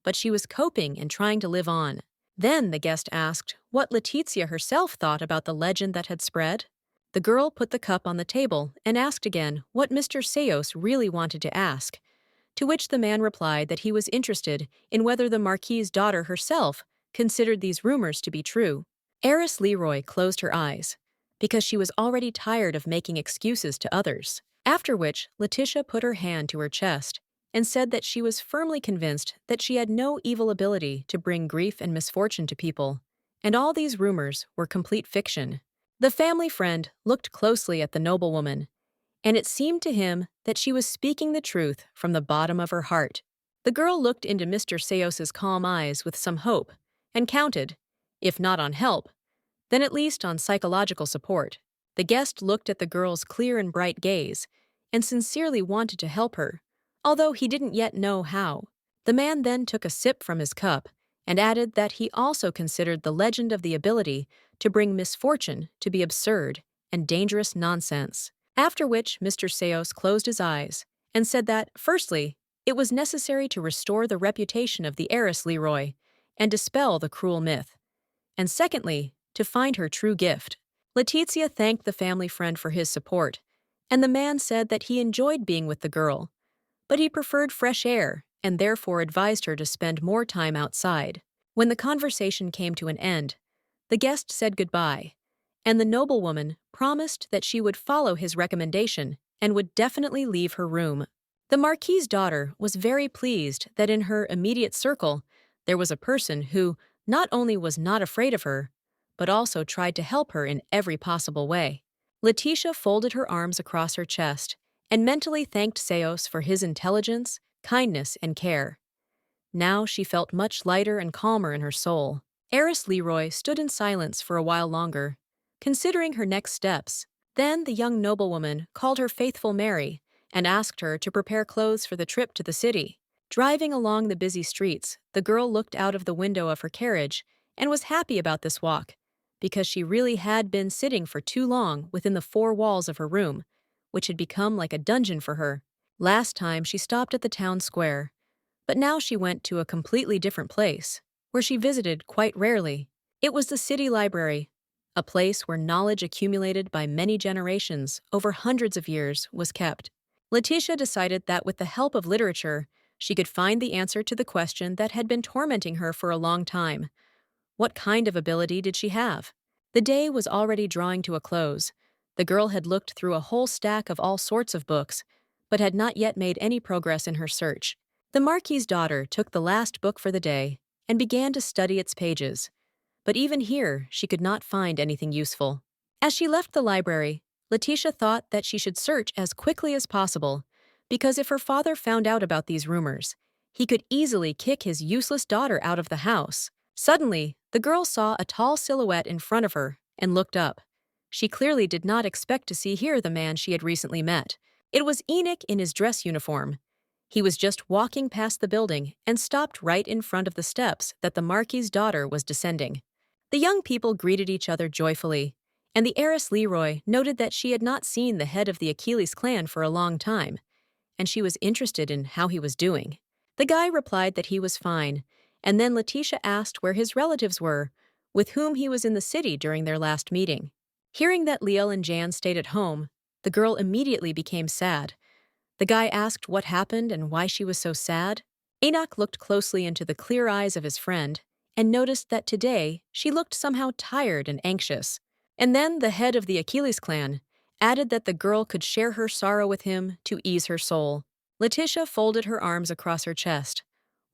but she was coping and trying to live on. Then the guest asked what Leticia herself thought about the legend that had spread. The girl put the cup on the table and asked again what Mr. Seos really wanted to ask, to which the man replied that he was interested in whether the Marquis's daughter herself considered these rumors to be true. Heiress Leroy closed her eyes, because she was already tired of making excuses to others. After which, Leticia put her hand to her chest and said that she was firmly convinced that she had no evil ability to bring grief and misfortune to people, and all these rumors were complete fiction. The family friend looked closely at the noblewoman, and it seemed to him that she was speaking the truth from the bottom of her heart. The girl looked into Mr. Seos's calm eyes with some hope, and counted, if not on help, then at least on psychological support. The guest looked at the girl's clear and bright gaze, and sincerely wanted to help her, although he didn't yet know how. The man then took a sip from his cup, and added that he also considered the legend of the ability to bring misfortune to be absurd and dangerous nonsense. After which Mr. Seos closed his eyes and said that, firstly, it was necessary to restore the reputation of the heiress Leroy and dispel the cruel myth, and secondly, to find her true gift. Leticia thanked the family friend for his support, and the man said that he enjoyed being with the girl, but he preferred fresh air and therefore advised her to spend more time outside. When the conversation came to an end, the guest said goodbye, and the noblewoman promised that she would follow his recommendation and would definitely leave her room. The Marquis's daughter was very pleased that in her immediate circle there was a person who not only was not afraid of her, but also tried to help her in every possible way. Leticia folded her arms across her chest and mentally thanked Seos for his intelligence, kindness, and care. Now she felt much lighter and calmer in her soul. Heiress Leroy stood in silence for a while longer, considering her next steps. Then the young noblewoman called her faithful Mary and asked her to prepare clothes for the trip to the city. Driving along the busy streets, the girl looked out of the window of her carriage and was happy about this walk, because she really had been sitting for too long within the four walls of her room, which had become like a dungeon for her. Last time she stopped at the town square, but now she went to a completely different place, where she visited quite rarely. It was the city library, a place where knowledge accumulated by many generations over hundreds of years was kept. Leticia decided that with the help of literature, she could find the answer to the question that had been tormenting her for a long time. What kind of ability did she have? The day was already drawing to a close. The girl had looked through a whole stack of all sorts of books, but had not yet made any progress in her search. The Marquis's daughter took the last book for the day and began to study its pages, but even here she could not find anything useful. As she left the library, Leticia thought that she should search as quickly as possible, because if her father found out about these rumors, he could easily kick his useless daughter out of the house. Suddenly, the girl saw a tall silhouette in front of her and looked up. She clearly did not expect to see here the man she had recently met. It was Enoch in his dress uniform. He was just walking past the building and stopped right in front of the steps that the Marquis's daughter was descending. The young people greeted each other joyfully, and the heiress Leroy noted that she had not seen the head of the Achilles clan for a long time, and she was interested in how he was doing. The guy replied that he was fine, and then Leticia asked where his relatives were, with whom he was in the city during their last meeting. Hearing that Liel and Jan stayed at home, the girl immediately became sad. The guy asked what happened and why she was so sad. Enoch looked closely into the clear eyes of his friend and noticed that today she looked somehow tired and anxious. And then the head of the Achilles clan added that the girl could share her sorrow with him to ease her soul. Leticia folded her arms across her chest,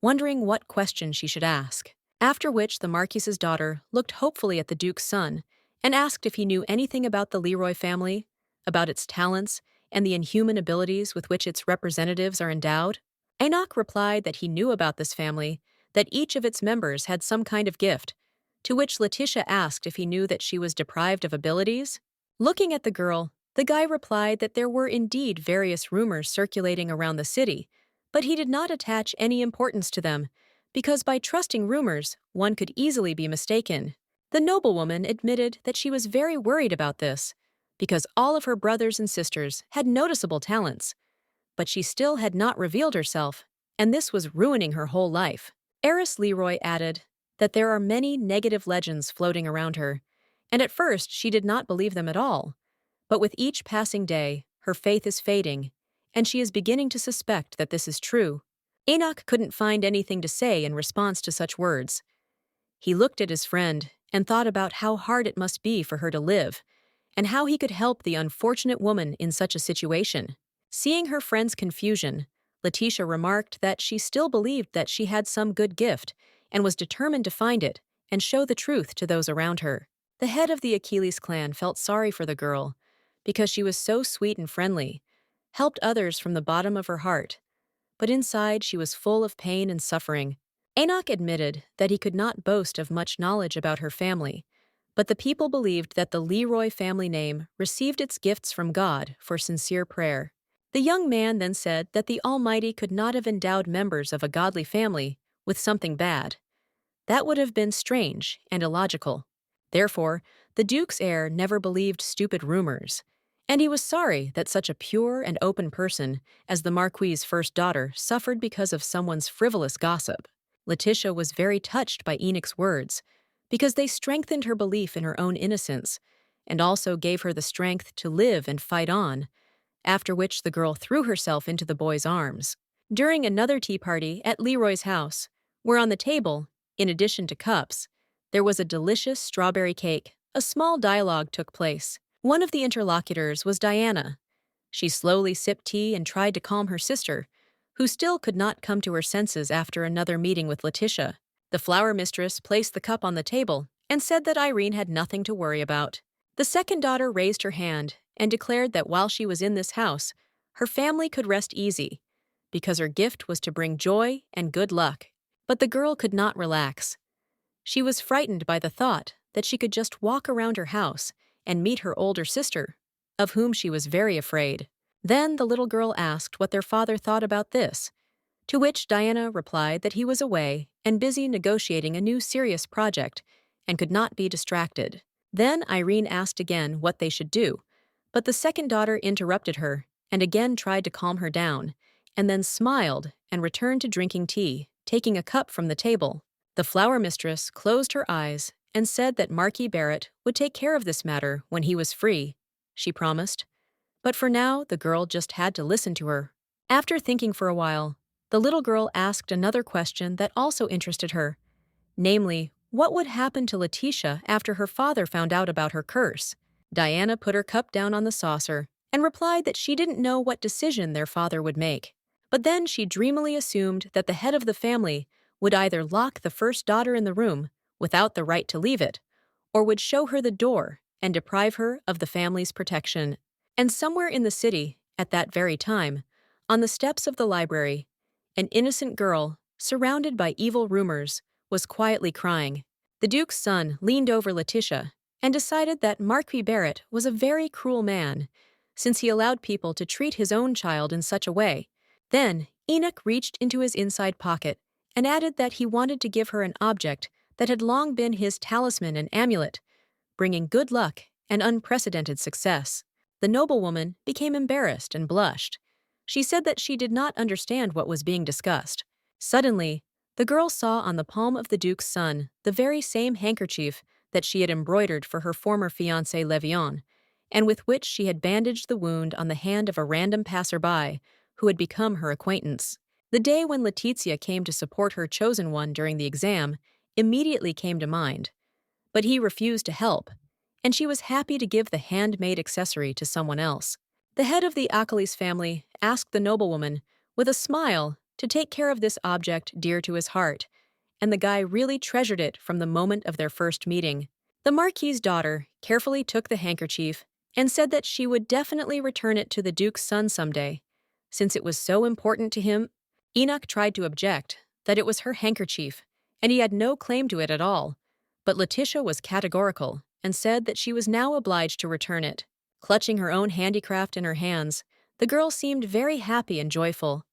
wondering what question she should ask. After which the Marquis's daughter looked hopefully at the Duke's son and asked if he knew anything about the Leroy family, about its talents, and the inhuman abilities with which its representatives are endowed. Enoch replied that he knew about this family, that each of its members had some kind of gift, to which Leticia asked if he knew that she was deprived of abilities. Looking at the girl, the guy replied that there were indeed various rumors circulating around the city, but he did not attach any importance to them, because by trusting rumors, one could easily be mistaken. The noblewoman admitted that she was very worried about this, because all of her brothers and sisters had noticeable talents, but she still had not revealed herself, and this was ruining her whole life. Heiress Leroy added that there are many negative legends floating around her, and at first she did not believe them at all. But with each passing day, her faith is fading, and she is beginning to suspect that this is true. Enoch couldn't find anything to say in response to such words. He looked at his friend and thought about how hard it must be for her to live, and how he could help the unfortunate woman in such a situation. Seeing her friend's confusion, Leticia remarked that she still believed that she had some good gift and was determined to find it and show the truth to those around her. The head of the Achilles clan felt sorry for the girl because she was so sweet and friendly, helped others from the bottom of her heart, but inside she was full of pain and suffering. Enoch admitted that he could not boast of much knowledge about her family, but the people believed that the Leroy family name received its gifts from God for sincere prayer. The young man then said that the Almighty could not have endowed members of a godly family with something bad. That would have been strange and illogical. Therefore, the Duke's heir never believed stupid rumors, and he was sorry that such a pure and open person as the Marquis's first daughter suffered because of someone's frivolous gossip. Leticia was very touched by Enoch's words, because they strengthened her belief in her own innocence, and also gave her the strength to live and fight on, after which the girl threw herself into the boy's arms. During another tea party at Leroy's house, where on the table, in addition to cups, there was a delicious strawberry cake, a small dialogue took place. One of the interlocutors was Diana. She slowly sipped tea and tried to calm her sister, who still could not come to her senses after another meeting with Leticia. The flower mistress placed the cup on the table and said that Irene had nothing to worry about. The second daughter raised her hand and declared that while she was in this house, her family could rest easy, because her gift was to bring joy and good luck. But the girl could not relax. She was frightened by the thought that she could just walk around her house and meet her older sister, of whom she was very afraid. Then the little girl asked what their father thought about this, to which Diana replied that he was away and busy negotiating a new serious project and could not be distracted. Then Irene asked again what they should do, but the second daughter interrupted her and again tried to calm her down, and then smiled and returned to drinking tea, taking a cup from the table. The flower mistress closed her eyes and said that Marquis Barrett would take care of this matter when he was free, she promised. But for now, the girl just had to listen to her. After thinking for a while, the little girl asked another question that also interested her, namely, what would happen to Leticia after her father found out about her curse? Diana put her cup down on the saucer and replied that she didn't know what decision their father would make. But then she dreamily assumed that the head of the family would either lock the first daughter in the room without the right to leave it, or would show her the door and deprive her of the family's protection. And somewhere in the city, at that very time, on the steps of the library, an innocent girl, surrounded by evil rumors, was quietly crying. The Duke's son leaned over Leticia and decided that Marquis Barrett was a very cruel man, since he allowed people to treat his own child in such a way. Then Enoch reached into his inside pocket and added that he wanted to give her an object that had long been his talisman and amulet, bringing good luck and unprecedented success. The noblewoman became embarrassed and blushed. She said that she did not understand what was being discussed. Suddenly, the girl saw on the palm of the Duke's son the very same handkerchief that she had embroidered for her former fiancé Levan, and with which she had bandaged the wound on the hand of a random passerby who had become her acquaintance. The day when Leticia came to support her chosen one during the exam immediately came to mind, but he refused to help, and she was happy to give the handmade accessory to someone else. The head of the Achilles family asked the noblewoman, with a smile, to take care of this object dear to his heart, and the guy really treasured it from the moment of their first meeting. The Marquis's daughter carefully took the handkerchief and said that she would definitely return it to the Duke's son someday. Since it was so important to him, Enoch tried to object that it was her handkerchief, and he had no claim to it at all. But Leticia was categorical and said that she was now obliged to return it. Clutching her own handicraft in her hands, the girl seemed very happy and joyful.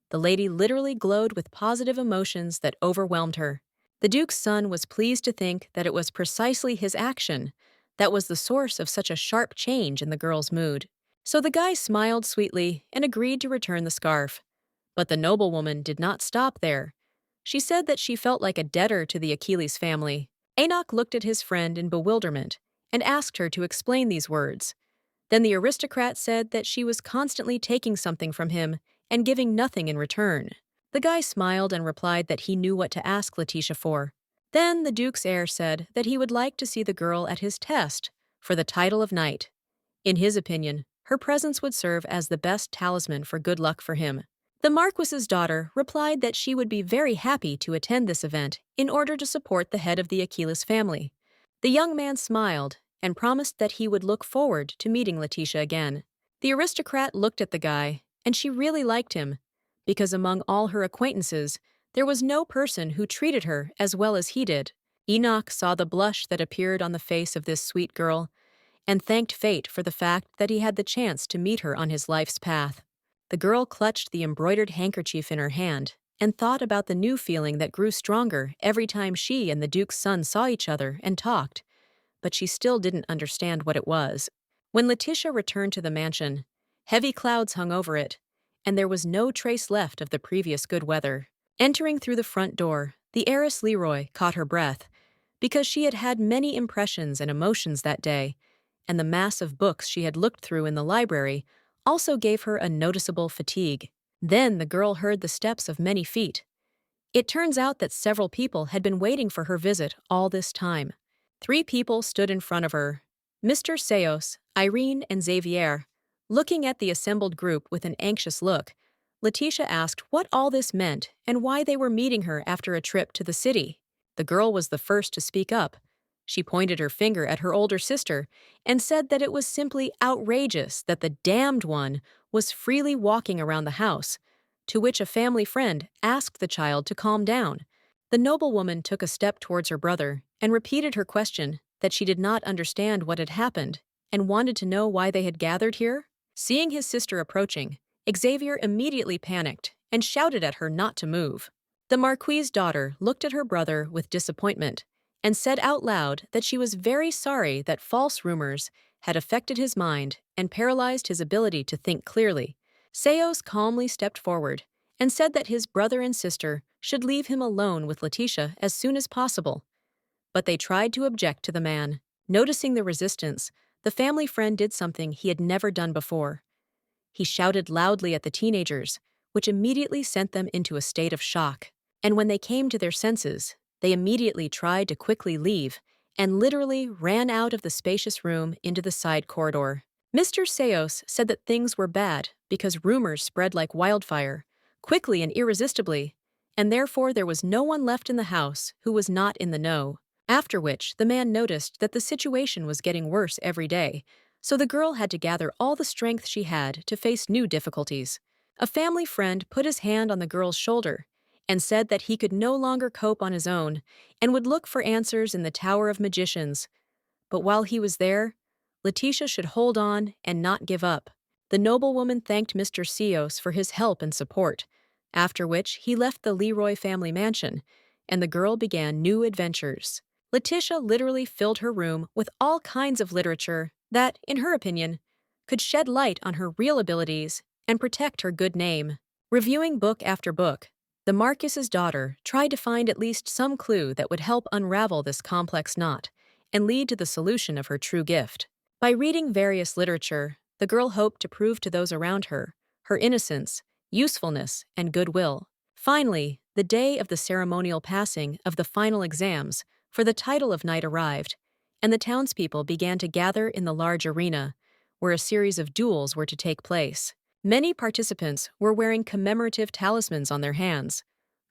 The lady literally glowed with positive emotions that overwhelmed her. The Duke's son was pleased to think that it was precisely his action that was the source of such a sharp change in the girl's mood. So the guy smiled sweetly and agreed to return the scarf. But the noblewoman did not stop there. She said that she felt like a debtor to the Achilles family. Enoch looked at his friend in bewilderment and asked her to explain these words. Then the aristocrat said that she was constantly taking something from him and giving nothing in return. The guy smiled and replied that he knew what to ask Leticia for. Then the Duke's heir said that he would like to see the girl at his test for the title of knight. In his opinion, her presence would serve as the best talisman for good luck for him. The Marquis's daughter replied that she would be very happy to attend this event in order to support the head of the Achilles family. The young man smiled and promised that he would look forward to meeting Leticia again. The aristocrat looked at the guy, and she really liked him, because among all her acquaintances, there was no person who treated her as well as he did. Enoch saw the blush that appeared on the face of this sweet girl, and thanked fate for the fact that he had the chance to meet her on his life's path. The girl clutched the embroidered handkerchief in her hand and thought about the new feeling that grew stronger every time she and the Duke's son saw each other and talked, but she still didn't understand what it was. When Leticia returned to the mansion, heavy clouds hung over it, and there was no trace left of the previous good weather. Entering through the front door, the heiress Leroy caught her breath, because she had had many impressions and emotions that day, and the mass of books she had looked through in the library also gave her a noticeable fatigue. Then the girl heard the steps of many feet. It turns out that several people had been waiting for her visit all this time. 3 people stood in front of her, Mr. Seos, Irene, and Xavier. Looking at the assembled group with an anxious look, Leticia asked what all this meant and why they were meeting her after a trip to the city. The girl was the first to speak up. She pointed her finger at her older sister and said that it was simply outrageous that the damned one was freely walking around the house, to which a family friend asked the child to calm down. The noblewoman took a step towards her brother and repeated her question that she did not understand what had happened and wanted to know why they had gathered here. Seeing his sister approaching, Xavier immediately panicked and shouted at her not to move. The Marquis's daughter looked at her brother with disappointment and said out loud that she was very sorry that false rumors had affected his mind and paralyzed his ability to think clearly. Seos calmly stepped forward and said that his brother and sister should leave him alone with Leticia as soon as possible. But they tried to object to the man. Noticing the resistance, the family friend did something he had never done before. He shouted loudly at the teenagers, which immediately sent them into a state of shock. And when they came to their senses, they immediately tried to quickly leave and literally ran out of the spacious room into the side corridor. Mr. Seos said that things were bad because rumors spread like wildfire, quickly and irresistibly, and therefore there was no one left in the house who was not in the know. After which, the man noticed that the situation was getting worse every day, so the girl had to gather all the strength she had to face new difficulties. A family friend put his hand on the girl's shoulder and said that he could no longer cope on his own and would look for answers in the Tower of Magicians. But while he was there, Leticia should hold on and not give up. The noblewoman thanked Mr. Seos for his help and support, after which he left the Leroy family mansion, and the girl began new adventures. Leticia literally filled her room with all kinds of literature that, in her opinion, could shed light on her real abilities and protect her good name. Reviewing book after book, the Marquis's daughter tried to find at least some clue that would help unravel this complex knot and lead to the solution of her true gift. By reading various literature, the girl hoped to prove to those around her innocence, usefulness, and goodwill. Finally, the day of the ceremonial passing of the final exams for the title of knight arrived, and the townspeople began to gather in the large arena, where a series of duels were to take place. Many participants were wearing commemorative talismans on their hands,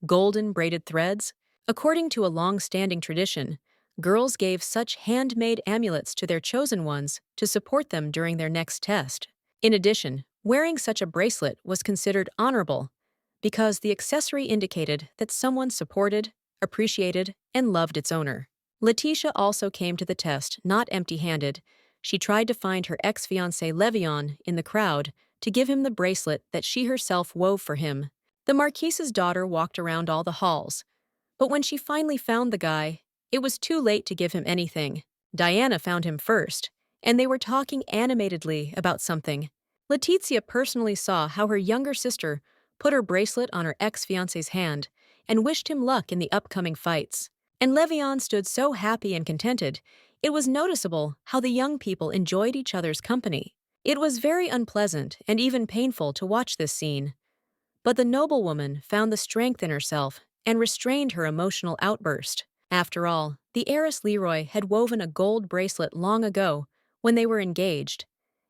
golden braided threads. According to a long-standing tradition, girls gave such handmade amulets to their chosen ones to support them during their next test. In addition, wearing such a bracelet was considered honorable because the accessory indicated that someone supported, appreciated, and loved its owner. Leticia also came to the test not empty-handed. She tried to find her ex-fiancé Levan in the crowd to give him the bracelet that she herself wove for him. The Marquis's daughter walked around all the halls, but when she finally found the guy, it was too late to give him anything. Diana found him first, and they were talking animatedly about something. Leticia personally saw how her younger sister put her bracelet on her ex-fiancé's hand and wished him luck in the upcoming fights. And Levan stood so happy and contented, it was noticeable how the young people enjoyed each other's company. It was very unpleasant and even painful to watch this scene. But the noblewoman found the strength in herself and restrained her emotional outburst. After all, the heiress Leroy had woven a gold bracelet long ago when they were engaged,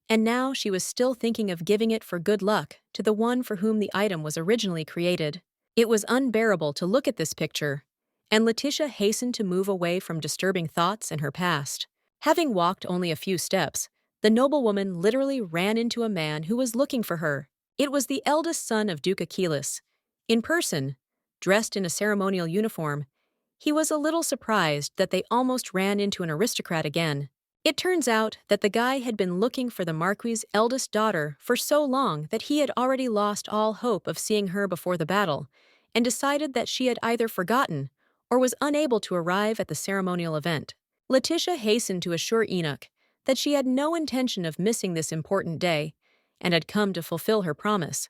and now she was still thinking of giving it for good luck to the one for whom the item was originally created. It was unbearable to look at this picture, and Leticia hastened to move away from disturbing thoughts and her past. Having walked only a few steps, the noblewoman literally ran into a man who was looking for her. It was the eldest son of Duke Achilles. In person, dressed in a ceremonial uniform, he was a little surprised that they almost ran into an aristocrat again. It turns out that the guy had been looking for the Marquis' eldest daughter for so long that he had already lost all hope of seeing her before the battle, and decided that she had either forgotten or was unable to arrive at the ceremonial event. Leticia hastened to assure Enoch that she had no intention of missing this important day, and had come to fulfill her promise.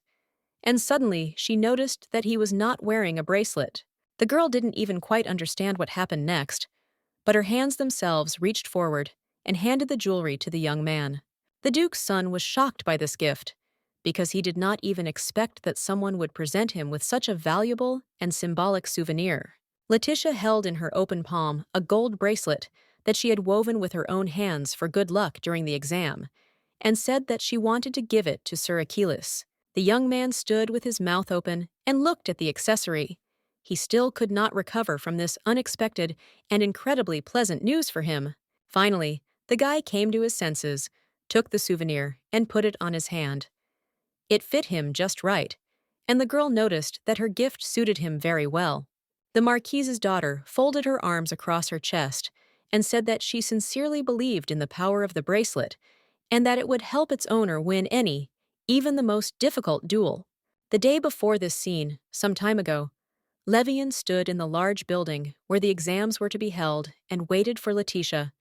And suddenly she noticed that he was not wearing a bracelet. The girl didn't even quite understand what happened next, but her hands themselves reached forward and handed the jewelry to the young man. The Duke's son was shocked by this gift, because he did not even expect that someone would present him with such a valuable and symbolic souvenir. Leticia held in her open palm a gold bracelet that she had woven with her own hands for good luck during the exam, and said that she wanted to give it to Sir Achilles. The young man stood with his mouth open and looked at the accessory. He still could not recover from this unexpected and incredibly pleasant news for him. Finally, the guy came to his senses, took the souvenir, and put it on his hand. It fit him just right, and the girl noticed that her gift suited him very well. The Marquis's daughter folded her arms across her chest and said that she sincerely believed in the power of the bracelet and that it would help its owner win any, even the most difficult duel. The day before this scene, some time ago, Levan stood in the large building where the exams were to be held and waited for Leticia.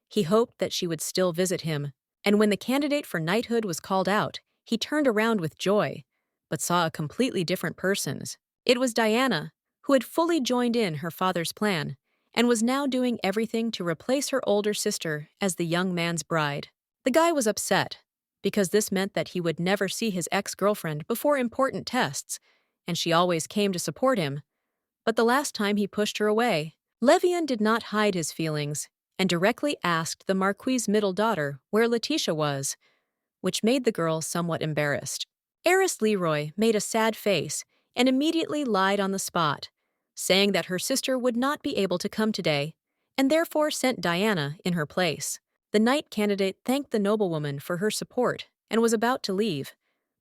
He hoped that she would still visit him, and when the candidate for knighthood was called out, he turned around with joy, but saw a completely different person. It was Diana, who had fully joined in her father's plan, and was now doing everything to replace her older sister as the young man's bride. The guy was upset, because this meant that he would never see his ex-girlfriend before important tests, and she always came to support him. But the last time he pushed her away. Levan did not hide his feelings, and directly asked the Marquis' middle daughter where Leticia was, which made the girl somewhat embarrassed. Heiress Leroy made a sad face and immediately lied on the spot, saying that her sister would not be able to come today, and therefore sent Diana in her place. The knight candidate thanked the noblewoman for her support and was about to leave,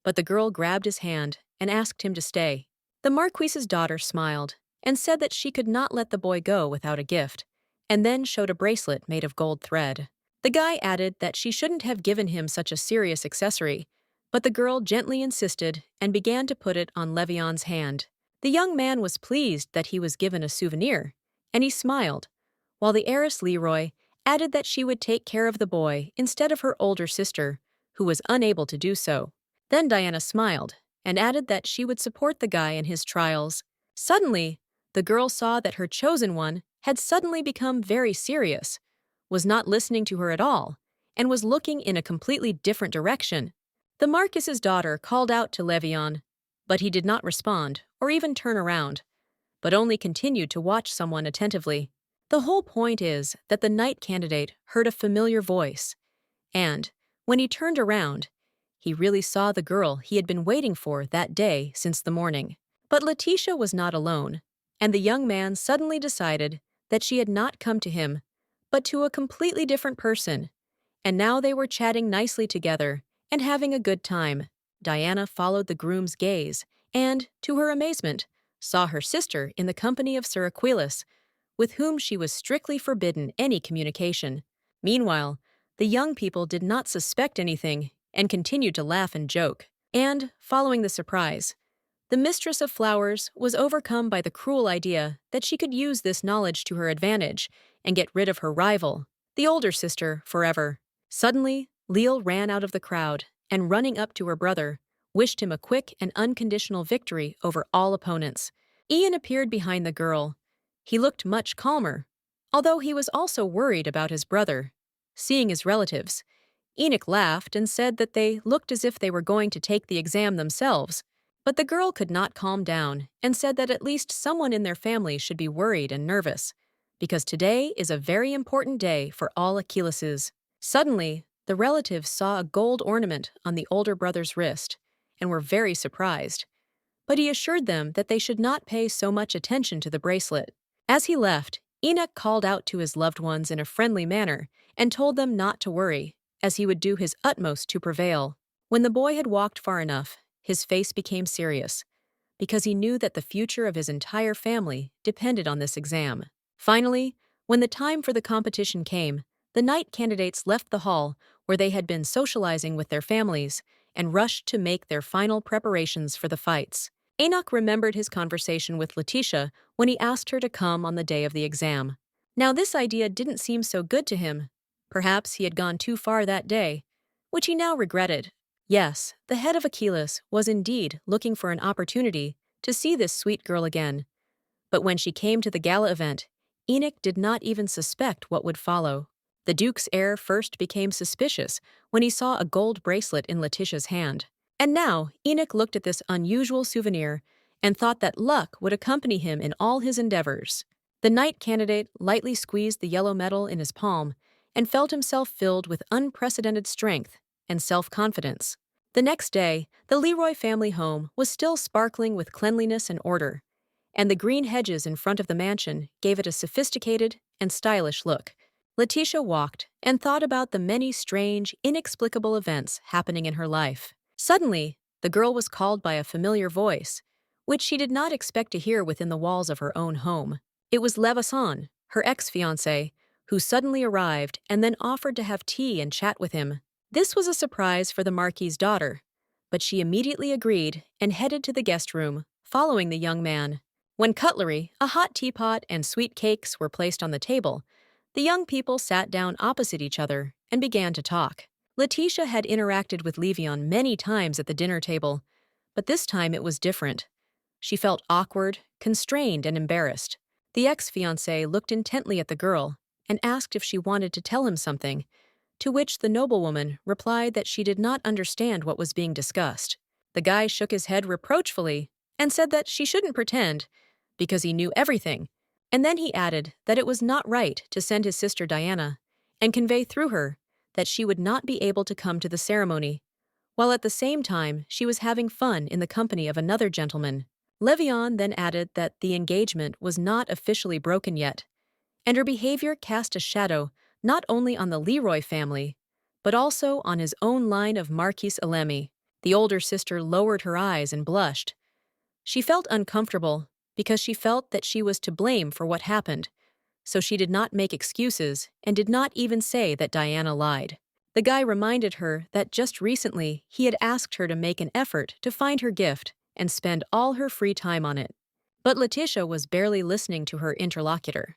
but the girl grabbed his hand and asked him to stay. The Marquis's daughter smiled and said that she could not let the boy go without a gift, and then showed a bracelet made of gold thread. The guy added that she shouldn't have given him such a serious accessory, but the girl gently insisted and began to put it on Levan's hand. The young man was pleased that he was given a souvenir, and he smiled, while the heiress Leroy added that she would take care of the boy instead of her older sister, who was unable to do so. Then Diana smiled and added that she would support the guy in his trials. Suddenly, the girl saw that her chosen one had suddenly become very serious, was not listening to her at all, and was looking in a completely different direction. The Marquis's daughter called out to Levan, but he did not respond or even turn around, but only continued to watch someone attentively. The whole point is that the knight candidate heard a familiar voice, and, when he turned around, he really saw the girl he had been waiting for that day since the morning. But Leticia was not alone, and the young man suddenly decided that she had not come to him, but to a completely different person, and now they were chatting nicely together and having a good time. Diana followed the groom's gaze and, to her amazement, saw her sister in the company of Sir Aquilus, with whom she was strictly forbidden any communication. Meanwhile, the young people did not suspect anything and continued to laugh and joke. And, following the surprise, the mistress of flowers was overcome by the cruel idea that she could use this knowledge to her advantage and get rid of her rival, the older sister, forever. Suddenly, Leal ran out of the crowd and, running up to her brother, wished him a quick and unconditional victory over all opponents. Ian appeared behind the girl. He looked much calmer, although he was also worried about his brother. Seeing his relatives, Enoch laughed and said that they looked as if they were going to take the exam themselves. But the girl could not calm down and said that at least someone in their family should be worried and nervous, because today is a very important day for all Achilleses. Suddenly, the relatives saw a gold ornament on the older brother's wrist and were very surprised. But he assured them that they should not pay so much attention to the bracelet. As he left, Enoch called out to his loved ones in a friendly manner and told them not to worry, as he would do his utmost to prevail. When the boy had walked far enough, his face became serious, because he knew that the future of his entire family depended on this exam. Finally, when the time for the competition came, the knight candidates left the hall where they had been socializing with their families and rushed to make their final preparations for the fights. Enoch remembered his conversation with Leticia when he asked her to come on the day of the exam. Now this idea didn't seem so good to him. Perhaps he had gone too far that day, which he now regretted. Yes, the head of Achilles was indeed looking for an opportunity to see this sweet girl again. But when she came to the gala event, Enoch did not even suspect what would follow. The Duke's heir first became suspicious when he saw a gold bracelet in Leticia's hand. And now Enoch looked at this unusual souvenir and thought that luck would accompany him in all his endeavors. The knight candidate lightly squeezed the yellow metal in his palm and felt himself filled with unprecedented strength and self-confidence. The next day, the Leroy family home was still sparkling with cleanliness and order, and the green hedges in front of the mansion gave it a sophisticated and stylish look. Leticia walked and thought about the many strange, inexplicable events happening in her life. Suddenly, the girl was called by a familiar voice, which she did not expect to hear within the walls of her own home. It was Levan, her ex-fiancé, who suddenly arrived and then offered to have tea and chat with him. This was a surprise for the Marquis' daughter, but she immediately agreed and headed to the guest room, following the young man. When cutlery, a hot teapot, and sweet cakes were placed on the table, the young people sat down opposite each other and began to talk. Leticia had interacted with Levan many times at the dinner table, but this time it was different. She felt awkward, constrained, and embarrassed. The ex-fiancé looked intently at the girl and asked if she wanted to tell him something, to which the noblewoman replied that she did not understand what was being discussed. The guy shook his head reproachfully and said that she shouldn't pretend, because he knew everything, and then he added that it was not right to send his sister Diana and convey through her that she would not be able to come to the ceremony, while at the same time she was having fun in the company of another gentleman. Levan then added that the engagement was not officially broken yet, and her behavior cast a shadow not only on the Leroy family, but also on his own line of Marquis Alemi. The older sister lowered her eyes and blushed. She felt uncomfortable because she felt that she was to blame for what happened, so she did not make excuses and did not even say that Diana lied. The guy reminded her that just recently he had asked her to make an effort to find her gift and spend all her free time on it. But Leticia was barely listening to her interlocutor.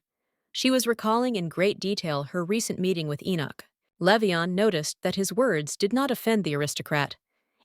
She was recalling in great detail her recent meeting with Enoch. Levan noticed that his words did not offend the aristocrat,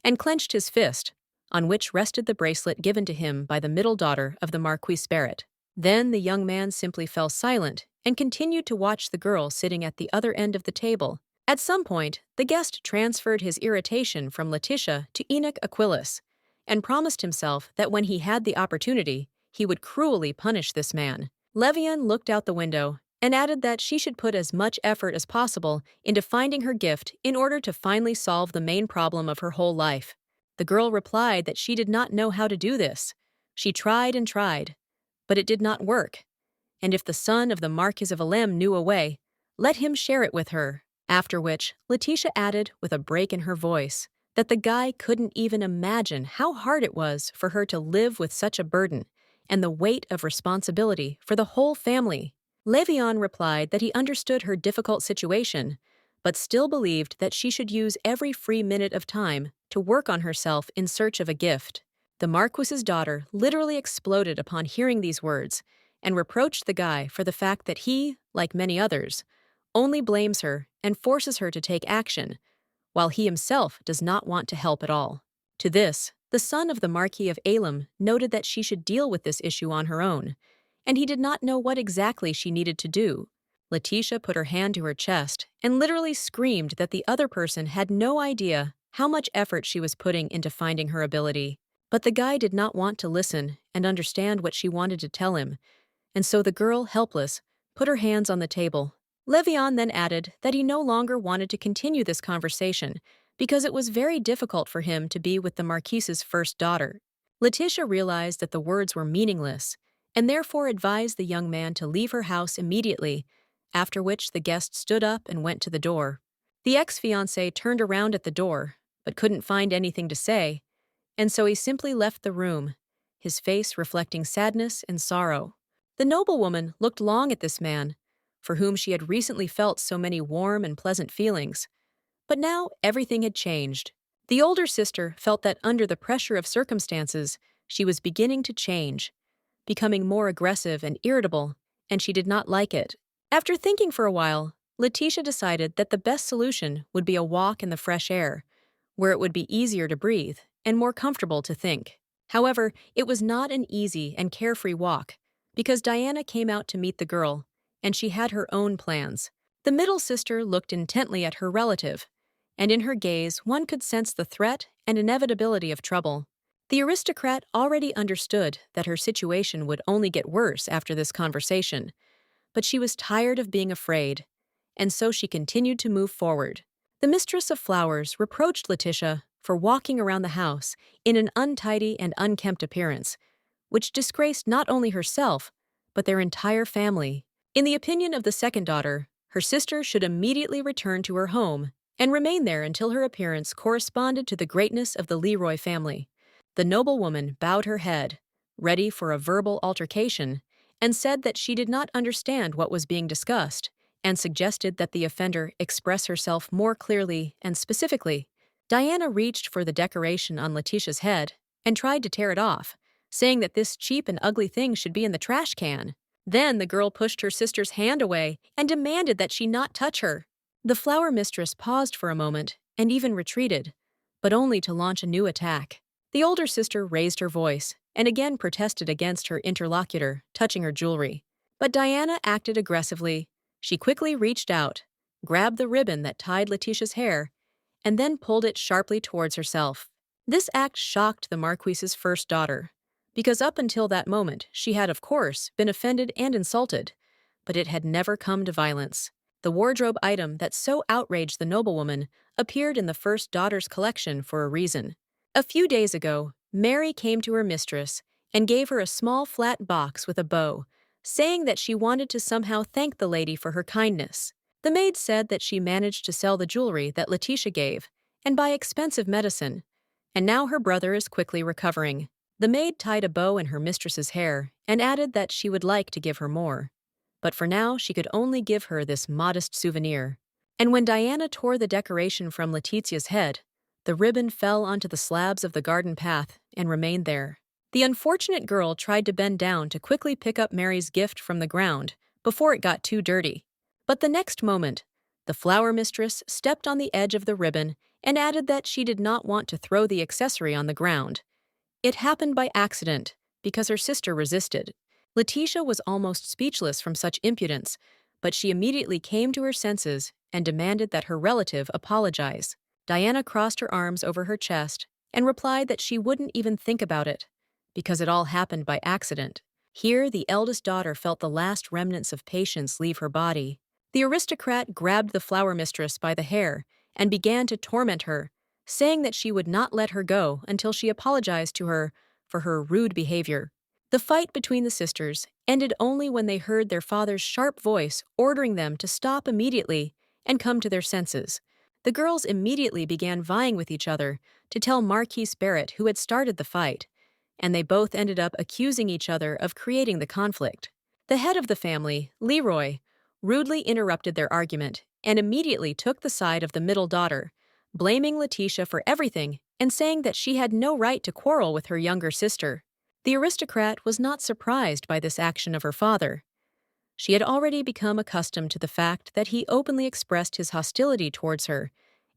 and clenched his fist, on which rested the bracelet given to him by the middle daughter of the Marquis Spirit. Then the young man simply fell silent and continued to watch the girl sitting at the other end of the table. At some point, the guest transferred his irritation from Leticia to Enoch Aquilus, and promised himself that when he had the opportunity, he would cruelly punish this man. Levan looked out the window and added that she should put as much effort as possible into finding her gift in order to finally solve the main problem of her whole life. The girl replied that she did not know how to do this. She tried and tried, but it did not work, and if the son of the Marquis of Alem knew a way, let him share it with her. After which, Leticia added, with a break in her voice, that the guy couldn't even imagine how hard it was for her to live with such a burden and the weight of responsibility for the whole family. Levan replied that he understood her difficult situation, but still believed that she should use every free minute of time to work on herself in search of a gift. The Marquis's daughter literally exploded upon hearing these words and reproached the guy for the fact that he, like many others, only blames her and forces her to take action, while he himself does not want to help at all. To this, the son of the Marquis of Alem noted that she should deal with this issue on her own, and he did not know what exactly she needed to do. Leticia put her hand to her chest and literally screamed that the other person had no idea how much effort she was putting into finding her ability. But the guy did not want to listen and understand what she wanted to tell him, and so the girl, helpless, put her hands on the table. Levan then added that he no longer wanted to continue this conversation because it was very difficult for him to be with the Marquis's first daughter. Leticia realized that the words were meaningless and therefore advised the young man to leave her house immediately, after which the guest stood up and went to the door. The ex-fiancé turned around at the door, but couldn't find anything to say, and so he simply left the room, his face reflecting sadness and sorrow. The noblewoman looked long at this man, for whom she had recently felt so many warm and pleasant feelings. But now everything had changed. The older sister felt that under the pressure of circumstances, she was beginning to change, becoming more aggressive and irritable, and she did not like it. After thinking for a while, Leticia decided that the best solution would be a walk in the fresh air, where it would be easier to breathe and more comfortable to think. However, it was not an easy and carefree walk, because Diana came out to meet the girl, and she had her own plans. The middle sister looked intently at her relative, and in her gaze one could sense the threat and inevitability of trouble. The aristocrat already understood that her situation would only get worse after this conversation, but she was tired of being afraid, and so she continued to move forward. The mistress of flowers reproached Leticia for walking around the house in an untidy and unkempt appearance, which disgraced not only herself, but their entire family. In the opinion of the second daughter, her sister should immediately return to her home and remain there until her appearance corresponded to the greatness of the Leroy family. The noblewoman bowed her head, ready for a verbal altercation, and said that she did not understand what was being discussed, and suggested that the offender express herself more clearly and specifically. Diana reached for the decoration on Leticia's head and tried to tear it off, saying that this cheap and ugly thing should be in the trash can. Then the girl pushed her sister's hand away and demanded that she not touch her. The flower mistress paused for a moment and even retreated, but only to launch a new attack. The older sister raised her voice and again protested against her interlocutor touching her jewelry. But Diana acted aggressively. She quickly reached out, grabbed the ribbon that tied Leticia's hair, and then pulled it sharply towards herself. This act shocked the Marquis's first daughter, because up until that moment she had, of course, been offended and insulted, but it had never come to violence. The wardrobe item that so outraged the noblewoman appeared in the first daughter's collection for a reason. A few days ago, Mary came to her mistress and gave her a small flat box with a bow, saying that she wanted to somehow thank the lady for her kindness. The maid said that she managed to sell the jewelry that Leticia gave and buy expensive medicine, and now her brother is quickly recovering. The maid tied a bow in her mistress's hair and added that she would like to give her more, but for now she could only give her this modest souvenir. And when Diana tore the decoration from Leticia's head, the ribbon fell onto the slabs of the garden path and remained there. The unfortunate girl tried to bend down to quickly pick up Mary's gift from the ground before it got too dirty. But the next moment, the flower mistress stepped on the edge of the ribbon and added that she did not want to throw the accessory on the ground. It happened by accident, because her sister resisted. Leticia was almost speechless from such impudence, but she immediately came to her senses and demanded that her relative apologize. Diana crossed her arms over her chest and replied that she wouldn't even think about it, because it all happened by accident. Here, the eldest daughter felt the last remnants of patience leave her body. The aristocrat grabbed the flower mistress by the hair and began to torment her, saying that she would not let her go until she apologized to her for her rude behavior. The fight between the sisters ended only when they heard their father's sharp voice ordering them to stop immediately and come to their senses. The girls immediately began vying with each other to tell Marquis Barrett who had started the fight, and they both ended up accusing each other of creating the conflict. The head of the family, Leroy, rudely interrupted their argument and immediately took the side of the middle daughter, blaming Leticia for everything and saying that she had no right to quarrel with her younger sister. The aristocrat was not surprised by this action of her father. She had already become accustomed to the fact that he openly expressed his hostility towards her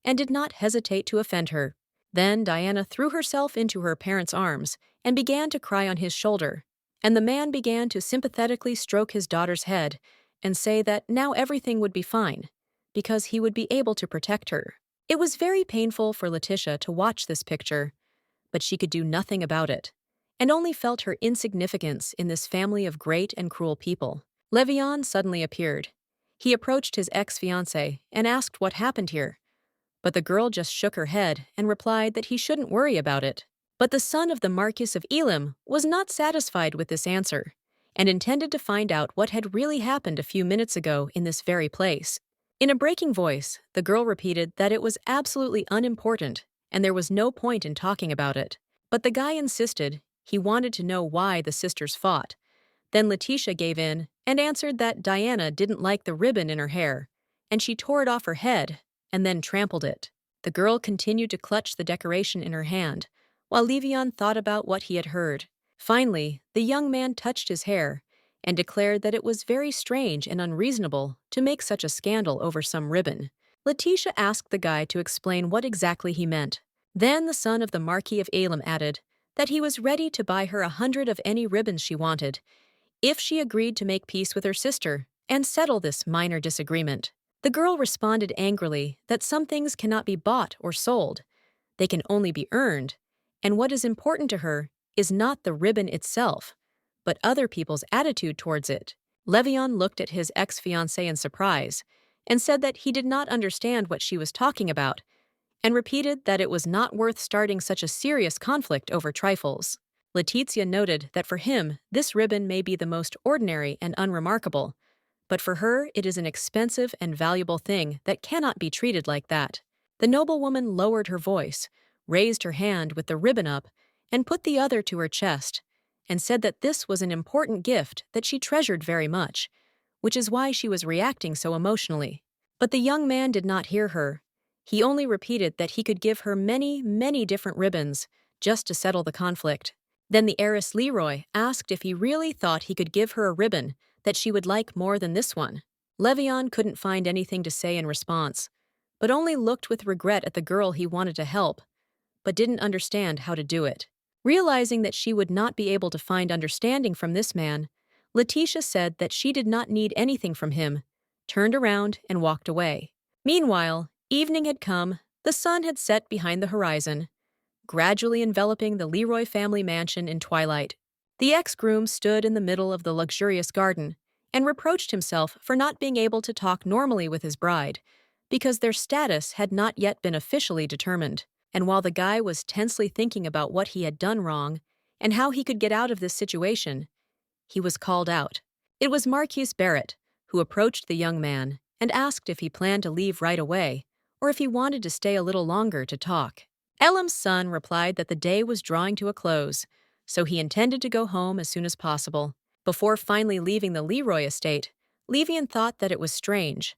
and did not hesitate to offend her. Then Diana threw herself into her parents' arms and began to cry on his shoulder, and the man began to sympathetically stroke his daughter's head and say that now everything would be fine, because he would be able to protect her. It was very painful for Leticia to watch this picture, but she could do nothing about it, and only felt her insignificance in this family of great and cruel people. Levan suddenly appeared. He approached his ex-fiancée and asked what happened here, but the girl just shook her head and replied that he shouldn't worry about it. But the son of the Marquis of Elam was not satisfied with this answer and intended to find out what had really happened a few minutes ago in this very place. In a breaking voice, the girl repeated that it was absolutely unimportant and there was no point in talking about it. But the guy insisted he wanted to know why the sisters fought. Then Leticia gave in and answered that Diana didn't like the ribbon in her hair, and she tore it off her head and then trampled it. The girl continued to clutch the decoration in her hand, while Levan thought about what he had heard. Finally, the young man touched his hair and declared that it was very strange and unreasonable to make such a scandal over some ribbon. Leticia asked the guy to explain what exactly he meant. Then the son of the Marquis of Elam added that he was ready to buy her 100 of any ribbons she wanted if she agreed to make peace with her sister and settle this minor disagreement. The girl responded angrily that some things cannot be bought or sold. They can only be earned, and what is important to her is not the ribbon itself, but other people's attitude towards it. Levan looked at his ex-fiancée in surprise and said that he did not understand what she was talking about and repeated that it was not worth starting such a serious conflict over trifles. Leticia noted that for him, this ribbon may be the most ordinary and unremarkable, but for her it is an expensive and valuable thing that cannot be treated like that. The noblewoman lowered her voice, raised her hand with the ribbon up, and put the other to her chest, and said that this was an important gift that she treasured very much, which is why she was reacting so emotionally. But the young man did not hear her. He only repeated that he could give her many, many different ribbons just to settle the conflict. Then the heiress Leroy asked if he really thought he could give her a ribbon that she would like more than this one. Levan couldn't find anything to say in response, but only looked with regret at the girl he wanted to help, but didn't understand how to do it. Realizing that she would not be able to find understanding from this man, Leticia said that she did not need anything from him, turned around and walked away. Meanwhile, evening had come, the sun had set behind the horizon, gradually enveloping the Leroy family mansion in twilight. The ex-groom stood in the middle of the luxurious garden and reproached himself for not being able to talk normally with his bride, because their status had not yet been officially determined. And while the guy was tensely thinking about what he had done wrong and how he could get out of this situation, he was called out. It was Marquis Barrett, who approached the young man and asked if he planned to leave right away or if he wanted to stay a little longer to talk. Elam's son replied that the day was drawing to a close, so he intended to go home as soon as possible. Before finally leaving the Leroy estate, Levan thought that it was strange.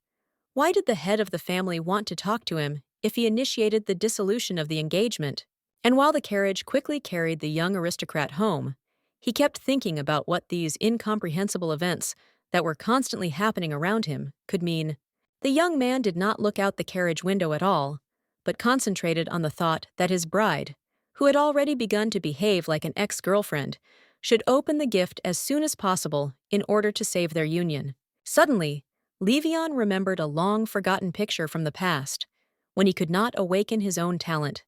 Why did the head of the family want to talk to him if he initiated the dissolution of the engagement? And while the carriage quickly carried the young aristocrat home, he kept thinking about what these incomprehensible events that were constantly happening around him could mean. The young man did not look out the carriage window at all, but concentrated on the thought that his bride, who had already begun to behave like an ex-girlfriend, should open the gift as soon as possible in order to save their union. Suddenly, Levan remembered a long-forgotten picture from the past, when he could not awaken his own talent,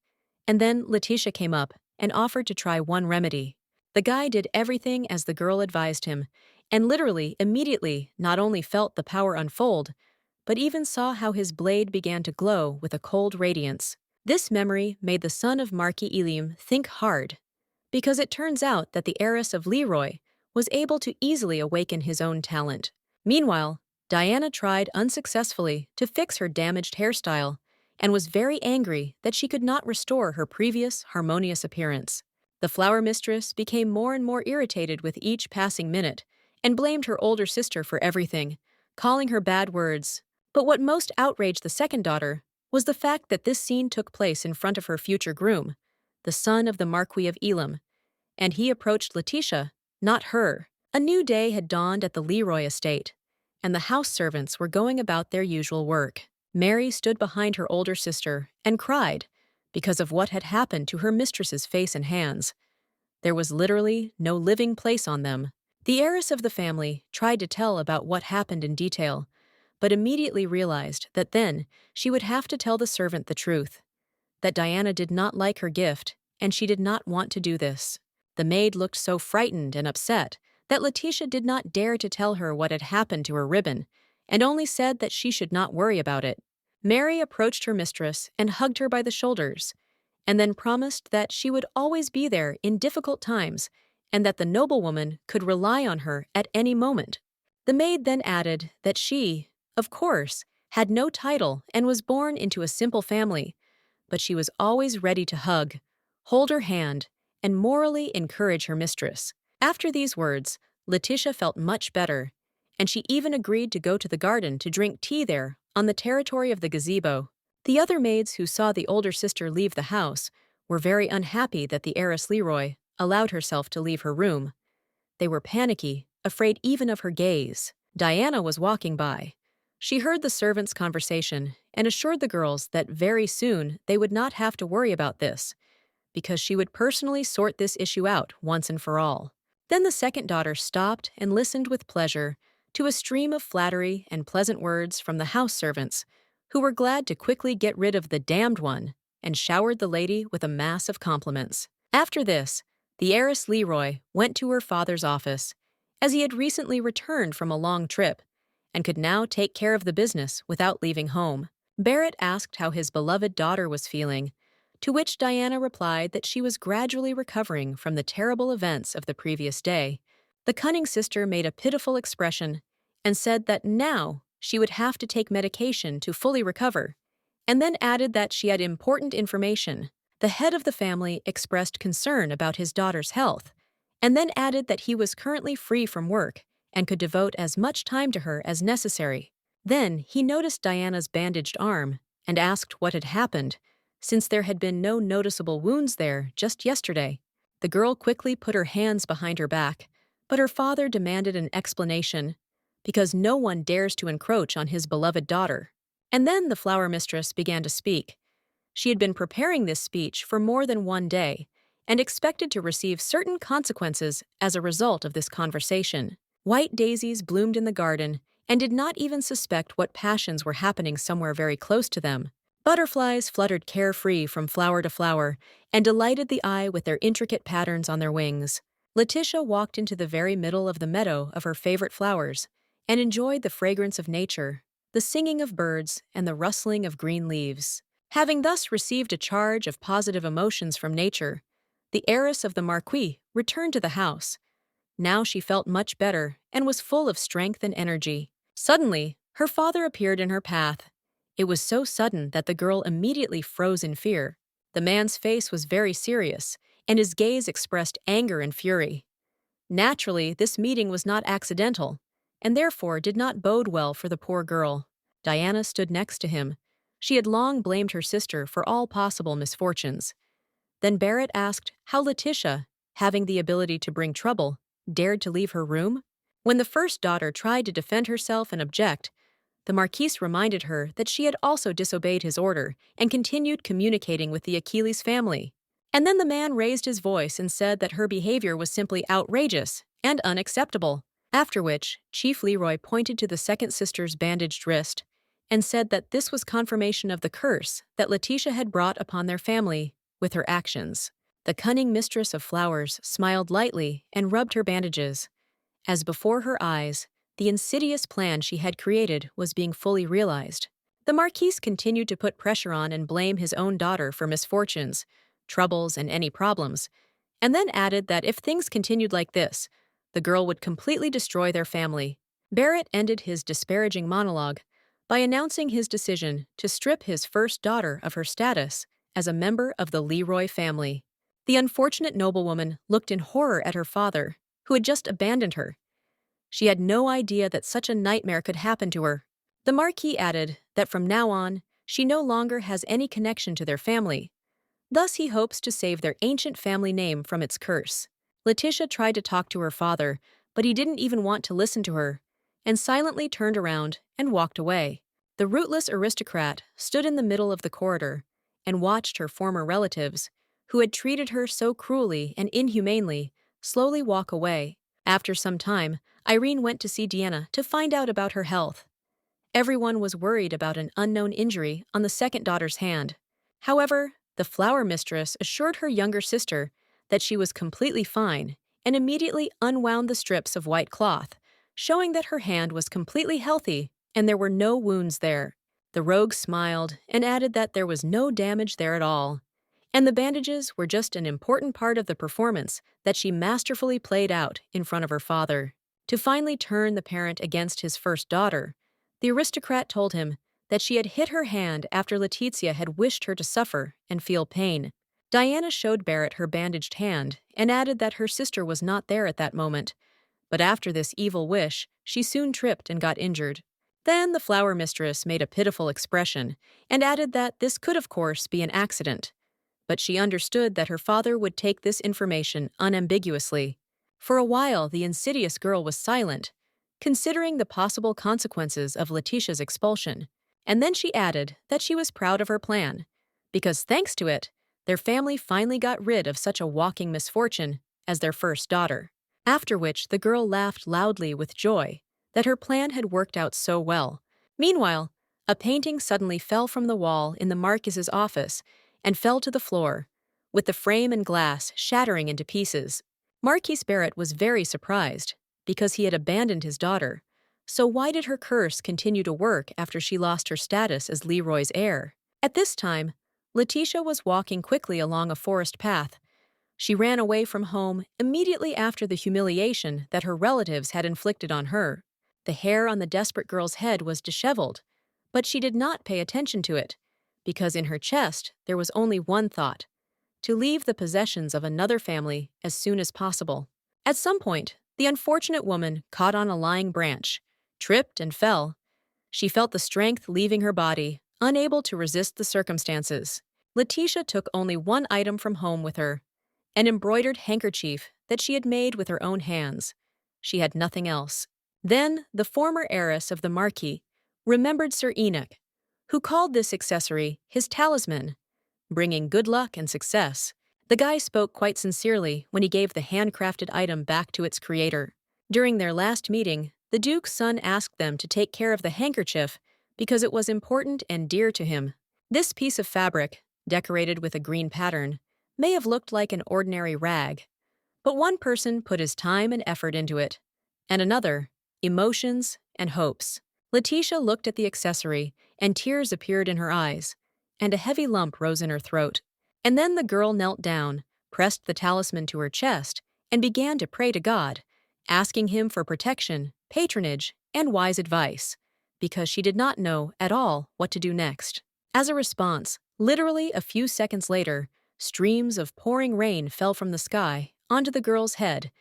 and then Leticia came up and offered to try one remedy. The guy did everything as the girl advised him, and literally, immediately, not only felt the power unfold, but even saw how his blade began to glow with a cold radiance. This memory made the son of Marquis Elim think hard, because it turns out that the heiress of Leroy was able to easily awaken his own talent. Meanwhile, Diana tried unsuccessfully to fix her damaged hairstyle and was very angry that she could not restore her previous harmonious appearance. The flower mistress became more and more irritated with each passing minute and blamed her older sister for everything, calling her bad words. But what most outraged the second daughter was the fact that this scene took place in front of her future groom, the son of the Marquis of Elam, and he approached Leticia, not her. A new day had dawned at the Leroy estate, and the house servants were going about their usual work. Mary stood behind her older sister and cried because of what had happened to her mistress's face and hands. There was literally no living place on them. The heiress of the family tried to tell about what happened in detail, but immediately realized that then she would have to tell the servant the truth, that Diana did not like her gift, and she did not want to do this. The maid looked so frightened and upset that Leticia did not dare to tell her what had happened to her ribbon, and only said that she should not worry about it. Mary approached her mistress and hugged her by the shoulders, and then promised that she would always be there in difficult times and that the noblewoman could rely on her at any moment. The maid then added that she, of course, had no title and was born into a simple family, but she was always ready to hug, hold her hand, and morally encourage her mistress. After these words, Leticia felt much better, and she even agreed to go to the garden to drink tea there on the territory of the gazebo. The other maids who saw the older sister leave the house were very unhappy that the heiress Leroy allowed herself to leave her room. They were panicky, afraid even of her gaze. Diana was walking by. She heard the servants' conversation and assured the girls that very soon they would not have to worry about this, because she would personally sort this issue out once and for all. Then the second daughter stopped and listened with pleasure to a stream of flattery and pleasant words from the house servants, who were glad to quickly get rid of the damned one and showered the lady with a mass of compliments. After this, the heiress Leroy went to her father's office, as he had recently returned from a long trip and could now take care of the business without leaving home. Barrett asked how his beloved daughter was feeling, to which Diana replied that she was gradually recovering from the terrible events of the previous day. The cunning sister made a pitiful expression and said that now she would have to take medication to fully recover, and then added that she had important information. The head of the family expressed concern about his daughter's health, and then added that he was currently free from work and could devote as much time to her as necessary. Then he noticed Diana's bandaged arm and asked what had happened, since there had been no noticeable wounds there just yesterday. The girl quickly put her hands behind her back, but her father demanded an explanation, because no one dares to encroach on his beloved daughter. And then the flower mistress began to speak. She had been preparing this speech for more than one day and expected to receive certain consequences as a result of this conversation. White daisies bloomed in the garden and did not even suspect what passions were happening somewhere very close to them. Butterflies fluttered carefree from flower to flower and delighted the eye with their intricate patterns on their wings. Leticia walked into the very middle of the meadow of her favorite flowers and enjoyed the fragrance of nature, the singing of birds, and the rustling of green leaves. Having thus received a charge of positive emotions from nature, the heiress of the Marquis returned to the house. Now she felt much better and was full of strength and energy. Suddenly, her father appeared in her path. It was so sudden that the girl immediately froze in fear. The man's face was very serious, and his gaze expressed anger and fury. Naturally, this meeting was not accidental, and therefore did not bode well for the poor girl. Diana stood next to him. She had long blamed her sister for all possible misfortunes. Then Barrett asked how Leticia, having the ability to bring trouble, dared to leave her room. When the first daughter tried to defend herself and object, the Marquis reminded her that she had also disobeyed his order and continued communicating with the Achilles family. And then the man raised his voice and said that her behavior was simply outrageous and unacceptable, after which Chief Leroy pointed to the second sister's bandaged wrist and said that this was confirmation of the curse that Leticia had brought upon their family with her actions. The cunning mistress of flowers smiled lightly and rubbed her bandages, as before her eyes, the insidious plan she had created was being fully realized. The Marquis continued to put pressure on and blame his own daughter for misfortunes, troubles, and any problems, and then added that if things continued like this, the girl would completely destroy their family. Barrett ended his disparaging monologue by announcing his decision to strip his first daughter of her status as a member of the Leroy family. The unfortunate noblewoman looked in horror at her father, who had just abandoned her. She had no idea that such a nightmare could happen to her. The Marquis added that from now on, she no longer has any connection to their family. Thus, he hopes to save their ancient family name from its curse. Leticia tried to talk to her father, but he didn't even want to listen to her, and silently turned around and walked away. The rootless aristocrat stood in the middle of the corridor and watched her former relatives, who had treated her so cruelly and inhumanely, slowly walk away. After some time, Irene went to see Deanna to find out about her health. Everyone was worried about an unknown injury on the second daughter's hand. However, the flower mistress assured her younger sister that she was completely fine and immediately unwound the strips of white cloth, showing that her hand was completely healthy and there were no wounds there. The rogue smiled and added that there was no damage there at all, and the bandages were just an important part of the performance that she masterfully played out in front of her father. To finally turn the parent against his first daughter, the aristocrat told him that she had hit her hand after Leticia had wished her to suffer and feel pain. Diana showed Barrett her bandaged hand and added that her sister was not there at that moment, but after this evil wish, she soon tripped and got injured. Then the flower mistress made a pitiful expression and added that this could of course be an accident, but she understood that her father would take this information unambiguously. For a while, the insidious girl was silent, considering the possible consequences of Leticia's expulsion, and then she added that she was proud of her plan, because thanks to it, their family finally got rid of such a walking misfortune as their first daughter. After which, the girl laughed loudly with joy that her plan had worked out so well. Meanwhile, a painting suddenly fell from the wall in the Marquis's office and fell to the floor, with the frame and glass shattering into pieces. Marquis Barrett was very surprised, because he had abandoned his daughter. So why did her curse continue to work after she lost her status as Leroy's heir? At this time, Leticia was walking quickly along a forest path. She ran away from home immediately after the humiliation that her relatives had inflicted on her. The hair on the desperate girl's head was disheveled, but she did not pay attention to it, because in her chest there was only one thought: to leave the possessions of another family as soon as possible. At some point, the unfortunate woman caught on a lying branch, tripped and fell. She felt the strength leaving her body, unable to resist the circumstances. Leticia took only one item from home with her: an embroidered handkerchief that she had made with her own hands. She had nothing else. Then the former heiress of the Marquis remembered Sir Enoch, who called this accessory his talisman, bringing good luck and success. The guy spoke quite sincerely when he gave the handcrafted item back to its creator. During their last meeting, the Duke's son asked them to take care of the handkerchief because it was important and dear to him. This piece of fabric, decorated with a green pattern, may have looked like an ordinary rag, but one person put his time and effort into it, and another, emotions and hopes. Leticia looked at the accessory, and tears appeared in her eyes, and a heavy lump rose in her throat. And then the girl knelt down, pressed the talisman to her chest, and began to pray to God, asking him for protection, patronage, and wise advice, because she did not know at all what to do next. As a response, literally a few seconds later, streams of pouring rain fell from the sky onto the girl's head,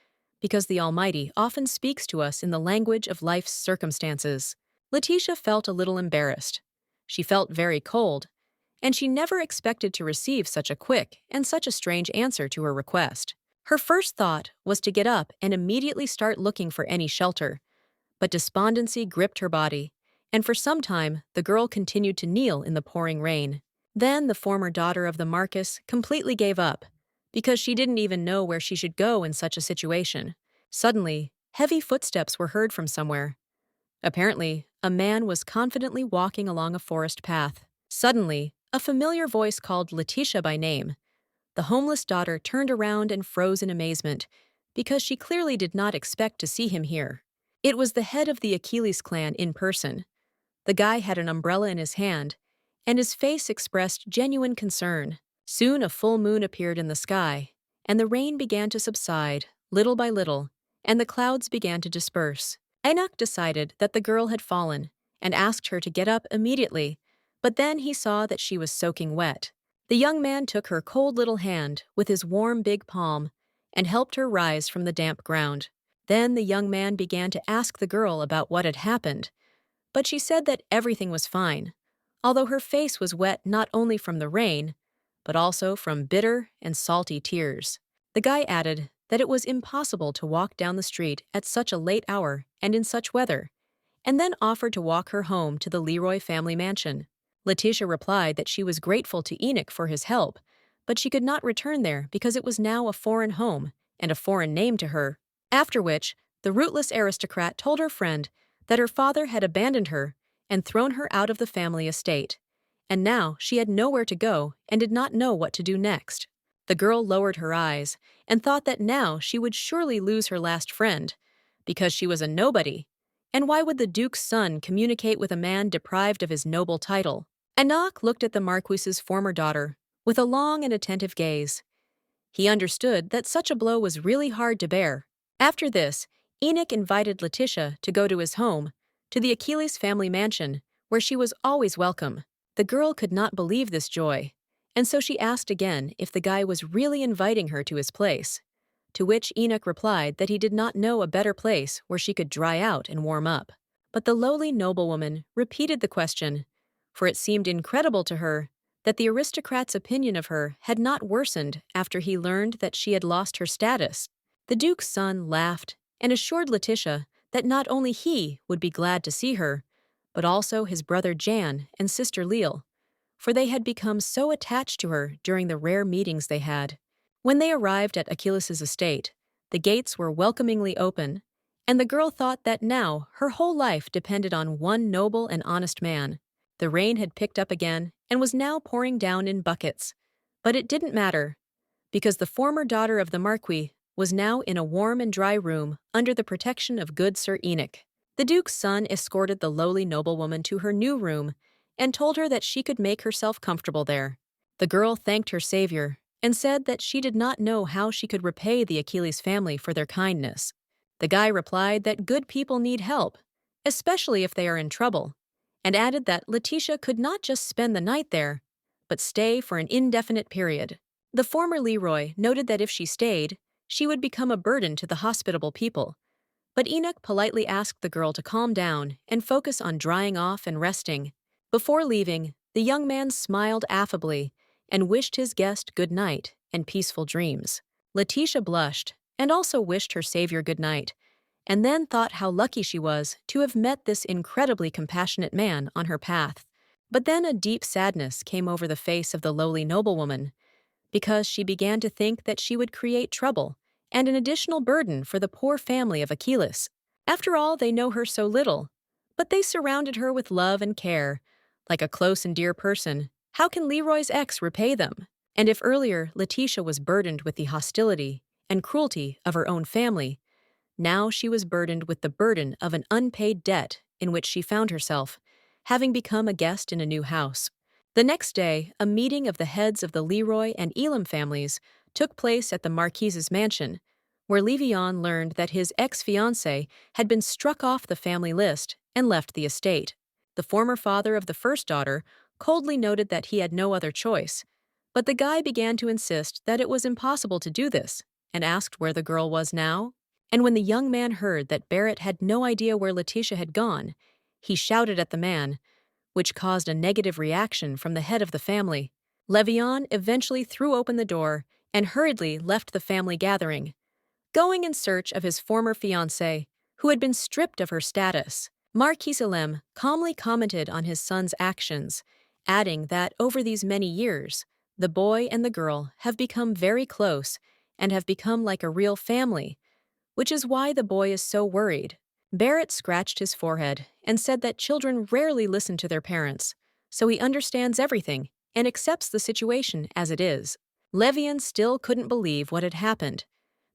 because the Almighty often speaks to us in the language of life's circumstances. Leticia felt a little embarrassed. She felt very cold, and she never expected to receive such a quick and such a strange answer to her request. Her first thought was to get up and immediately start looking for any shelter, but despondency gripped her body, and for some time the girl continued to kneel in the pouring rain. Then the former daughter of the Marquis completely gave up, because she didn't even know where she should go in such a situation. Suddenly, heavy footsteps were heard from somewhere. Apparently, a man was confidently walking along a forest path. Suddenly, a familiar voice called Leticia by name, The homeless daughter turned around and froze in amazement, because she clearly did not expect to see him here. It was the head of the Achilles clan in person. The guy had an umbrella in his hand, and his face expressed genuine concern. Soon a full moon appeared in the sky, and the rain began to subside, little by little, and the clouds began to disperse. Enoch decided that the girl had fallen, and asked her to get up immediately, but then he saw that she was soaking wet. The young man took her cold little hand with his warm big palm and helped her rise from the damp ground. Then the young man began to ask the girl about what had happened, but she said that everything was fine, although her face was wet not only from the rain, but also from bitter and salty tears. The guy added that it was impossible to walk down the street at such a late hour and in such weather, and then offered to walk her home to the Leroy family mansion. Leticia replied that she was grateful to Enoch for his help, but she could not return there because it was now a foreign home and a foreign name to her. After which, the rootless aristocrat told her friend that her father had abandoned her and thrown her out of the family estate, and now she had nowhere to go and did not know what to do next. The girl lowered her eyes and thought that now she would surely lose her last friend, because she was a nobody. And why would the Duke's son communicate with a man deprived of his noble title? Enoch looked at the Marquis's former daughter with a long and attentive gaze. He understood that such a blow was really hard to bear. After this, Enoch invited Leticia to go to his home, to the Achilles family mansion, where she was always welcome. The girl could not believe this joy, and so she asked again if the guy was really inviting her to his place, to which Enoch replied that he did not know a better place where she could dry out and warm up. But the lowly noblewoman repeated the question, for it seemed incredible to her that the aristocrat's opinion of her had not worsened after he learned that she had lost her status. The Duke's son laughed and assured Leticia that not only he would be glad to see her, but also his brother Jan and sister Leal, for they had become so attached to her during the rare meetings they had. When they arrived at Achilles' estate, the gates were welcomingly open, and the girl thought that now her whole life depended on one noble and honest man. The rain had picked up again and was now pouring down in buckets, but it didn't matter, because the former daughter of the Marquis was now in a warm and dry room under the protection of good Sir Enoch. The Duke's son escorted the lowly noblewoman to her new room and told her that she could make herself comfortable there. The girl thanked her savior and said that she did not know how she could repay the Achilles family for their kindness. The guy replied that good people need help, especially if they are in trouble, and added that Leticia could not just spend the night there, but stay for an indefinite period. The former Leroy noted that if she stayed, she would become a burden to the hospitable people, but Enoch politely asked the girl to calm down and focus on drying off and resting. Before leaving, the young man smiled affably and wished his guest good night and peaceful dreams. Leticia blushed and also wished her savior good night, and then thought how lucky she was to have met this incredibly compassionate man on her path. But then a deep sadness came over the face of the lowly noblewoman, because she began to think that she would create trouble and an additional burden for the poor family of Achilles. After all, they know her so little, but they surrounded her with love and care, like a close and dear person. How can Leroy's ex repay them? And if earlier Leticia was burdened with the hostility and cruelty of her own family, now she was burdened with the burden of an unpaid debt in which she found herself, having become a guest in a new house. The next day, a meeting of the heads of the Leroy and Elam families took place at the Marquis's mansion, where Levan learned that his ex-fiancé had been struck off the family list and left the estate. The former father of the first daughter coldly noted that he had no other choice, but the guy began to insist that it was impossible to do this and asked where the girl was now. And when the young man heard that Barrett had no idea where Leticia had gone, he shouted at the man, which caused a negative reaction from the head of the family. Levan eventually threw open the door and hurriedly left the family gathering, going in search of his former fiancée, who had been stripped of her status. Marquis calmly commented on his son's actions, adding that over these many years, the boy and the girl have become very close and have become like a real family, which is why the boy is so worried. Barrett scratched his forehead and said that children rarely listen to their parents, so he understands everything and accepts the situation as it is. Levan still couldn't believe what had happened,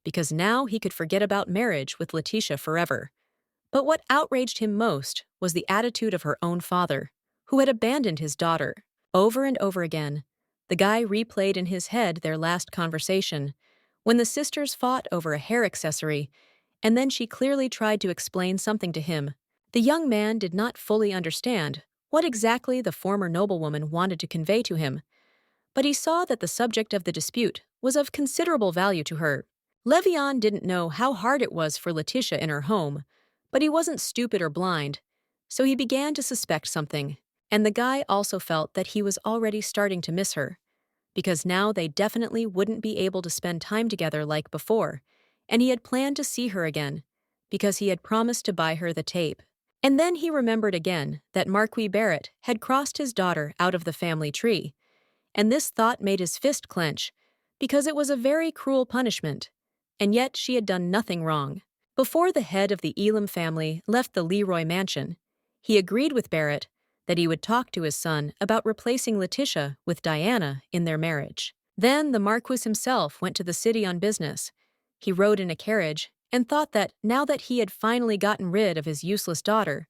because now he could forget about marriage with Leticia forever. But what outraged him most was the attitude of her own father, who had abandoned his daughter. Over and over again, the guy replayed in his head their last conversation, when the sisters fought over a hair accessory, and then she clearly tried to explain something to him. The young man did not fully understand what exactly the former noblewoman wanted to convey to him, but he saw that the subject of the dispute was of considerable value to her. Levan didn't know how hard it was for Leticia in her home, but he wasn't stupid or blind, so he began to suspect something. And the guy also felt that he was already starting to miss her, because now they definitely wouldn't be able to spend time together like before, and he had planned to see her again, because he had promised to buy her the tape. And then he remembered again that Marquis Barrett had crossed his daughter out of the family tree, and this thought made his fist clench, because it was a very cruel punishment, and yet she had done nothing wrong. Before the head of the Elam family left the Leroy mansion, he agreed with Barrett that he would talk to his son about replacing Leticia with Diana in their marriage. Then the Marquis himself went to the city on business. He rode in a carriage and thought that now that he had finally gotten rid of his useless daughter,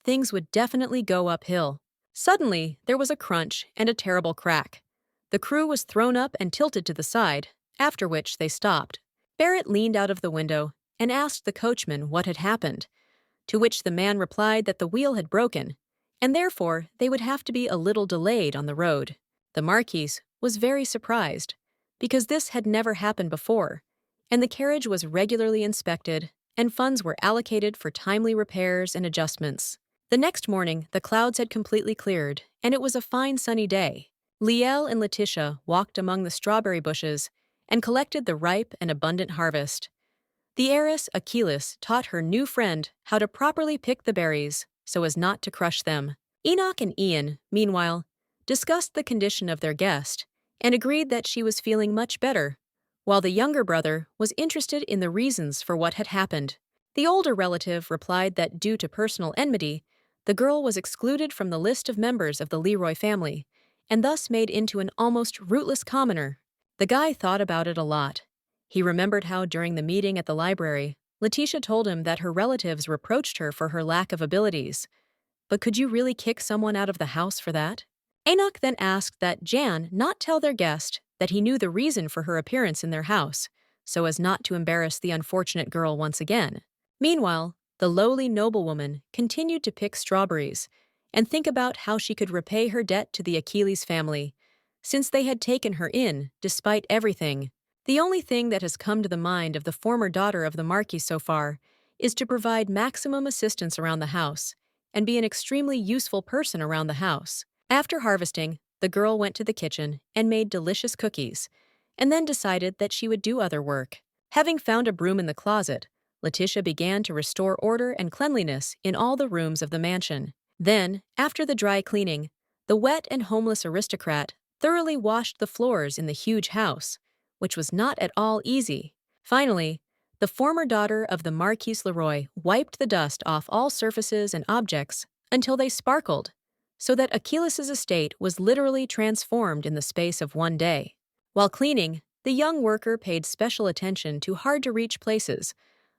things would definitely go uphill. Suddenly, there was a crunch and a terrible crack. The crew was thrown up and tilted to the side, after which they stopped. Barrett leaned out of the window and asked the coachman what had happened, to which the man replied that the wheel had broken, and therefore they would have to be a little delayed on the road. The Marquis was very surprised, because this had never happened before, and the carriage was regularly inspected, and funds were allocated for timely repairs and adjustments. The next morning, the clouds had completely cleared, and it was a fine sunny day. Liel and Leticia walked among the strawberry bushes and collected the ripe and abundant harvest. The heiress Achilles taught her new friend how to properly pick the berries so as not to crush them. Enoch and Ian, meanwhile, discussed the condition of their guest and agreed that she was feeling much better, while the younger brother was interested in the reasons for what had happened. The older relative replied that due to personal enmity, the girl was excluded from the list of members of the Leroy family, and thus made into an almost rootless commoner. The guy thought about it a lot. He remembered how during the meeting at the library, Leticia told him that her relatives reproached her for her lack of abilities. But could you really kick someone out of the house for that? Enoch then asked that Jan not tell their guest that he knew the reason for her appearance in their house, so as not to embarrass the unfortunate girl once again. Meanwhile, the lowly noblewoman continued to pick strawberries and think about how she could repay her debt to the Achilles family, since they had taken her in despite everything. The only thing that has come to the mind of the former daughter of the Marquis so far is to provide maximum assistance around the house and be an extremely useful person around the house. After harvesting, the girl went to the kitchen and made delicious cookies, and then decided that she would do other work. Having found a broom in the closet, Leticia began to restore order and cleanliness in all the rooms of the mansion. Then, after the dry cleaning, the wet and homeless aristocrat thoroughly washed the floors in the huge house, which was not at all easy. Finally, the former daughter of the Marquis Leroy wiped the dust off all surfaces and objects until they sparkled, so that Achilles' estate was literally transformed in the space of one day. While cleaning, the young worker paid special attention to hard-to-reach places,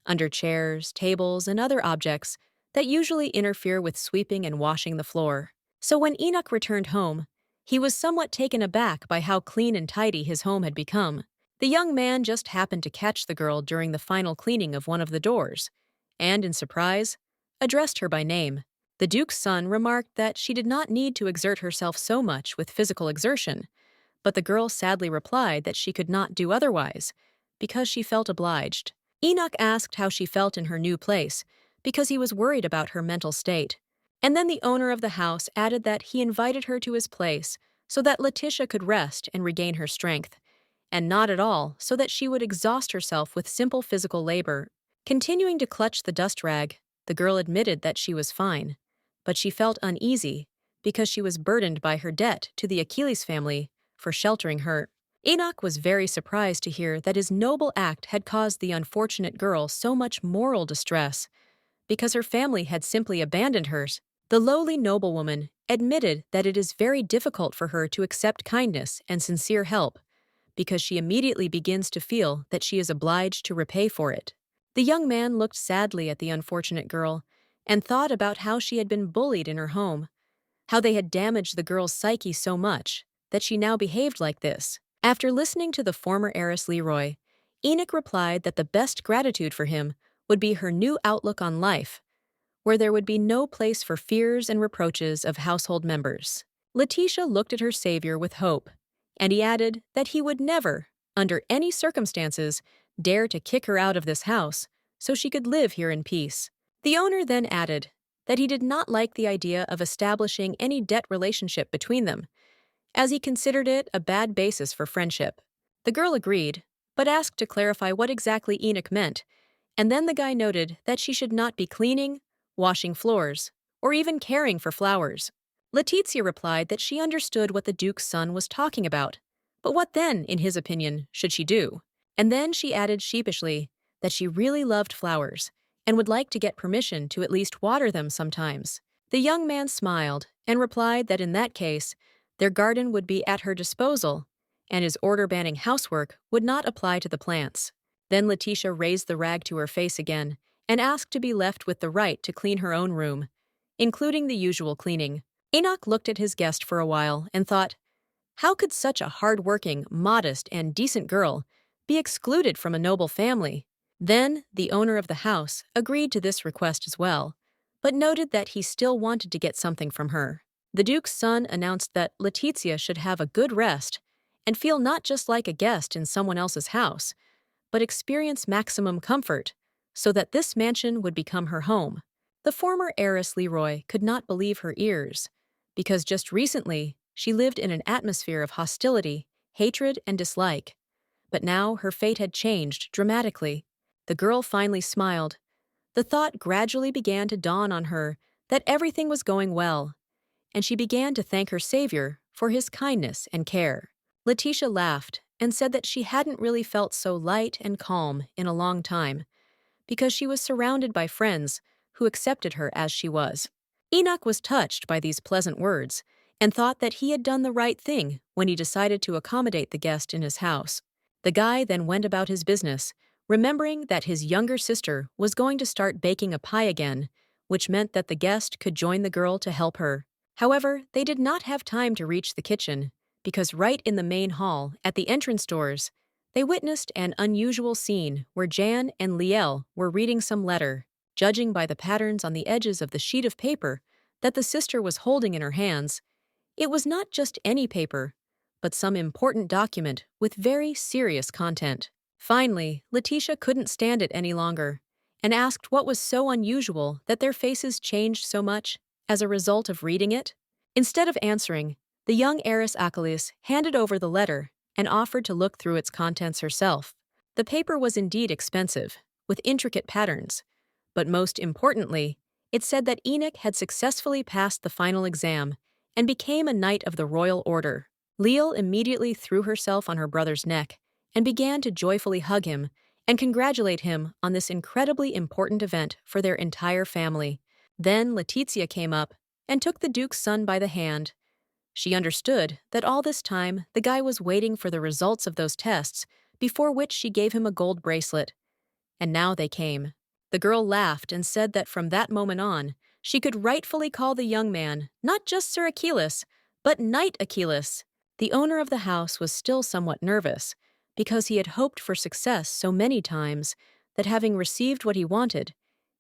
under chairs, tables, and other objects that usually interfere with sweeping and washing the floor. So when Enoch returned home, he was somewhat taken aback by how clean and tidy his home had become. The young man just happened to catch the girl during the final cleaning of one of the doors, and, in surprise, addressed her by name. The Duke's son remarked that she did not need to exert herself so much with physical exertion, but the girl sadly replied that she could not do otherwise, because she felt obliged. Enoch asked how she felt in her new place, because he was worried about her mental state. And then the owner of the house added that he invited her to his place so that Leticia could rest and regain her strength, and not at all so that she would exhaust herself with simple physical labor. Continuing to clutch the dust rag, the girl admitted that she was fine, but she felt uneasy because she was burdened by her debt to the Achilles family for sheltering her. Enoch was very surprised to hear that his noble act had caused the unfortunate girl so much moral distress, because her family had simply abandoned hers. The lowly noblewoman admitted that it is very difficult for her to accept kindness and sincere help, because she immediately begins to feel that she is obliged to repay for it. The young man looked sadly at the unfortunate girl and thought about how she had been bullied in her home, how they had damaged the girl's psyche so much that she now behaved like this. After listening to the former heiress Leroy, Enoch replied that the best gratitude for him would be her new outlook on life, where there would be no place for fears and reproaches of household members. Leticia looked at her savior with hope, and he added that he would never, under any circumstances, dare to kick her out of this house so she could live here in peace. The owner then added that he did not like the idea of establishing any debt relationship between them, as he considered it a bad basis for friendship. The girl agreed, but asked to clarify what exactly Enoch meant, and then the guy noted that she should not be cleaning, washing floors, or even caring for flowers. Leticia replied that she understood what the Duke's son was talking about, but what then, in his opinion, should she do? And then she added sheepishly that she really loved flowers and would like to get permission to at least water them sometimes. The young man smiled and replied that in that case, their garden would be at her disposal, and his order banning housework would not apply to the plants. Then Leticia raised the rag to her face again and asked to be left with the right to clean her own room, including the usual cleaning. Enoch looked at his guest for a while and thought, how could such a hard-working, modest, and decent girl be excluded from a noble family? Then the owner of the house agreed to this request as well, but noted that he still wanted to get something from her. The Duke's son announced that Leticia should have a good rest and feel not just like a guest in someone else's house, but experience maximum comfort, so that this mansion would become her home. The former heiress Leroy could not believe her ears, because just recently she lived in an atmosphere of hostility, hatred, and dislike. But now her fate had changed dramatically. The girl finally smiled. The thought gradually began to dawn on her that everything was going well, and she began to thank her savior for his kindness and care. Leticia laughed and said that she hadn't really felt so light and calm in a long time, because she was surrounded by friends who accepted her as she was. Enoch was touched by these pleasant words and thought that he had done the right thing when he decided to accommodate the guest in his house. The guy then went about his business, remembering that his younger sister was going to start baking a pie again, which meant that the guest could join the girl to help her. However, they did not have time to reach the kitchen, because right in the main hall, at the entrance doors, they witnessed an unusual scene where Jan and Liel were reading some letter. Judging by the patterns on the edges of the sheet of paper that the sister was holding in her hands, it was not just any paper, but some important document with very serious content. Finally, Leticia couldn't stand it any longer and asked what was so unusual that their faces changed so much as a result of reading it. Instead of answering, the young heiress Achilles handed over the letter and offered to look through its contents herself. The paper was indeed expensive, with intricate patterns, but most importantly, it said that Enoch had successfully passed the final exam and became a knight of the royal order. Leal immediately threw herself on her brother's neck and began to joyfully hug him and congratulate him on this incredibly important event for their entire family. Then Leticia came up and took the Duke's son by the hand. She understood that all this time the guy was waiting for the results of those tests, before which she gave him a gold bracelet. And now they came. The girl laughed and said that from that moment on, she could rightfully call the young man not just Sir Achilles, but Knight Achilles. The owner of the house was still somewhat nervous, because he had hoped for success so many times that having received what he wanted,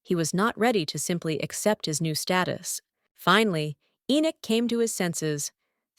he was not ready to simply accept his new status. Finally, Enoch came to his senses,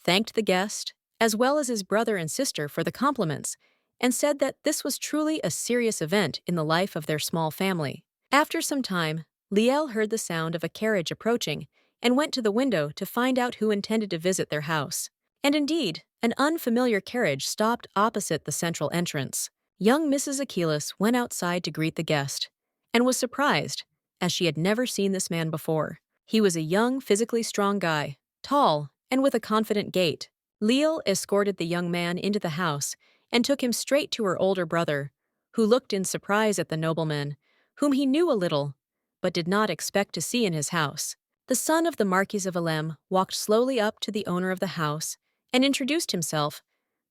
thanked the guest, as well as his brother and sister for the compliments, and said that this was truly a serious event in the life of their small family. After some time, Liel heard the sound of a carriage approaching and went to the window to find out who intended to visit their house. And indeed, an unfamiliar carriage stopped opposite the central entrance. Young Mrs. Achilles went outside to greet the guest, and was surprised, as she had never seen this man before. He was a young, physically strong guy, tall, and with a confident gait. Leal escorted the young man into the house and took him straight to her older brother, who looked in surprise at the nobleman, whom he knew a little, but did not expect to see in his house. The son of the Marquis of Alem walked slowly up to the owner of the house and introduced himself,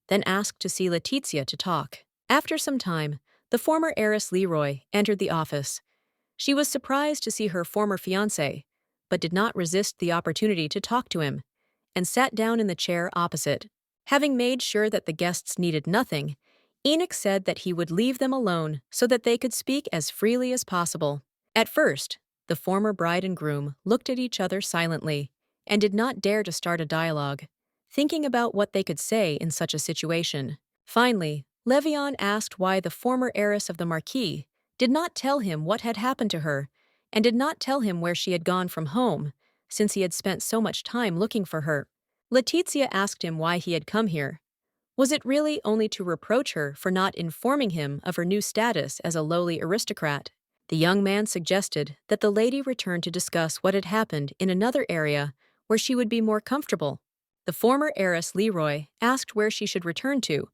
then asked to see Leticia to talk. After some time, the former heiress Leroy entered the office. She was surprised to see her former fiancé, but did not resist the opportunity to talk to him, and sat down in the chair opposite. Having made sure that the guests needed nothing, Enoch said that he would leave them alone so that they could speak as freely as possible. At first, the former bride and groom looked at each other silently and did not dare to start a dialogue, thinking about what they could say in such a situation. Finally, Levan asked why the former heiress of the Marquis did not tell him what had happened to her and did not tell him where she had gone from home, since he had spent so much time looking for her. Leticia asked him why he had come here. Was it really only to reproach her for not informing him of her new status as a lowly aristocrat? The young man suggested that the lady return to discuss what had happened in another area where she would be more comfortable. The former heiress Leroy asked where she should return to,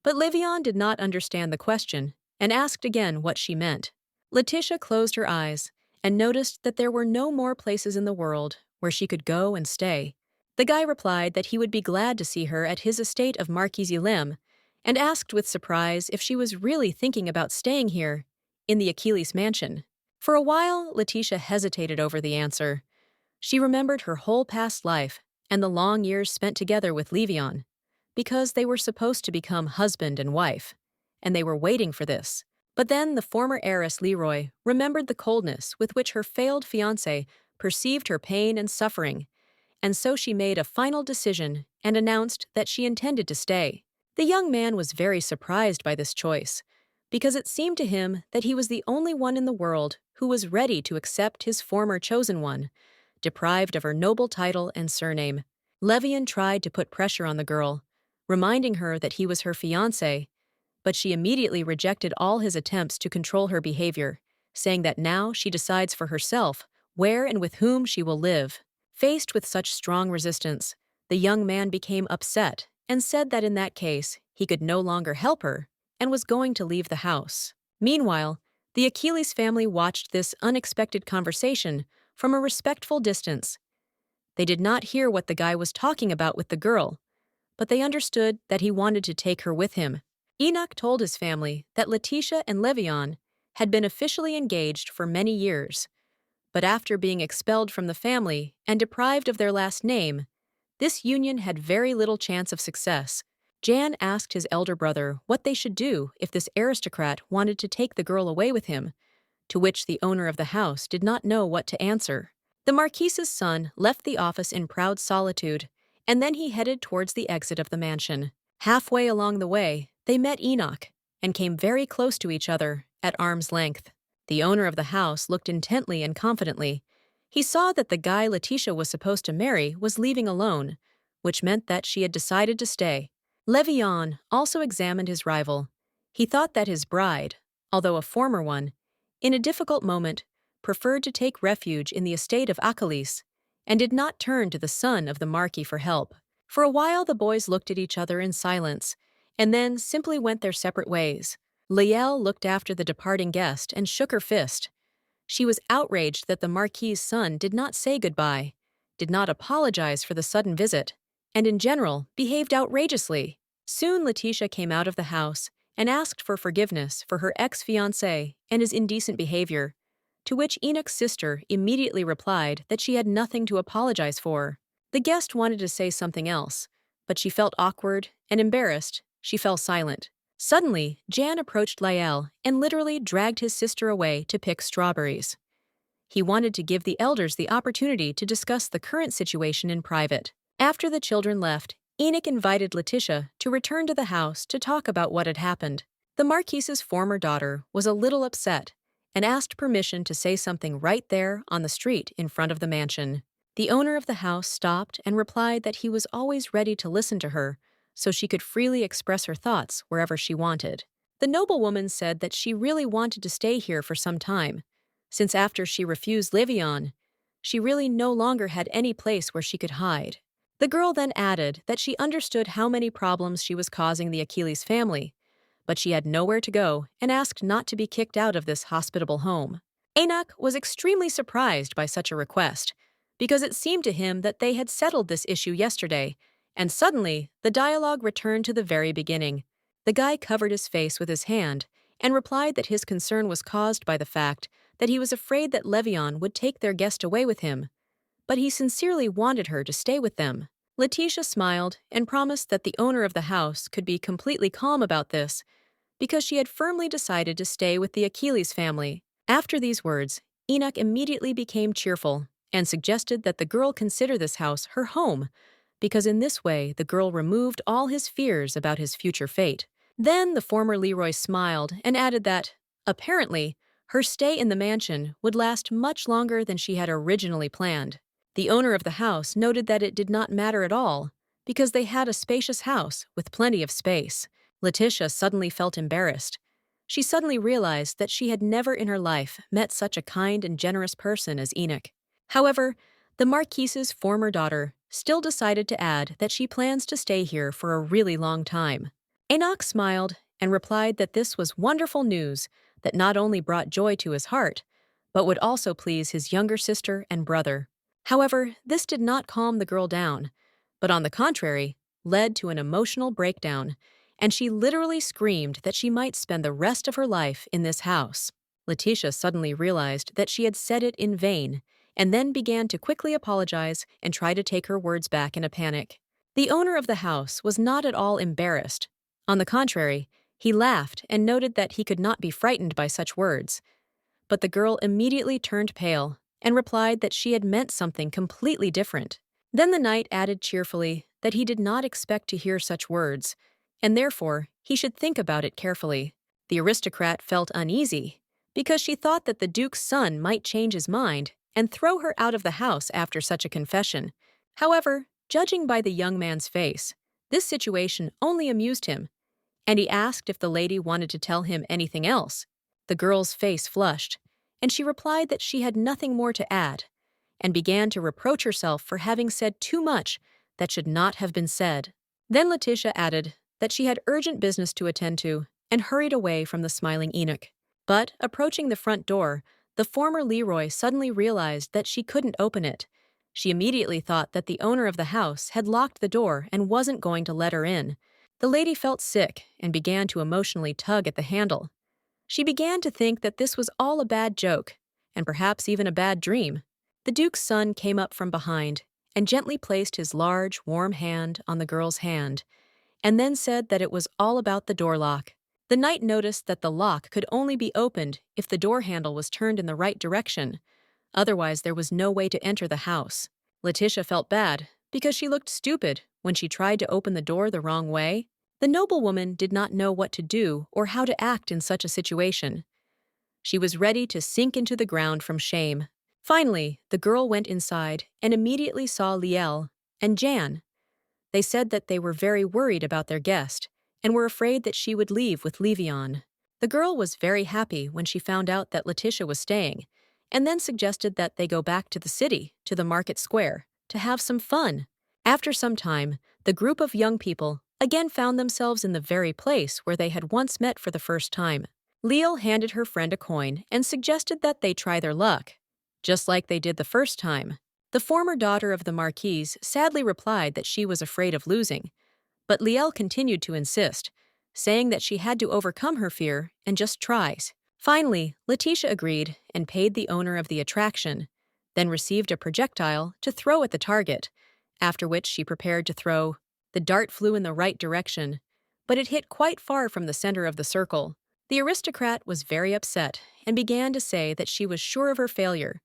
but Levan did not understand the question and asked again what she meant. Leticia closed her eyes and noticed that there were no more places in the world where she could go and stay. The guy replied that he would be glad to see her at his estate of Marquis and asked with surprise if she was really thinking about staying here, in the Achilles mansion. For a while, Leticia hesitated over the answer. She remembered her whole past life and the long years spent together with Levan, because they were supposed to become husband and wife, and they were waiting for this. But then the former heiress Leroy remembered the coldness with which her failed fiancé perceived her pain and suffering, and so she made a final decision and announced that she intended to stay. The young man was very surprised by this choice, because it seemed to him that he was the only one in the world who was ready to accept his former chosen one, deprived of her noble title and surname. Levan tried to put pressure on the girl, reminding her that he was her fiancé, but she immediately rejected all his attempts to control her behavior, saying that now she decides for herself where and with whom she will live. Faced with such strong resistance, the young man became upset and said that in that case he could no longer help her and was going to leave the house. Meanwhile, the Achilles family watched this unexpected conversation from a respectful distance. They did not hear what the guy was talking about with the girl, but they understood that he wanted to take her with him. Enoch told his family that Leticia and Levan had been officially engaged for many years, but after being expelled from the family and deprived of their last name, this union had very little chance of success. Jan asked his elder brother what they should do if this aristocrat wanted to take the girl away with him, to which the owner of the house did not know what to answer. The Marquis's son left the office in proud solitude, and then he headed towards the exit of the mansion. Halfway along the way, they met Enoch and came very close to each other, at arm's length. The owner of the house looked intently and confidently. He saw that the guy Leticia was supposed to marry was leaving alone, which meant that she had decided to stay. Levan also examined his rival. He thought that his bride, although a former one, in a difficult moment, preferred to take refuge in the estate of Achilles, and did not turn to the son of the Marquis for help. For a while the boys looked at each other in silence, and then simply went their separate ways. Liel looked after the departing guest and shook her fist. She was outraged that the Marquis's son did not say goodbye, did not apologize for the sudden visit, and in general behaved outrageously. Soon Leticia came out of the house and asked for forgiveness for her ex-fiancé and his indecent behavior, to which Enoch's sister immediately replied that she had nothing to apologize for. The guest wanted to say something else, but she felt awkward and embarrassed. She fell silent. Suddenly, Jan approached Liel and literally dragged his sister away to pick strawberries. He wanted to give the elders the opportunity to discuss the current situation in private. After the children left, Enoch invited Leticia to return to the house to talk about what had happened. The Marquis's former daughter was a little upset and asked permission to say something right there on the street in front of the mansion. The owner of the house stopped and replied that he was always ready to listen to her, so she could freely express her thoughts wherever she wanted. The noblewoman said that she really wanted to stay here for some time, since after she refused Levan, she really no longer had any place where she could hide. The girl then added that she understood how many problems she was causing the Achilles family, but she had nowhere to go and asked not to be kicked out of this hospitable home. Enoch was extremely surprised by such a request, because it seemed to him that they had settled this issue yesterday, And suddenly, the dialogue returned to the very beginning. The guy covered his face with his hand and replied that his concern was caused by the fact that he was afraid that Levan would take their guest away with him, but he sincerely wanted her to stay with them. Leticia smiled and promised that the owner of the house could be completely calm about this because she had firmly decided to stay with the Achilles family. After these words, Enoch immediately became cheerful and suggested that the girl consider this house her home, because in this way the girl removed all his fears about his future fate. Then the former Leroy smiled and added that, apparently, her stay in the mansion would last much longer than she had originally planned. The owner of the house noted that it did not matter at all, because they had a spacious house with plenty of space. Leticia suddenly felt embarrassed. She suddenly realized that she had never in her life met such a kind and generous person as Enoch. However, the Marquis's former daughter still decided to add that she plans to stay here for a really long time. Enoch smiled and replied that this was wonderful news that not only brought joy to his heart, but would also please his younger sister and brother. However, this did not calm the girl down, but on the contrary, led to an emotional breakdown, and she literally screamed that she might spend the rest of her life in this house. Leticia suddenly realized that she had said it in vain, and then began to quickly apologize and try to take her words back in a panic. The owner of the house was not at all embarrassed. On the contrary, he laughed and noted that he could not be frightened by such words. But the girl immediately turned pale and replied that she had meant something completely different. Then the knight added cheerfully that he did not expect to hear such words, and therefore he should think about it carefully. The aristocrat felt uneasy, because she thought that the duke's son might change his mind and throw her out of the house after such a confession. However, judging by the young man's face, this situation only amused him, and he asked if the lady wanted to tell him anything else. The girl's face flushed, and she replied that she had nothing more to add, and began to reproach herself for having said too much that should not have been said. Then Leticia added that she had urgent business to attend to and hurried away from the smiling Enoch. But, approaching the front door, the former Leroy suddenly realized that she couldn't open it. She immediately thought that the owner of the house had locked the door and wasn't going to let her in. The lady felt sick and began to emotionally tug at the handle. She began to think that this was all a bad joke, and perhaps even a bad dream. The duke's son came up from behind and gently placed his large, warm hand on the girl's hand, and then said that it was all about the door lock. The knight noticed that the lock could only be opened if the door handle was turned in the right direction. Otherwise, there was no way to enter the house. Leticia felt bad because she looked stupid when she tried to open the door the wrong way. The noblewoman did not know what to do or how to act in such a situation. She was ready to sink into the ground from shame. Finally, the girl went inside and immediately saw Liel and Jan. They said that they were very worried about their guest and were afraid that she would leave with Levan. The girl was very happy when she found out that Leticia was staying, and then suggested that they go back to the city, to the market square, to have some fun. After some time, the group of young people again found themselves in the very place where they had once met for the first time. Liel handed her friend a coin and suggested that they try their luck, just like they did the first time. The former daughter of the Marquis sadly replied that she was afraid of losing, but Liel continued to insist, saying that she had to overcome her fear and just try. Finally, Leticia agreed and paid the owner of the attraction, then received a projectile to throw at the target, after which she prepared to throw. The dart flew in the right direction, but it hit quite far from the center of the circle. The aristocrat was very upset and began to say that she was sure of her failure,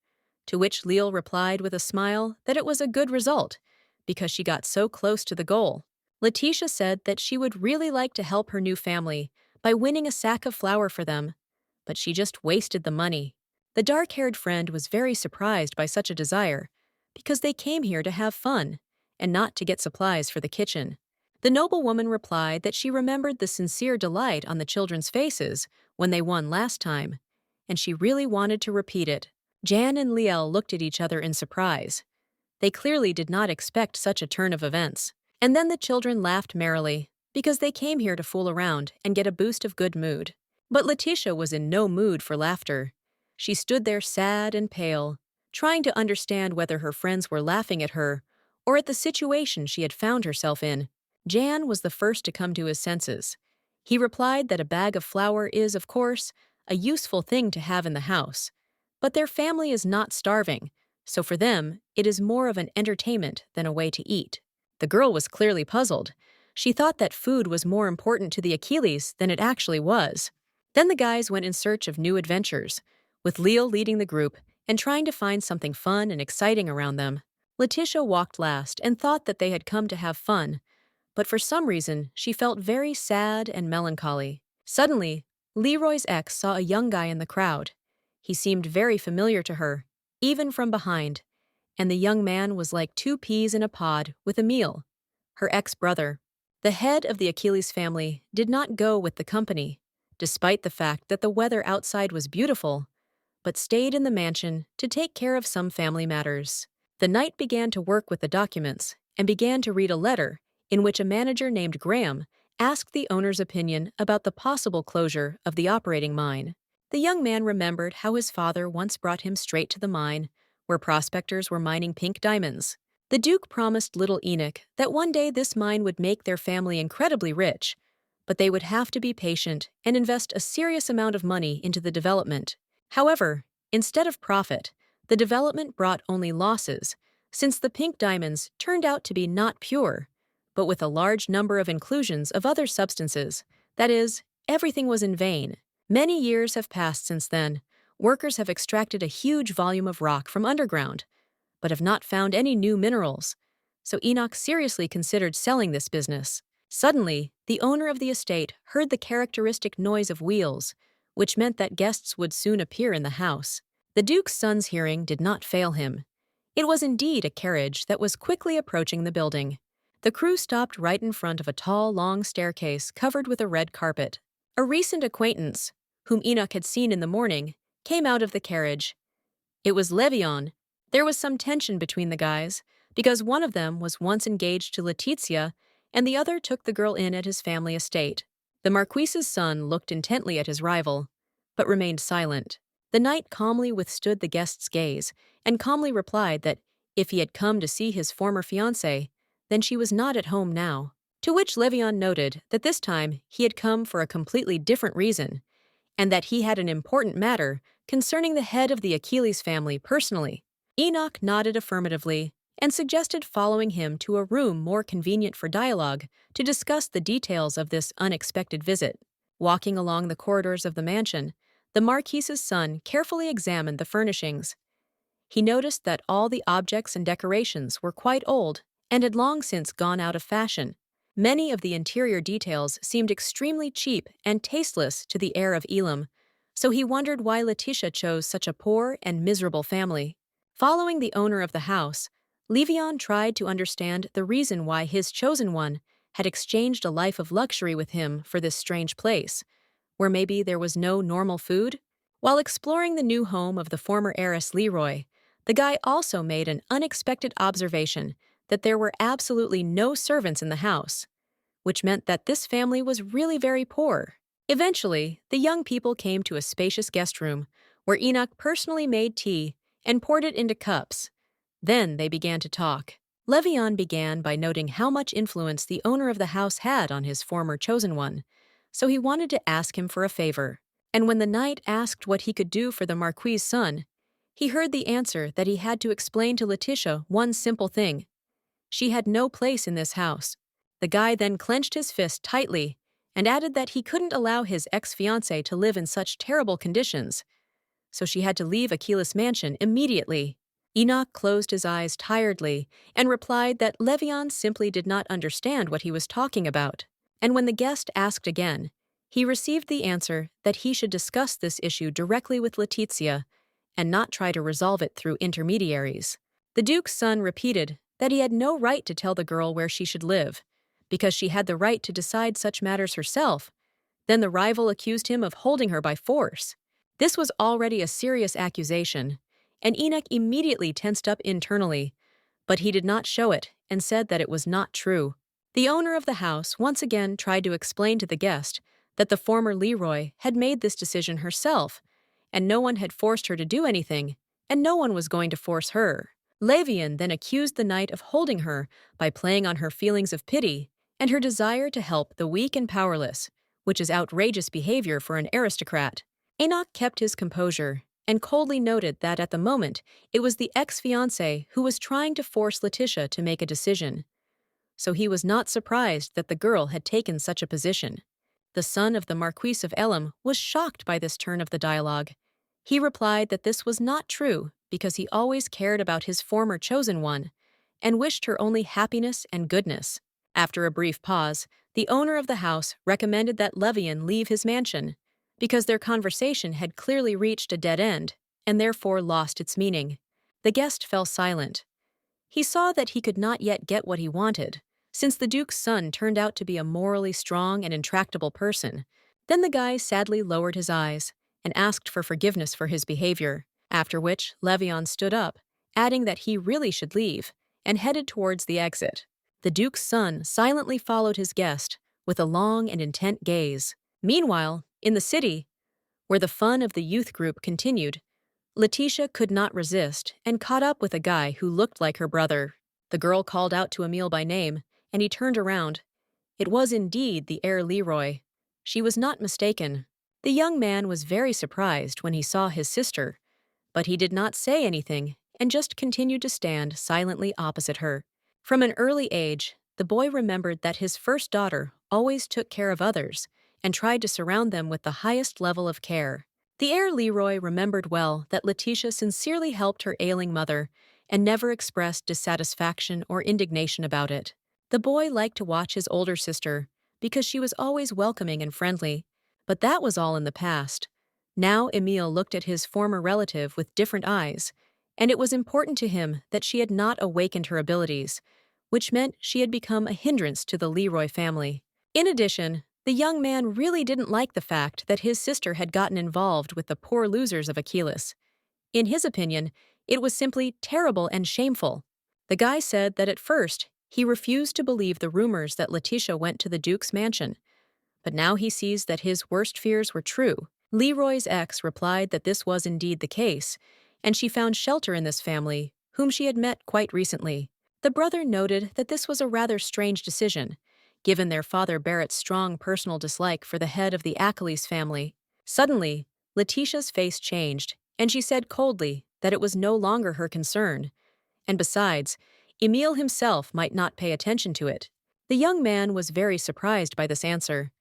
to which Liel replied with a smile that it was a good result, because she got so close to the goal. Leticia said that she would really like to help her new family by winning a sack of flour for them, but she just wasted the money. The dark-haired friend was very surprised by such a desire, because they came here to have fun and not to get supplies for the kitchen. The noblewoman replied that she remembered the sincere delight on the children's faces when they won last time, and she really wanted to repeat it. Jan and Liel looked at each other in surprise. They clearly did not expect such a turn of events. And then the children laughed merrily, because they came here to fool around and get a boost of good mood. But Leticia was in no mood for laughter. She stood there sad and pale, trying to understand whether her friends were laughing at her or at the situation she had found herself in. Jan was the first to come to his senses. He replied that a bag of flour is, of course, a useful thing to have in the house, but their family is not starving, so for them, it is more of an entertainment than a way to eat. The girl was clearly puzzled. She thought that food was more important to the Achilles than it actually was. Then the guys went in search of new adventures, with Leo leading the group and trying to find something fun and exciting around them. Leticia walked last and thought that they had come to have fun, but for some reason she felt very sad and melancholy. Suddenly, Leroy's ex saw a young guy in the crowd. He seemed very familiar to her, even from behind, and the young man was like two peas in a pod with a meal. Her ex-brother. The head of the Achilles family did not go with the company, despite the fact that the weather outside was beautiful, but stayed in the mansion to take care of some family matters. The knight began to work with the documents and began to read a letter in which a manager named Graham asked the owner's opinion about the possible closure of the operating mine. The young man remembered how his father once brought him straight to the mine, where prospectors were mining pink diamonds. The Duke promised little Enoch that one day this mine would make their family incredibly rich, but they would have to be patient and invest a serious amount of money into the development. However, instead of profit, the development brought only losses, since the pink diamonds turned out to be not pure, but with a large number of inclusions of other substances. That is, everything was in vain. Many years have passed since then. Workers have extracted a huge volume of rock from underground, but have not found any new minerals, so Enoch seriously considered selling this business. Suddenly, the owner of the estate heard the characteristic noise of wheels, which meant that guests would soon appear in the house. The Duke's son's hearing did not fail him. It was indeed a carriage that was quickly approaching the building. The crew stopped right in front of a tall, long staircase covered with a red carpet. A recent acquaintance, whom Enoch had seen in the morning, came out of the carriage. It was Levan. There was some tension between the guys, because one of them was once engaged to Leticia, and the other took the girl in at his family estate. The Marquis's son looked intently at his rival, but remained silent. The knight calmly withstood the guest's gaze, and calmly replied that if he had come to see his former fiancée, then she was not at home now. To which Levan noted that this time he had come for a completely different reason, and that he had an important matter concerning the head of the Achilles family personally. Enoch nodded affirmatively and suggested following him to a room more convenient for dialogue to discuss the details of this unexpected visit. Walking along the corridors of the mansion, the Marquis's son carefully examined the furnishings. He noticed that all the objects and decorations were quite old and had long since gone out of fashion. Many of the interior details seemed extremely cheap and tasteless to the heir of Elam, so he wondered why Leticia chose such a poor and miserable family. Following the owner of the house, Levan tried to understand the reason why his chosen one had exchanged a life of luxury with him for this strange place, where maybe there was no normal food. While exploring the new home of the former heiress Leroy, the guy also made an unexpected observation that there were absolutely no servants in the house, which meant that this family was really very poor. Eventually, the young people came to a spacious guest room, where Enoch personally made tea and poured it into cups. Then they began to talk. Levan began by noting how much influence the owner of the house had on his former chosen one, so he wanted to ask him for a favor. And when the knight asked what he could do for the Marquis's son, he heard the answer that he had to explain to Leticia one simple thing. She had no place in this house. The guy then clenched his fist tightly and added that he couldn't allow his ex-fiancée to live in such terrible conditions, so she had to leave Achilles' mansion immediately. Enoch closed his eyes tiredly and replied that Levan simply did not understand what he was talking about. And when the guest asked again, he received the answer that he should discuss this issue directly with Leticia and not try to resolve it through intermediaries. The Duke's son repeated that he had no right to tell the girl where she should live, because she had the right to decide such matters herself. Then the rival accused him of holding her by force. This was already a serious accusation, and Enoch immediately tensed up internally, but he did not show it and said that it was not true. The owner of the house once again tried to explain to the guest that the former Leroy had made this decision herself, and no one had forced her to do anything, and no one was going to force her. Levian then accused the knight of holding her by playing on her feelings of pity and her desire to help the weak and powerless, which is outrageous behavior for an aristocrat. Enoch kept his composure and coldly noted that at the moment it was the ex-fiancé who was trying to force Leticia to make a decision. So he was not surprised that the girl had taken such a position. The son of the Marquis of Elam was shocked by this turn of the dialogue. He replied that this was not true because he always cared about his former chosen one and wished her only happiness and goodness. After a brief pause, the owner of the house recommended that Levian leave his mansion because their conversation had clearly reached a dead end and therefore lost its meaning. The guest fell silent. He saw that he could not yet get what he wanted, since the Duke's son turned out to be a morally strong and intractable person. Then the guy sadly lowered his eyes and asked for forgiveness for his behavior, after which Levian stood up, adding that he really should leave, and headed towards the exit. The Duke's son silently followed his guest with a long and intent gaze. Meanwhile, in the city, where the fun of the youth group continued, Leticia could not resist and caught up with a guy who looked like her brother. The girl called out to Emile by name, and he turned around. It was indeed the heir Leroy. She was not mistaken. The young man was very surprised when he saw his sister, but he did not say anything and just continued to stand silently opposite her. From an early age, the boy remembered that his first daughter always took care of others and tried to surround them with the highest level of care. The heir Leroy remembered well that Leticia sincerely helped her ailing mother and never expressed dissatisfaction or indignation about it. The boy liked to watch his older sister because she was always welcoming and friendly, but that was all in the past. Now Emile looked at his former relative with different eyes, and it was important to him that she had not awakened her abilities, which meant she had become a hindrance to the Leroy family. In addition, the young man really didn't like the fact that his sister had gotten involved with the poor losers of Achilles. In his opinion, it was simply terrible and shameful. The guy said that at first, he refused to believe the rumors that Leticia went to the Duke's mansion, but now he sees that his worst fears were true. Leroy's ex replied that this was indeed the case, and she found shelter in this family, whom she had met quite recently. The brother noted that this was a rather strange decision, given their father Barrett's strong personal dislike for the head of the Achilles family. Suddenly, Leticia's face changed, and she said coldly that it was no longer her concern. And besides, Emile himself might not pay attention to it. The young man was very surprised by this answer,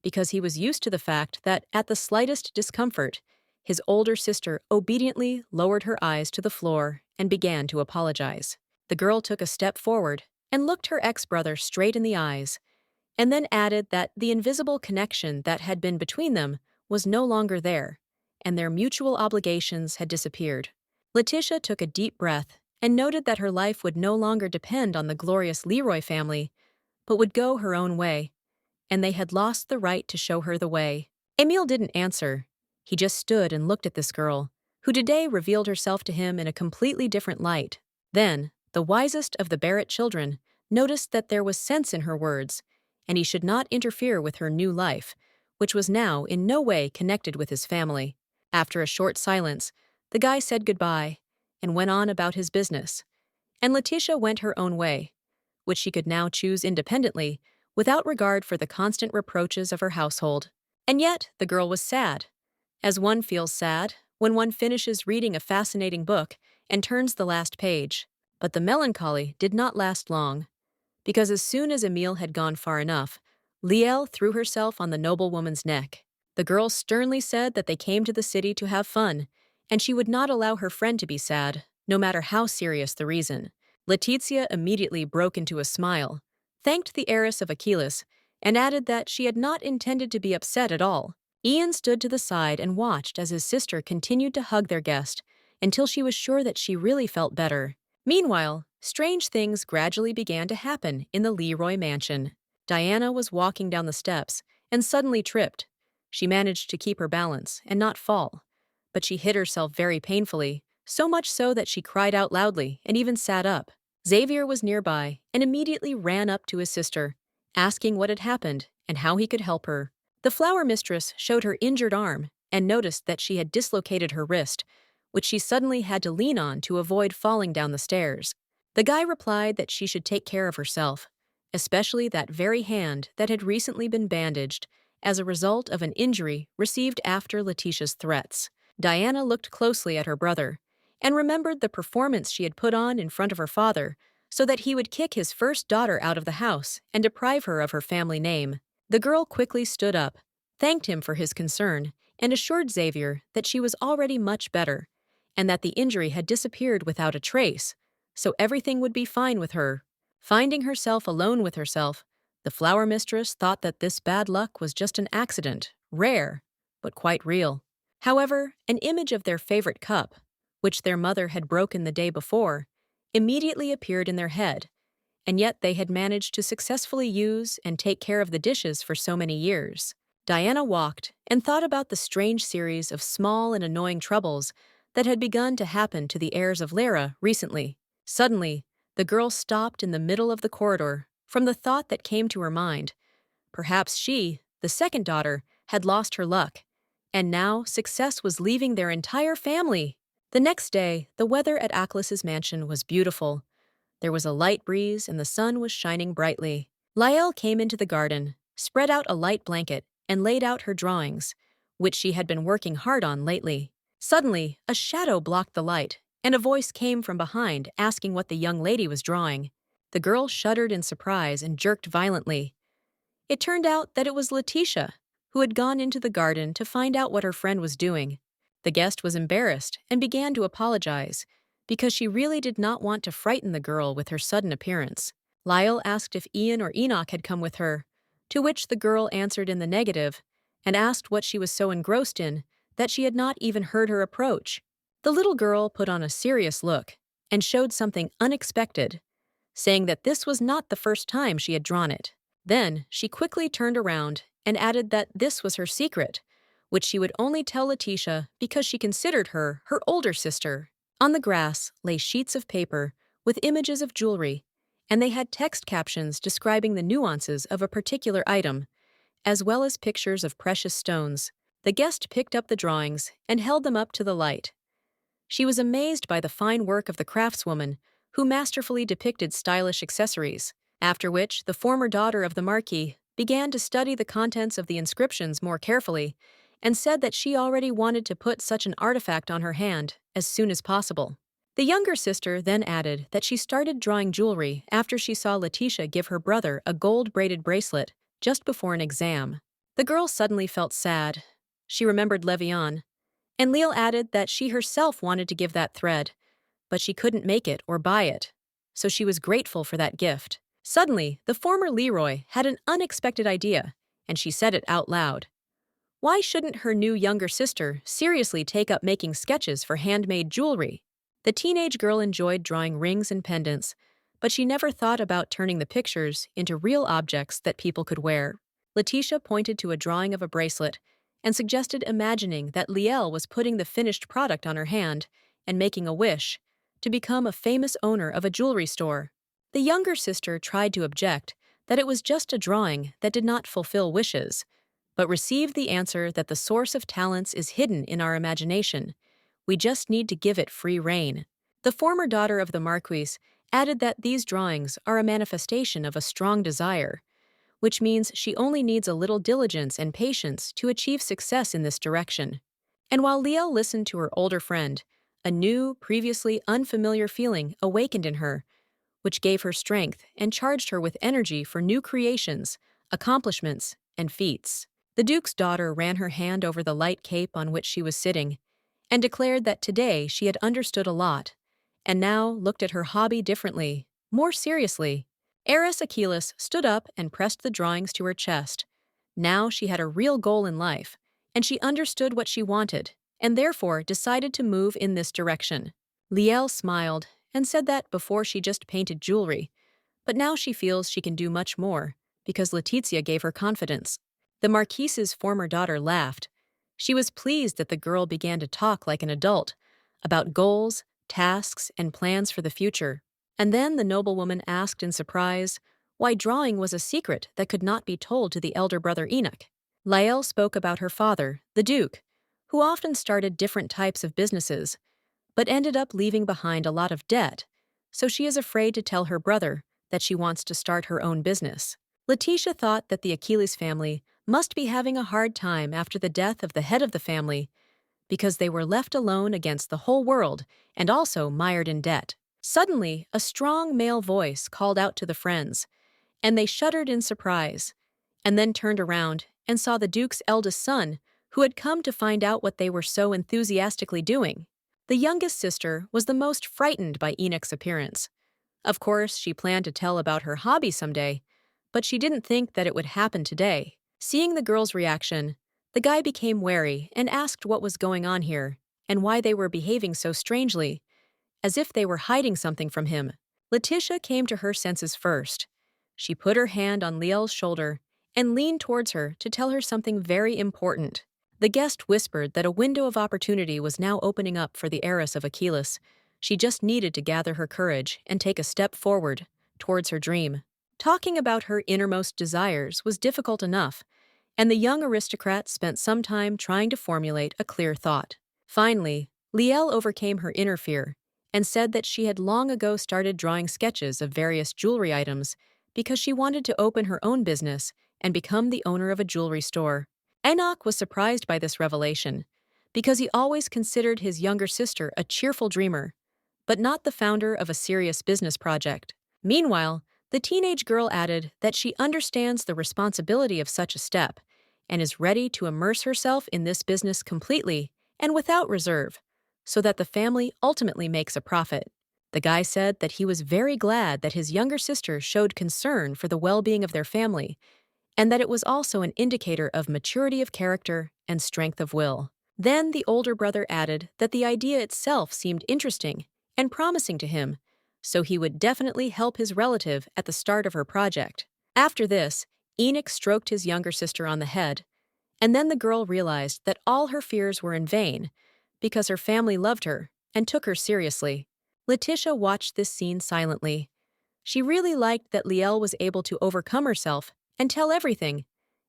because he was used to the fact that at the slightest discomfort, his older sister obediently lowered her eyes to the floor and began to apologize. The girl took a step forward and looked her ex-brother straight in the eyes, and then added that the invisible connection that had been between them was no longer there, and their mutual obligations had disappeared. Leticia took a deep breath and noted that her life would no longer depend on the glorious Leroy family, but would go her own way, and they had lost the right to show her the way. Emile didn't answer. He just stood and looked at this girl, who today revealed herself to him in a completely different light. Then, the wisest of the Barrett children noticed that there was sense in her words, and he should not interfere with her new life, which was now in no way connected with his family. After a short silence, the guy said goodbye and went on about his business, and Leticia went her own way, which she could now choose independently, without regard for the constant reproaches of her household. And yet, the girl was sad, as one feels sad when one finishes reading a fascinating book and turns the last page. But the melancholy did not last long, because as soon as Emile had gone far enough, Liel threw herself on the noblewoman's neck. The girl sternly said that they came to the city to have fun, and she would not allow her friend to be sad, no matter how serious the reason. Leticia immediately broke into a smile, thanked the heiress of Achilles, and added that she had not intended to be upset at all. Ian stood to the side and watched as his sister continued to hug their guest until she was sure that she really felt better. Meanwhile, strange things gradually began to happen in the Leroy mansion. Diana was walking down the steps and suddenly tripped. She managed to keep her balance and not fall, but she hit herself very painfully, so much so that she cried out loudly and even sat up. Xavier was nearby and immediately ran up to his sister, asking what had happened and how he could help her. The flower mistress showed her injured arm and noticed that she had dislocated her wrist, which she suddenly had to lean on to avoid falling down the stairs. The guy replied that she should take care of herself, especially that very hand that had recently been bandaged as a result of an injury received after Leticia's threats. Diana looked closely at her brother and remembered the performance she had put on in front of her father so that he would kick his first daughter out of the house and deprive her of her family name. The girl quickly stood up, thanked him for his concern, and assured Xavier that she was already much better and that the injury had disappeared without a trace, so everything would be fine with her. Finding herself alone with herself, the flower mistress thought that this bad luck was just an accident, rare, but quite real. However, an image of their favorite cup, which their mother had broken the day before, immediately appeared in their head, and yet they had managed to successfully use and take care of the dishes for so many years. Diana walked and thought about the strange series of small and annoying troubles that had begun to happen to the heirs of Lara recently. Suddenly, the girl stopped in the middle of the corridor from the thought that came to her mind. Perhaps she, the second daughter, had lost her luck, and now success was leaving their entire family. The next day, the weather at Aklis's mansion was beautiful. There was a light breeze and the sun was shining brightly. Lael came into the garden, spread out a light blanket, and laid out her drawings, which she had been working hard on lately. Suddenly, a shadow blocked the light, and a voice came from behind asking what the young lady was drawing. The girl shuddered in surprise and jerked violently. It turned out that it was Leticia, who had gone into the garden to find out what her friend was doing. The guest was embarrassed and began to apologize, because she really did not want to frighten the girl with her sudden appearance. Lyle asked if Ian or Enoch had come with her, to which the girl answered in the negative, and asked what she was so engrossed in that she had not even heard her approach. The little girl put on a serious look and showed something unexpected, saying that this was not the first time she had drawn it. Then she quickly turned around and added that this was her secret, which she would only tell Leticia because she considered her her older sister. On the grass lay sheets of paper with images of jewelry, and they had text captions describing the nuances of a particular item, as well as pictures of precious stones. The guest picked up the drawings and held them up to the light. She was amazed by the fine work of the craftswoman, who masterfully depicted stylish accessories, after which the former daughter of the Marquis began to study the contents of the inscriptions more carefully and said that she already wanted to put such an artifact on her hand as soon as possible. The younger sister then added that she started drawing jewelry after she saw Leticia give her brother a gold-braided bracelet just before an exam. The girl suddenly felt sad. She remembered Levan, and Leal added that she herself wanted to give that thread, but she couldn't make it or buy it, so she was grateful for that gift. Suddenly, the former Leroy had an unexpected idea, and she said it out loud. Why shouldn't her new younger sister seriously take up making sketches for handmade jewelry? The teenage girl enjoyed drawing rings and pendants, but she never thought about turning the pictures into real objects that people could wear. Leticia pointed to a drawing of a bracelet and suggested imagining that Liel was putting the finished product on her hand and making a wish to become a famous owner of a jewelry store. The younger sister tried to object that it was just a drawing that did not fulfill wishes, but received the answer that the source of talents is hidden in our imagination. We just need to give it free rein. The former daughter of the Marquis added that these drawings are a manifestation of a strong desire, which means she only needs a little diligence and patience to achieve success in this direction. And while Leo listened to her older friend, a new, previously unfamiliar feeling awakened in her, which gave her strength and charged her with energy for new creations, accomplishments, and feats. The Duke's daughter ran her hand over the light cape on which she was sitting and declared that today she had understood a lot, and now looked at her hobby differently, more seriously. Heiress Achilles stood up and pressed the drawings to her chest. Now she had a real goal in life, and she understood what she wanted, and therefore decided to move in this direction. Liel smiled and said that before she just painted jewelry, but now she feels she can do much more, because Leticia gave her confidence. The Marquis's former daughter laughed. She was pleased that the girl began to talk like an adult, about goals, tasks, and plans for the future. And then the noblewoman asked in surprise why drawing was a secret that could not be told to the elder brother Enoch. Lael spoke about her father, the Duke, who often started different types of businesses, but ended up leaving behind a lot of debt, so she is afraid to tell her brother that she wants to start her own business. Leticia thought that the Achilles family must be having a hard time after the death of the head of the family because they were left alone against the whole world and also mired in debt. Suddenly, a strong male voice called out to the friends, and they shuddered in surprise, and then turned around and saw the Duke's eldest son, who had come to find out what they were so enthusiastically doing. The youngest sister was the most frightened by Enoch's appearance. Of course, she planned to tell about her hobby someday, but she didn't think that it would happen today. Seeing the girl's reaction, the guy became wary and asked what was going on here and why they were behaving so strangely, as if they were hiding something from him. Leticia came to her senses first. She put her hand on Liel's shoulder and leaned towards her to tell her something very important. The guest whispered that a window of opportunity was now opening up for the heiress of Achilles. She just needed to gather her courage and take a step forward towards her dream. Talking about her innermost desires was difficult enough, and the young aristocrat spent some time trying to formulate a clear thought. Finally, Liel overcame her inner fear and said that she had long ago started drawing sketches of various jewelry items because she wanted to open her own business and become the owner of a jewelry store. Enoch was surprised by this revelation because he always considered his younger sister a cheerful dreamer, but not the founder of a serious business project. Meanwhile, the teenage girl added that she understands the responsibility of such a step and is ready to immerse herself in this business completely and without reserve, so that the family ultimately makes a profit. The guy said that he was very glad that his younger sister showed concern for the well-being of their family, and that it was also an indicator of maturity of character and strength of will. Then the older brother added that the idea itself seemed interesting and promising to him, so he would definitely help his relative at the start of her project. After this, Enoch stroked his younger sister on the head, and then the girl realized that all her fears were in vain because her family loved her and took her seriously. Leticia watched this scene silently. She really liked that Liel was able to overcome herself and tell everything,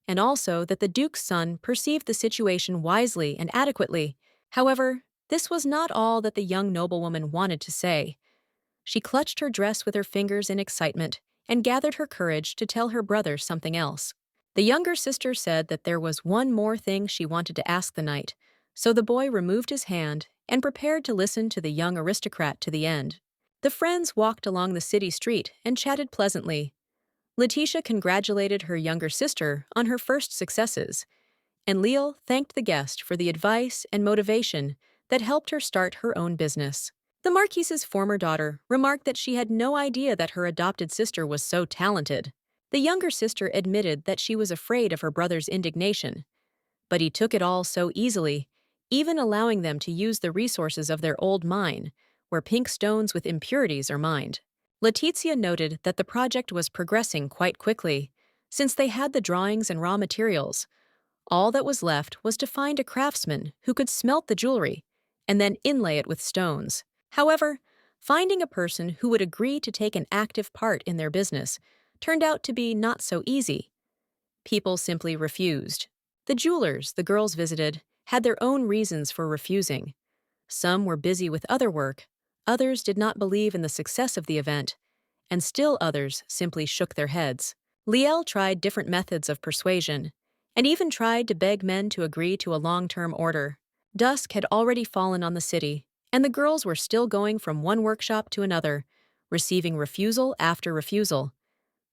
and also that the Duke's son perceived the situation wisely and adequately. However, this was not all that the young noblewoman wanted to say. She clutched her dress with her fingers in excitement and gathered her courage to tell her brother something else. The younger sister said that there was one more thing she wanted to ask the knight, so the boy removed his hand and prepared to listen to the young aristocrat to the end. The friends walked along the city street and chatted pleasantly. Leticia congratulated her younger sister on her first successes, and Liel thanked the guest for the advice and motivation that helped her start her own business. The Marquis's former daughter remarked that she had no idea that her adopted sister was so talented. The younger sister admitted that she was afraid of her brother's indignation, but he took it all so easily, even allowing them to use the resources of their old mine, where pink stones with impurities are mined. Leticia noted that the project was progressing quite quickly, since they had the drawings and raw materials. All that was left was to find a craftsman who could smelt the jewelry and then inlay it with stones. However, finding a person who would agree to take an active part in their business turned out to be not so easy. People simply refused. The jewelers the girls visited had their own reasons for refusing. Some were busy with other work, others did not believe in the success of the event, and still others simply shook their heads. Liel tried different methods of persuasion, and even tried to beg men to agree to a long-term order. Dusk had already fallen on the city, and the girls were still going from one workshop to another, receiving refusal after refusal.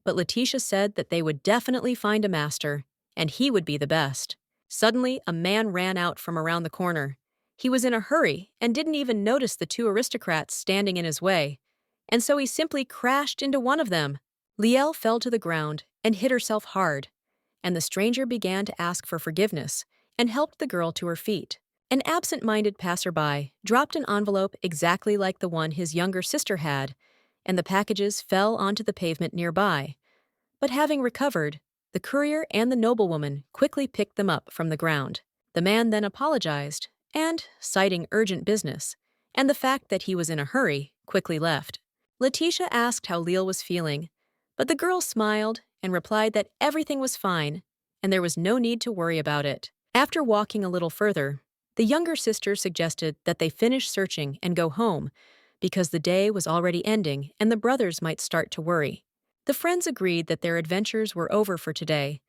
But Leticia said that they would definitely find a master, and he would be the best. Suddenly, a man ran out from around the corner. He was in a hurry and didn't even notice the two aristocrats standing in his way, and so he simply crashed into one of them. Liel fell to the ground and hit herself hard, and the stranger began to ask for forgiveness and helped the girl to her feet. An absent-minded passerby dropped an envelope exactly like the one his younger sister had, and the packages fell onto the pavement nearby. But having recovered, the courier and the noblewoman quickly picked them up from the ground. The man then apologized and, citing urgent business and the fact that he was in a hurry, quickly left. Leticia asked how Liel was feeling, but the girl smiled and replied that everything was fine and there was no need to worry about it. After walking a little further, The younger sister suggested that they finish searching and go home because the day was already ending and the brothers might start to worry. The friends agreed that their adventures were over for today,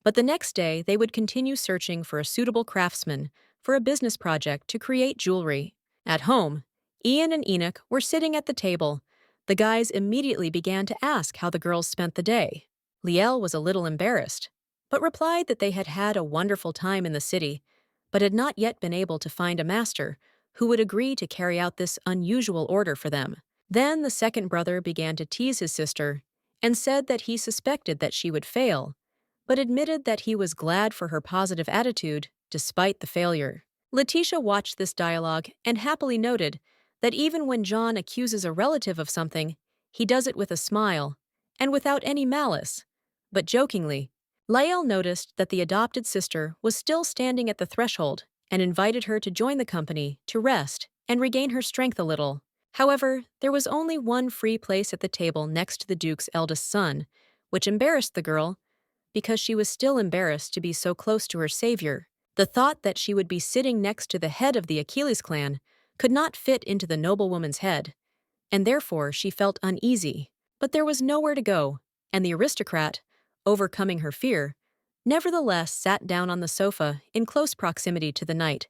but the next day they would continue searching for a suitable craftsman for a business project to create jewelry. At home, Ian and Enoch were sitting at the table. The guys immediately began to ask how the girls spent the day. Liel was a little embarrassed, but replied that they had had a wonderful time in the city, but had not yet been able to find a master who would agree to carry out this unusual order for them. Then the second brother began to tease his sister and said that he suspected that she would fail, but admitted that he was glad for her positive attitude despite the failure. Leticia watched this dialogue and happily noted that even when John accuses a relative of something, he does it with a smile and without any malice, but jokingly. Lael noticed that the adopted sister was still standing at the threshold and invited her to join the company to rest and regain her strength a little. However, there was only one free place at the table next to the Duke's eldest son, which embarrassed the girl because she was still embarrassed to be so close to her savior. The thought that she would be sitting next to the head of the Achilles clan could not fit into the noblewoman's head, and therefore she felt uneasy. But there was nowhere to go, and the aristocrat, overcoming her fear, nevertheless sat down on the sofa in close proximity to the knight.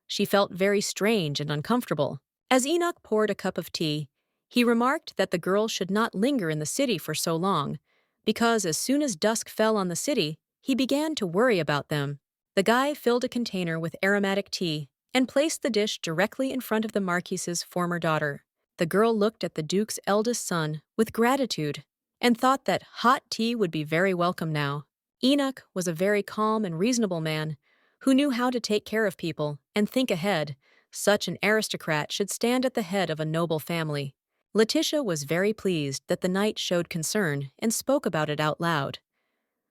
She felt very strange and uncomfortable. As Enoch poured a cup of tea, he remarked that the girl should not linger in the city for so long, because as soon as dusk fell on the city, he began to worry about them. The guy filled a container with aromatic tea and placed the dish directly in front of the Marquis's former daughter. The girl looked at the Duke's eldest son with gratitude and thought that hot tea would be very welcome now. Enoch was a very calm and reasonable man who knew how to take care of people and think ahead. Such an aristocrat should stand at the head of a noble family. Leticia was very pleased that the knight showed concern and spoke about it out loud.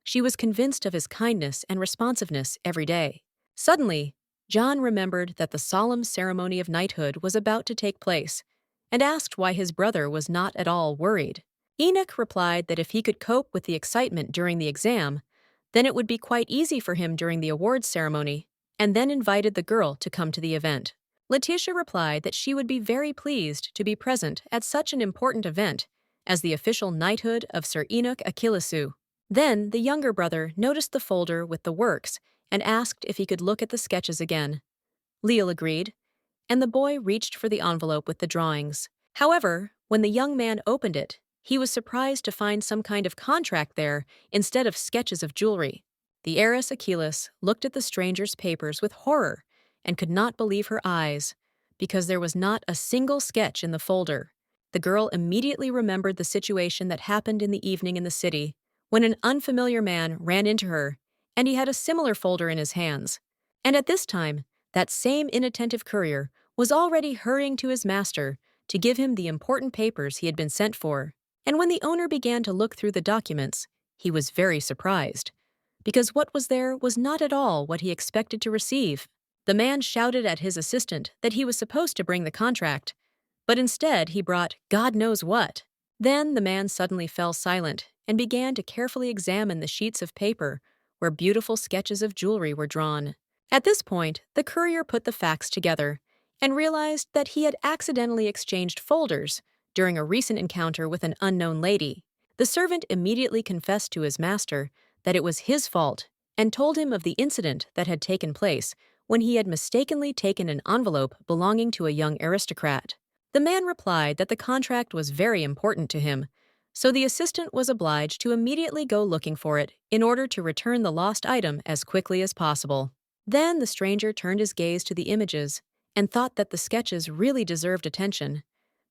She was convinced of his kindness and responsiveness every day. Suddenly, John remembered that the solemn ceremony of knighthood was about to take place and asked why his brother was not at all worried. Enoch replied that if he could cope with the excitement during the exam, then it would be quite easy for him during the awards ceremony, and then invited the girl to come to the event. Leticia replied that she would be very pleased to be present at such an important event as the official knighthood of Sir Enoch Achillesu. Then the younger brother noticed the folder with the works and asked if he could look at the sketches again. Leal agreed, and the boy reached for the envelope with the drawings. However, when the young man opened it, he was surprised to find some kind of contract there instead of sketches of jewelry. The heiress Achilles looked at the stranger's papers with horror and could not believe her eyes, because there was not a single sketch in the folder. The girl immediately remembered the situation that happened in the evening in the city, when an unfamiliar man ran into her, and he had a similar folder in his hands. And at this time, that same inattentive courier was already hurrying to his master to give him the important papers he had been sent for. And when the owner began to look through the documents, he was very surprised, because what was there was not at all what he expected to receive. The man shouted at his assistant that he was supposed to bring the contract, but instead he brought God knows what. Then the man suddenly fell silent and began to carefully examine the sheets of paper where beautiful sketches of jewelry were drawn. At this point, the courier put the facts together and realized that he had accidentally exchanged folders during a recent encounter with an unknown lady. The servant immediately confessed to his master that it was his fault and told him of the incident that had taken place when he had mistakenly taken an envelope belonging to a young aristocrat. The man replied that the contract was very important to him, so the assistant was obliged to immediately go looking for it in order to return the lost item as quickly as possible. Then the stranger turned his gaze to the images and thought that the sketches really deserved attention,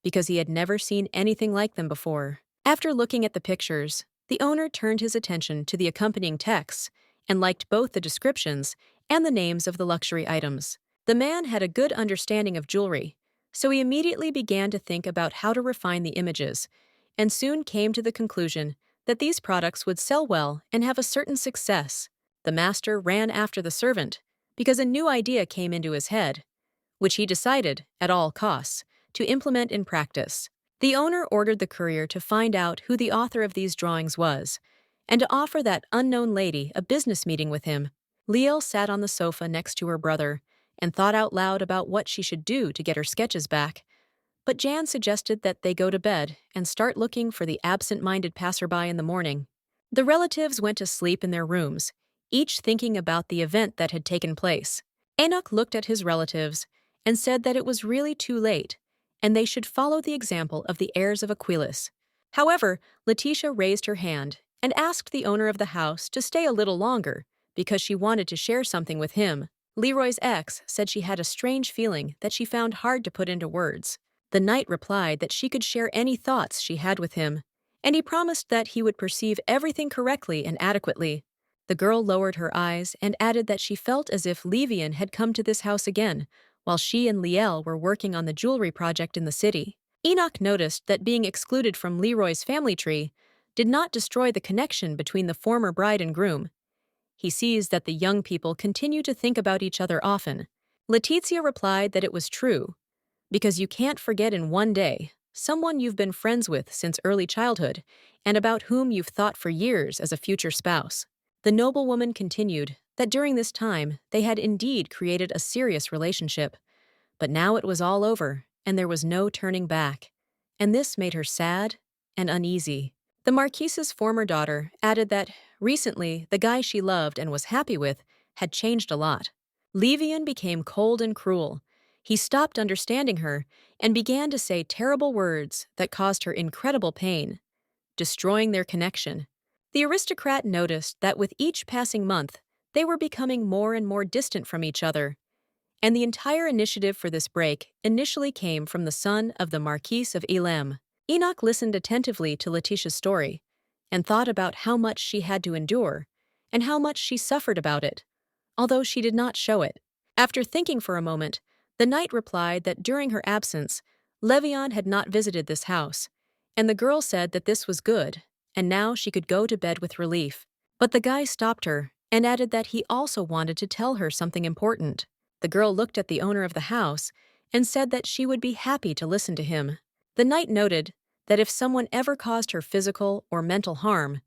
because he had never seen anything like them before. After looking at the pictures, the owner turned his attention to the accompanying texts and liked both the descriptions and the names of the luxury items. The man had a good understanding of jewelry, so he immediately began to think about how to refine the images, and soon came to the conclusion that these products would sell well and have a certain success. The master ran after the servant because a new idea came into his head, which he decided, at all costs, to implement in practice. The owner ordered the courier to find out who the author of these drawings was, and to offer that unknown lady a business meeting with him. Leal sat on the sofa next to her brother and thought out loud about what she should do to get her sketches back. But Jan suggested that they go to bed and start looking for the absent-minded passerby in the morning. The relatives went to sleep in their rooms, each thinking about the event that had taken place. Enoch looked at his relatives and said that it was really too late, and they should follow the example of the heirs of Aquilus. However, Leticia raised her hand and asked the owner of the house to stay a little longer because she wanted to share something with him. Leroy's ex said she had a strange feeling that she found hard to put into words. The knight replied that she could share any thoughts she had with him, and he promised that he would perceive everything correctly and adequately. The girl lowered her eyes and added that she felt as if Levan had come to this house again, while she and Liel were working on the jewelry project in the city. Enoch noticed that being excluded from Leroy's family tree did not destroy the connection between the former bride and groom. He sees that the young people continue to think about each other often. Leticia replied that it was true, because you can't forget in one day someone you've been friends with since early childhood and about whom you've thought for years as a future spouse. The noblewoman continued that during this time they had indeed created a serious relationship, but now it was all over and there was no turning back, and this made her sad and uneasy. The Marquis's former daughter added that recently the guy she loved and was happy with had changed a lot. Levan became cold and cruel. He stopped understanding her and began to say terrible words that caused her incredible pain, destroying their connection. The aristocrat noticed that with each passing month, they were becoming more and more distant from each other, and the entire initiative for this break initially came from the son of the Marquis of Exile. Enoch listened attentively to Leticia's story and thought about how much she had to endure and how much she suffered about it, although she did not show it. After thinking for a moment, the knight replied that during her absence, Levan had not visited this house, and the girl said that this was good, and now she could go to bed with relief. But the guy stopped her and added that he also wanted to tell her something important. The girl looked at the owner of the house and said that she would be happy to listen to him. The knight noted that if someone ever caused her physical or mental harm,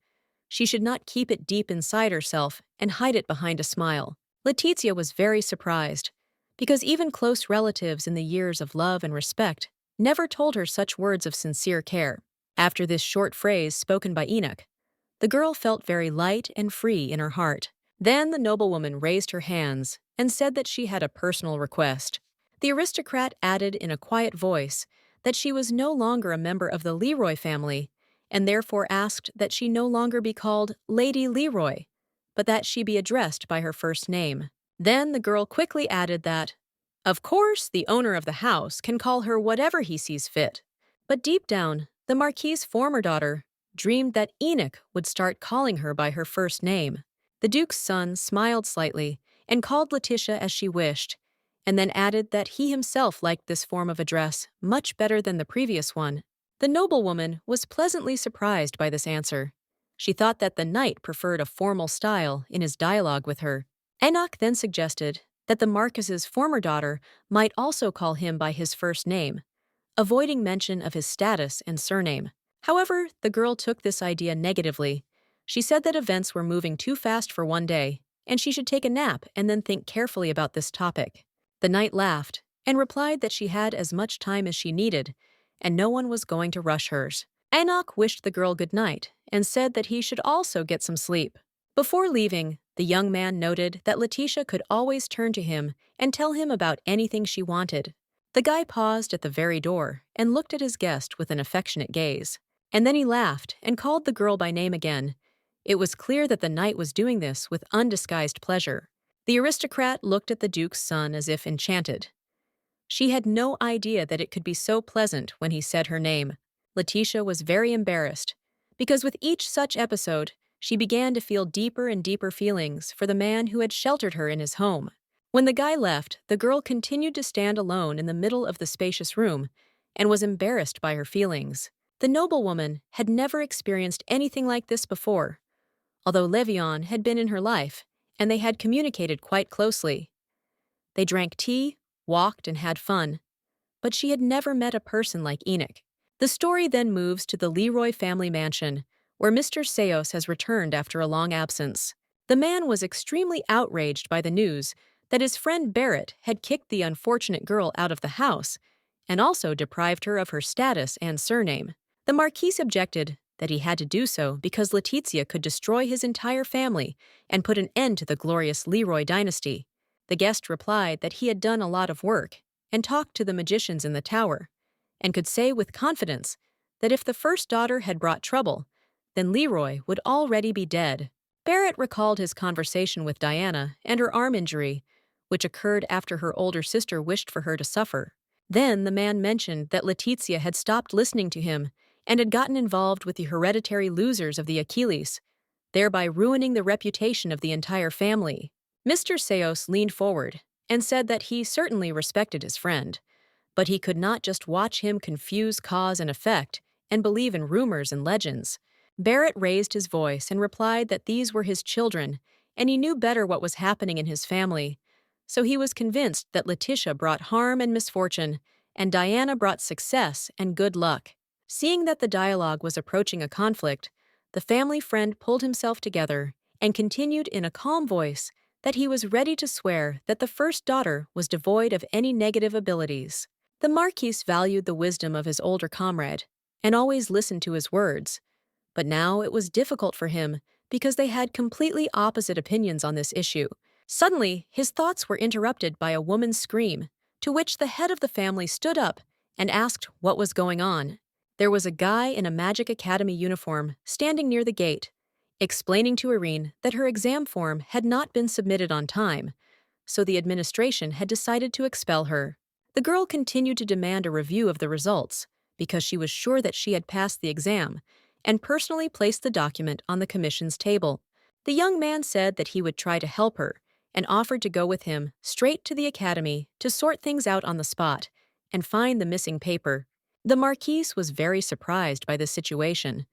she should not keep it deep inside herself and hide it behind a smile. Leticia was very surprised, because even close relatives in the years of love and respect never told her such words of sincere care. After this short phrase spoken by Enoch, the girl felt very light and free in her heart. Then the noblewoman raised her hands and said that she had a personal request. The aristocrat added in a quiet voice that she was no longer a member of the Leroy family, and therefore asked that she no longer be called Lady Leroy, but that she be addressed by her first name. Then the girl quickly added that, of course, the owner of the house can call her whatever he sees fit. But deep down, the Marquis's former daughter dreamed that Enoch would start calling her by her first name. The Duke's son smiled slightly and called Leticia as she wished, and then added that he himself liked this form of address much better than the previous one. The noblewoman was pleasantly surprised by this answer. She thought that the knight preferred a formal style in his dialogue with her. Enoch then suggested that the Marquis's former daughter might also call him by his first name, avoiding mention of his status and surname. However, the girl took this idea negatively. She said that events were moving too fast for one day, and she should take a nap and then think carefully about this topic. The knight laughed and replied that she had as much time as she needed, and no one was going to rush hers. Enoch wished the girl good night and said that he should also get some sleep. Before leaving, the young man noted that Leticia could always turn to him and tell him about anything she wanted. The guy paused at the very door and looked at his guest with an affectionate gaze. And then he laughed and called the girl by name again. It was clear that the knight was doing this with undisguised pleasure. The aristocrat looked at the Duke's son as if enchanted. She had no idea that it could be so pleasant when he said her name. Leticia was very embarrassed, because with each such episode, she began to feel deeper and deeper feelings for the man who had sheltered her in his home. When the guy left, the girl continued to stand alone in the middle of the spacious room and was embarrassed by her feelings. The noblewoman had never experienced anything like this before, although Levan had been in her life, and they had communicated quite closely. They drank tea, walked, and had fun, but she had never met a person like Enoch. The story then moves to the Leroy family mansion, where Mr. Seos has returned after a long absence. The man was extremely outraged by the news that his friend Barrett had kicked the unfortunate girl out of the house and also deprived her of her status and surname. The Marquis objected that he had to do so because Leticia could destroy his entire family and put an end to the glorious Leroy dynasty. The guest replied that he had done a lot of work and talked to the magicians in the tower, and could say with confidence that if the first daughter had brought trouble, then Leroy would already be dead. Barrett recalled his conversation with Diana and her arm injury, which occurred after her older sister wished for her to suffer. Then the man mentioned that Leticia had stopped listening to him and had gotten involved with the hereditary losers of the Achilles, thereby ruining the reputation of the entire family. Mr. Seos leaned forward and said that he certainly respected his friend, but he could not just watch him confuse cause and effect and believe in rumors and legends. Barrett raised his voice and replied that these were his children, and he knew better what was happening in his family, so he was convinced that Leticia brought harm and misfortune, and Diana brought success and good luck. Seeing that the dialogue was approaching a conflict, the family friend pulled himself together and continued in a calm voice that he was ready to swear that the first daughter was devoid of any negative abilities. The Marquis valued the wisdom of his older comrade and always listened to his words, but now it was difficult for him because they had completely opposite opinions on this issue. Suddenly, his thoughts were interrupted by a woman's scream, to which the head of the family stood up and asked what was going on. There was a guy in a Magic Academy uniform standing near the gate, explaining to Irene that her exam form had not been submitted on time, so the administration had decided to expel her. The girl continued to demand a review of the results because she was sure that she had passed the exam, and personally placed the document on the commission's table. The young man said that he would try to help her and offered to go with him straight to the academy to sort things out on the spot and find the missing paper. The Marquis was very surprised by this situation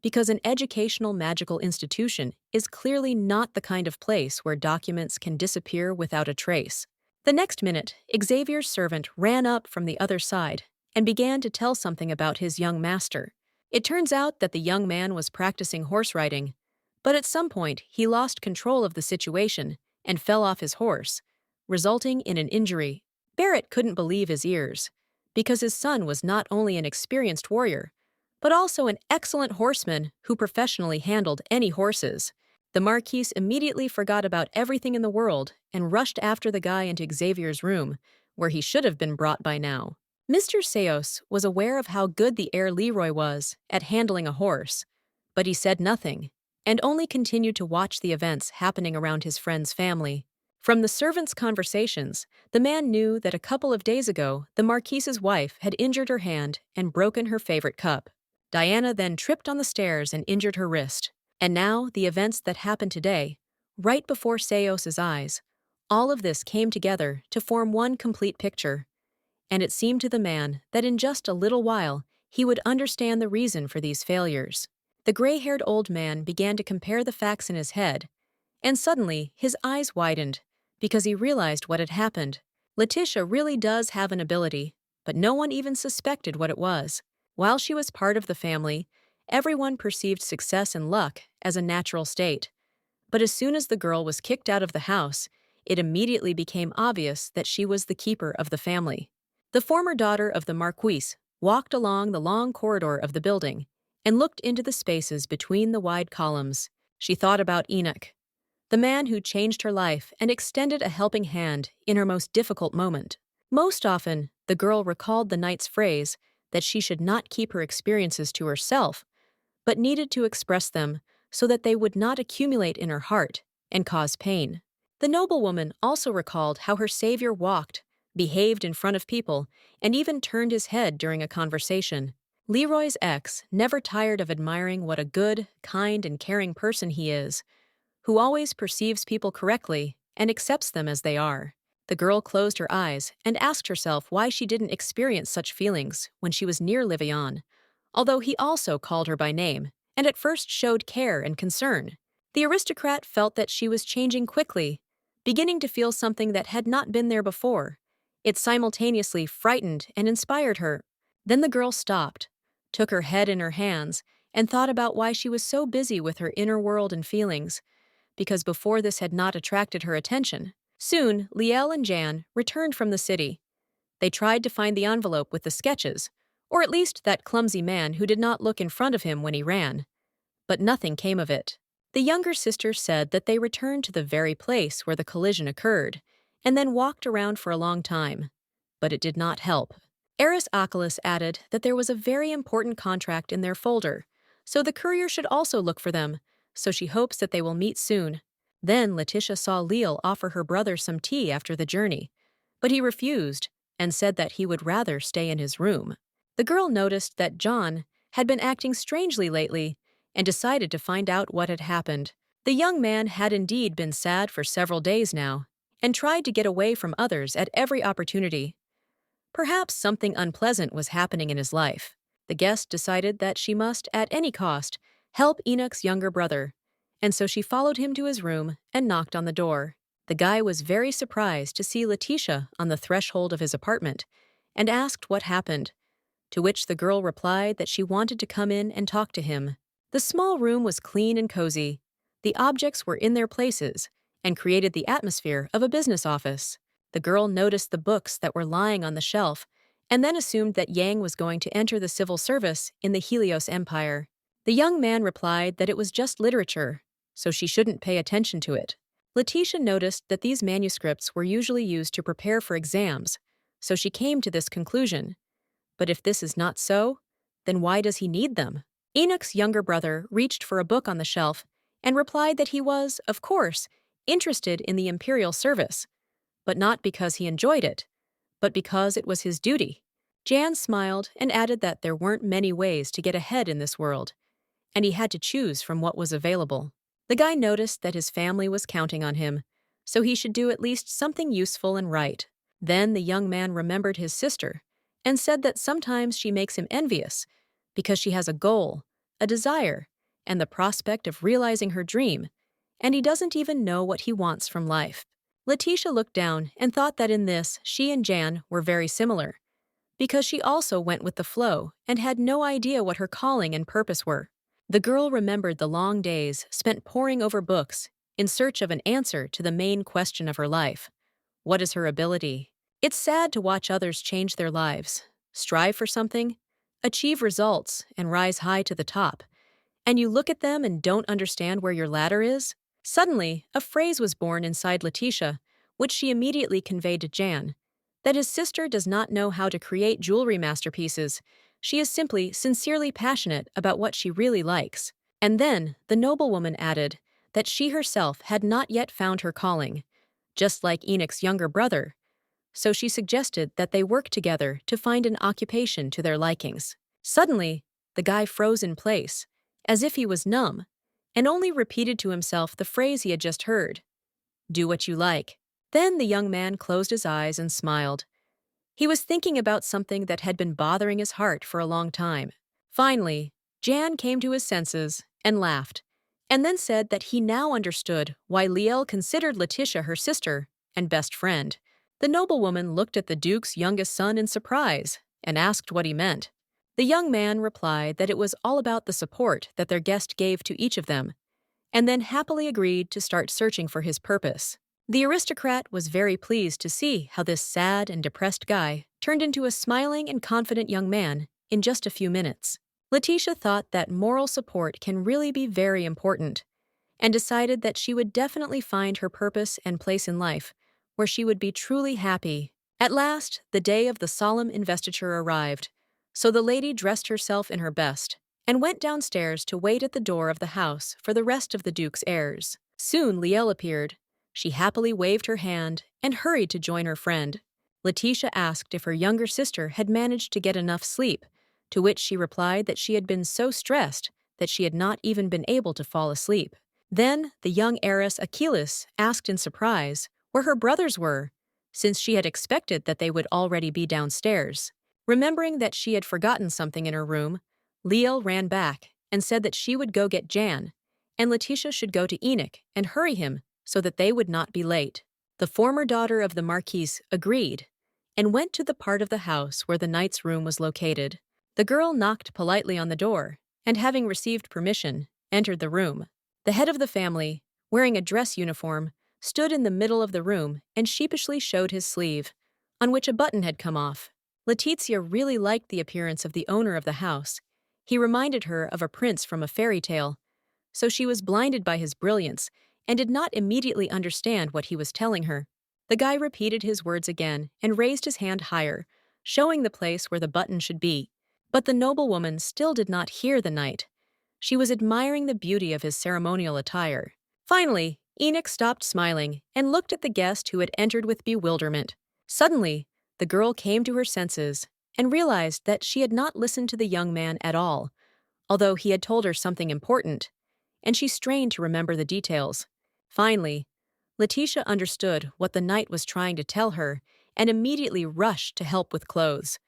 because an educational magical institution is clearly not the kind of place where documents can disappear without a trace. The next minute, Xavier's servant ran up from the other side and began to tell something about his young master. It turns out that the young man was practicing horse riding, but at some point he lost control of the situation and fell off his horse, resulting in an injury. Barrett couldn't believe his ears, because his son was not only an experienced warrior, but also an excellent horseman who professionally handled any horses. The Marquis immediately forgot about everything in the world and rushed after the guy into Xavier's room, where he should have been brought by now. Mr. Seos was aware of how good the heir Leroy was at handling a horse, but he said nothing, and only continued to watch the events happening around his friend's family. From the servants' conversations, the man knew that a couple of days ago the Marquis's wife had injured her hand and broken her favorite cup. Diana then tripped on the stairs and injured her wrist. And now the events that happened today, right before Seos's eyes, all of this came together to form one complete picture. And it seemed to the man that in just a little while he would understand the reason for these failures. The gray-haired old man began to compare the facts in his head, and suddenly his eyes widened because he realized what had happened. Leticia really does have an ability, but no one even suspected what it was. While she was part of the family, everyone perceived success and luck as a natural state. But as soon as the girl was kicked out of the house, it immediately became obvious that she was the keeper of the family. The former daughter of the Marquis walked along the long corridor of the building and looked into the spaces between the wide columns. She thought about Enoch, the man who changed her life and extended a helping hand in her most difficult moment. Most often, the girl recalled the knight's phrase that she should not keep her experiences to herself, but needed to express them so that they would not accumulate in her heart and cause pain. The noblewoman also recalled how her savior walked, behaved in front of people, and even turned his head during a conversation. Leroy's ex never tired of admiring what a good, kind, and caring person he is, who always perceives people correctly and accepts them as they are. The girl closed her eyes and asked herself why she didn't experience such feelings when she was near Levan, although he also called her by name and at first showed care and concern. The aristocrat felt that she was changing quickly, beginning to feel something that had not been there before. It simultaneously frightened and inspired her. Then the girl stopped, took her head in her hands, and thought about why she was so busy with her inner world and feelings, because before this had not attracted her attention. Soon, Liel and Jan returned from the city. They tried to find the envelope with the sketches, or at least that clumsy man who did not look in front of him when he ran. But nothing came of it. The younger sister said that they returned to the very place where the collision occurred, and then walked around for a long time. But it did not help. Eris Achilles added that there was a very important contract in their folder, so the courier should also look for them, so she hopes that they will meet soon. Then Leticia saw Leal offer her brother some tea after the journey, but he refused and said that he would rather stay in his room. The girl noticed that John had been acting strangely lately and decided to find out what had happened. The young man had indeed been sad for several days now and tried to get away from others at every opportunity. Perhaps something unpleasant was happening in his life. The guest decided that she must, at any cost, help Enoch's younger brother, and so she followed him to his room and knocked on the door. The guy was very surprised to see Leticia on the threshold of his apartment and asked what happened, to which the girl replied that she wanted to come in and talk to him. The small room was clean and cozy. The objects were in their places and created the atmosphere of a business office. The girl noticed the books that were lying on the shelf and then assumed that Yang was going to enter the civil service in the Helios Empire. The young man replied that it was just literature, so she shouldn't pay attention to it. Leticia noticed that these manuscripts were usually used to prepare for exams, so she came to this conclusion. But if this is not so, then why does he need them? Enoch's younger brother reached for a book on the shelf and replied that he was, of course, interested in the imperial service, but not because he enjoyed it, but because it was his duty. Jan smiled and added that there weren't many ways to get ahead in this world, and he had to choose from what was available. The guy noticed that his family was counting on him, so he should do at least something useful and right. Then the young man remembered his sister and said that sometimes she makes him envious because she has a goal, a desire, and the prospect of realizing her dream, and he doesn't even know what he wants from life. Leticia looked down and thought that in this she and Jan were very similar, because she also went with the flow and had no idea what her calling and purpose were. The girl remembered the long days spent poring over books in search of an answer to the main question of her life. What is her ability? It's sad to watch others change their lives, strive for something, achieve results, and rise high to the top, and you look at them and don't understand where your ladder is. Suddenly, a phrase was born inside Leticia, which she immediately conveyed to Jan, that his sister does not know how to create jewelry masterpieces. She is simply sincerely passionate about what she really likes. And then the noblewoman added that she herself had not yet found her calling, just like Enoch's younger brother, so she suggested that they work together to find an occupation to their likings. Suddenly, the guy froze in place, as if he was numb, and only repeated to himself the phrase he had just heard. Do what you like. Then the young man closed his eyes and smiled. He was thinking about something that had been bothering his heart for a long time. Finally, Jan came to his senses and laughed, and then said that he now understood why Liel considered Leticia her sister and best friend. The noblewoman looked at the duke's youngest son in surprise and asked what he meant. The young man replied that it was all about the support that their guest gave to each of them, and then happily agreed to start searching for his purpose. The aristocrat was very pleased to see how this sad and depressed guy turned into a smiling and confident young man in just a few minutes. Leticia thought that moral support can really be very important, and decided that she would definitely find her purpose and place in life where she would be truly happy. At last, the day of the solemn investiture arrived, so the lady dressed herself in her best and went downstairs to wait at the door of the house for the rest of the duke's heirs. Soon Liel appeared. She happily waved her hand and hurried to join her friend. Leticia asked if her younger sister had managed to get enough sleep, to which she replied that she had been so stressed that she had not even been able to fall asleep. Then the young heiress Achilles asked in surprise where her brothers were, since she had expected that they would already be downstairs. Remembering that she had forgotten something in her room, Liel ran back and said that she would go get Jan, and Leticia should go to Enoch and hurry him so that they would not be late. The former daughter of the Marquis agreed and went to the part of the house where the knight's room was located. The girl knocked politely on the door, and having received permission, entered the room. The head of the family, wearing a dress uniform, stood in the middle of the room and sheepishly showed his sleeve, on which a button had come off. Leticia really liked the appearance of the owner of the house. He reminded her of a prince from a fairy tale, so she was blinded by his brilliance and did not immediately understand what he was telling her. The guy repeated his words again and raised his hand higher, showing the place where the button should be. But the noblewoman still did not hear the knight. She was admiring the beauty of his ceremonial attire. Finally, Enoch stopped smiling and looked at the guest who had entered with bewilderment. Suddenly, the girl came to her senses and realized that she had not listened to the young man at all, although he had told her something important, and she strained to remember the details. Finally, Leticia understood what the knight was trying to tell her and immediately rushed to help with clothes.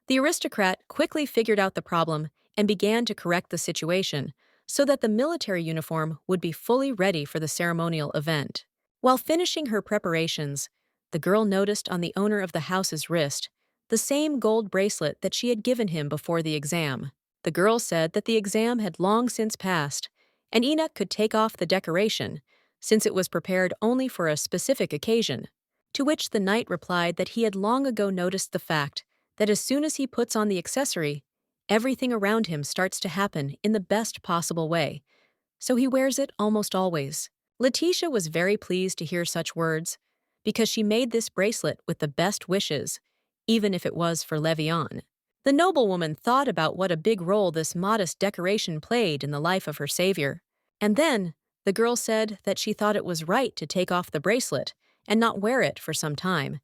The aristocrat quickly figured out the problem and began to correct the situation so that the military uniform would be fully ready for the ceremonial event. While finishing her preparations, the girl noticed on the owner of the house's wrist the same gold bracelet that she had given him before the exam. The girl said that the exam had long since passed, and Enoch could take off the decoration, since it was prepared only for a specific occasion. To which the knight replied that he had long ago noticed the fact that as soon as he puts on the accessory, everything around him starts to happen in the best possible way, so he wears it almost always. Leticia was very pleased to hear such words, because she made this bracelet with the best wishes, even if it was for Levan. The noblewoman thought about what a big role this modest decoration played in the life of her savior. And then, the girl said that she thought it was right to take off the bracelet and not wear it for some time.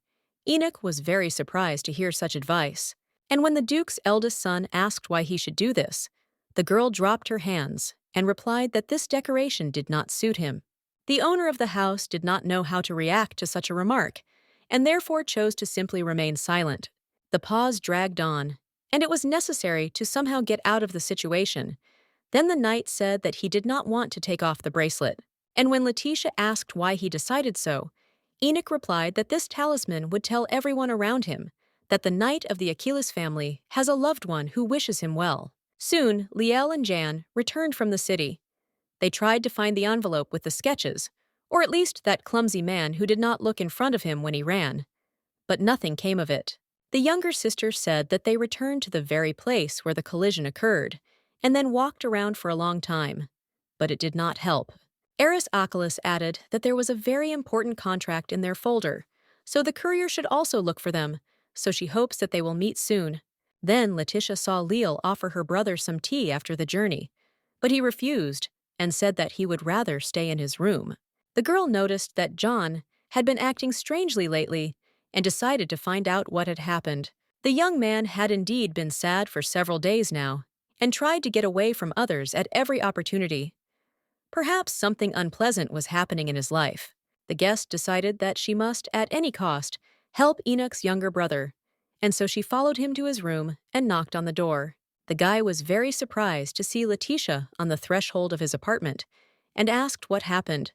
Enoch was very surprised to hear such advice, and when the duke's eldest son asked why he should do this, the girl dropped her hands and replied that this decoration did not suit him. The owner of the house did not know how to react to such a remark, and therefore chose to simply remain silent. The pause dragged on, and it was necessary to somehow get out of the situation. Then the knight said that he did not want to take off the bracelet, and when Leticia asked why he decided so, Enoch replied that this talisman would tell everyone around him that the knight of the Achilles family has a loved one who wishes him well. Soon, Liel and Jan returned from the city. They tried to find the envelope with the sketches, or at least that clumsy man who did not look in front of him when he ran. But nothing came of it. The younger sister said that they returned to the very place where the collision occurred, and then walked around for a long time. But it did not help. Eris Achilles added that there was a very important contract in their folder, so the courier should also look for them, so she hopes that they will meet soon. Then Leticia saw Leal offer her brother some tea after the journey, but he refused and said that he would rather stay in his room. The girl noticed that John had been acting strangely lately and decided to find out what had happened. The young man had indeed been sad for several days now and tried to get away from others at every opportunity. Perhaps something unpleasant was happening in his life. The guest decided that she must, at any cost, help Enoch's younger brother, and so she followed him to his room and knocked on the door. The guy was very surprised to see Leticia on the threshold of his apartment and asked what happened,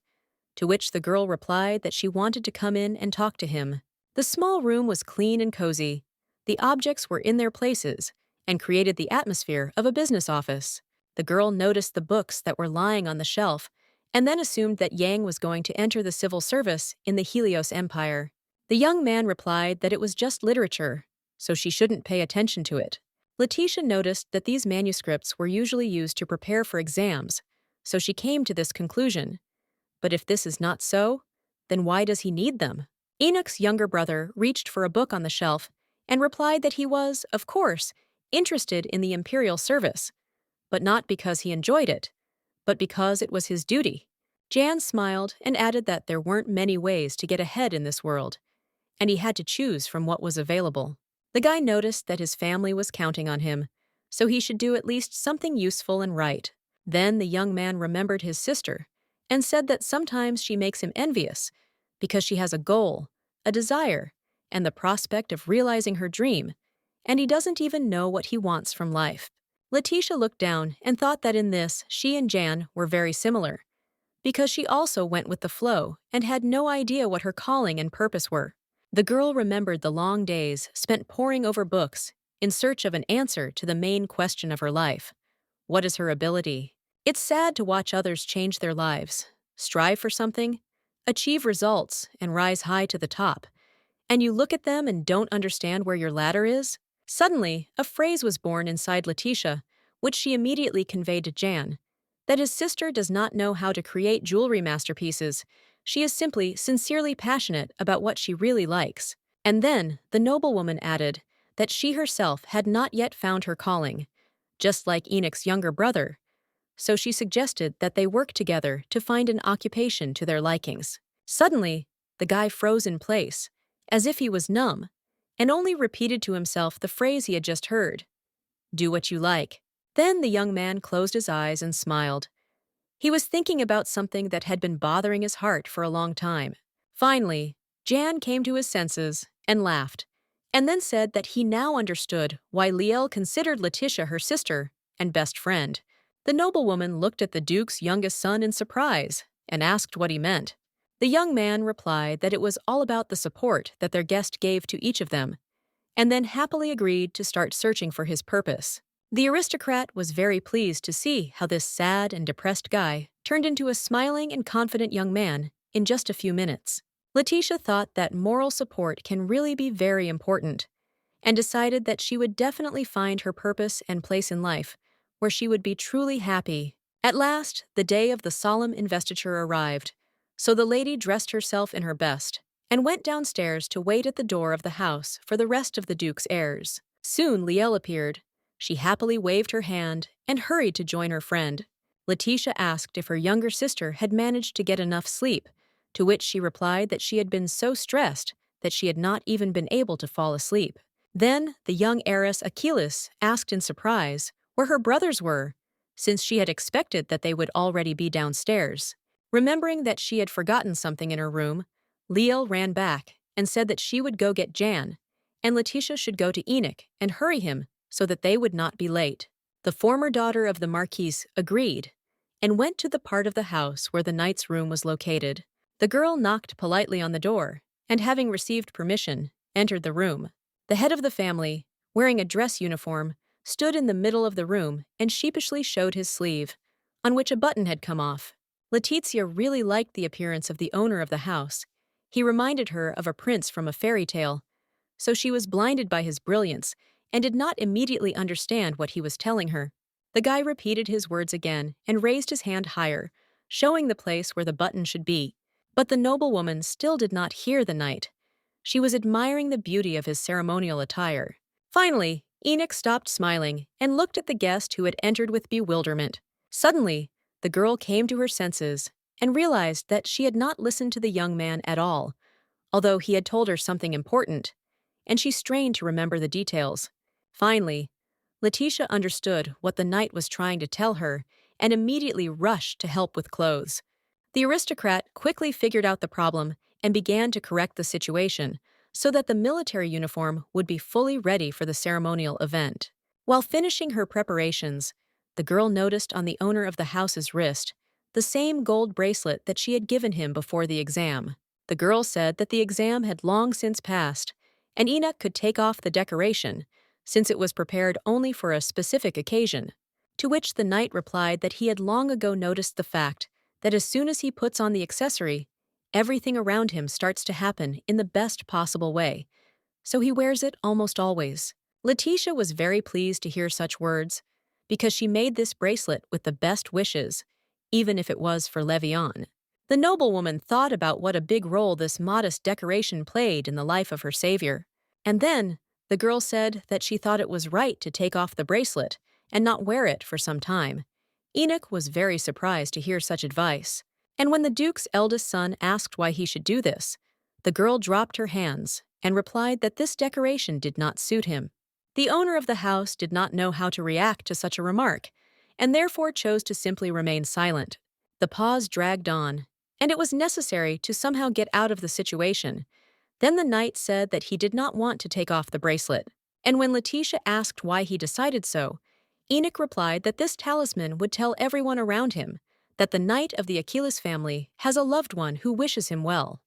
to which the girl replied that she wanted to come in and talk to him. The small room was clean and cozy. The objects were in their places and created the atmosphere of a business office. The girl noticed the books that were lying on the shelf and then assumed that Yang was going to enter the civil service in the Helios Empire. The young man replied that it was just literature, so she shouldn't pay attention to it. Leticia noticed that these manuscripts were usually used to prepare for exams, so she came to this conclusion. But if this is not so, then why does he need them? Enoch's younger brother reached for a book on the shelf and replied that he was, of course, interested in the imperial service, but not because he enjoyed it, but because it was his duty. Jan smiled and added that there weren't many ways to get ahead in this world, and he had to choose from what was available. The guy noticed that his family was counting on him, so he should do at least something useful and right. Then the young man remembered his sister and said that sometimes she makes him envious because she has a goal, a desire, and the prospect of realizing her dream, and he doesn't even know what he wants from life. Leticia looked down and thought that in this she and Jan were very similar, because she also went with the flow and had no idea what her calling and purpose were. The girl remembered the long days spent poring over books in search of an answer to the main question of her life. What is her ability? It's sad to watch others change their lives, strive for something, achieve results, and rise high to the top, and you look at them and don't understand where your ladder is? Suddenly, a phrase was born inside Leticia, which she immediately conveyed to Jan, that his sister does not know how to create jewelry masterpieces. She is simply sincerely passionate about what she really likes. And then, the noblewoman added that she herself had not yet found her calling, just like Enoch's younger brother, so she suggested that they work together to find an occupation to their likings. Suddenly, the guy froze in place, as if he was numb, and only repeated to himself the phrase he had just heard, "Do what you like." Then the young man closed his eyes and smiled. He was thinking about something that had been bothering his heart for a long time. Finally, Jan came to his senses and laughed, and then said that he now understood why Liel considered Leticia her sister and best friend. The noblewoman looked at the Duke's youngest son in surprise and asked what he meant. The young man replied that it was all about the support that their guest gave to each of them, and then happily agreed to start searching for his purpose. The aristocrat was very pleased to see how this sad and depressed guy turned into a smiling and confident young man in just a few minutes. Leticia thought that moral support can really be very important, and decided that she would definitely find her purpose and place in life where she would be truly happy. At last, the day of the solemn investiture arrived, so the lady dressed herself in her best and went downstairs to wait at the door of the house for the rest of the Duke's heirs. Soon Liel appeared. She happily waved her hand and hurried to join her friend. Leticia asked if her younger sister had managed to get enough sleep, to which she replied that she had been so stressed that she had not even been able to fall asleep. Then the young heiress Achilles asked in surprise where her brothers were, since she had expected that they would already be downstairs. Remembering that she had forgotten something in her room, Liel ran back and said that she would go get Jan, and Leticia should go to Enoch and hurry him so that they would not be late. The former daughter of the Marquis agreed and went to the part of the house where the knight's room was located. The girl knocked politely on the door, and having received permission, entered the room. The head of the family, wearing a dress uniform, stood in the middle of the room and sheepishly showed his sleeve, on which a button had come off. Leticia really liked the appearance of the owner of the house. He reminded her of a prince from a fairy tale, so she was blinded by his brilliance and did not immediately understand what he was telling her. The guy repeated his words again and raised his hand higher, showing the place where the button should be. But the noblewoman still did not hear the knight. She was admiring the beauty of his ceremonial attire. Finally, Enoch stopped smiling and looked at the guest who had entered with bewilderment. Suddenly, the girl came to her senses and realized that she had not listened to the young man at all, although he had told her something important, and she strained to remember the details. Finally, Leticia understood what the knight was trying to tell her and immediately rushed to help with clothes. The aristocrat quickly figured out the problem and began to correct the situation so that the military uniform would be fully ready for the ceremonial event. While finishing her preparations, the girl noticed on the owner of the house's wrist the same gold bracelet that she had given him before the exam. The girl said that the exam had long since passed, and Enoch could take off the decoration, since it was prepared only for a specific occasion. To which the knight replied that he had long ago noticed the fact that as soon as he puts on the accessory, everything around him starts to happen in the best possible way, so he wears it almost always. Leticia was very pleased to hear such words, because she made this bracelet with the best wishes, even if it was for Levan. The noblewoman thought about what a big role this modest decoration played in the life of her savior, and then the girl said that she thought it was right to take off the bracelet and not wear it for some time. Enoch was very surprised to hear such advice, and when the Duke's eldest son asked why he should do this, the girl dropped her hands and replied that this decoration did not suit him. The owner of the house did not know how to react to such a remark, and therefore chose to simply remain silent. The pause dragged on, and it was necessary to somehow get out of the situation. Then the knight said that he did not want to take off the bracelet, and when Leticia asked why he decided so, Enoch replied that this talisman would tell everyone around him that the knight of the Achilles family has a loved one who wishes him well.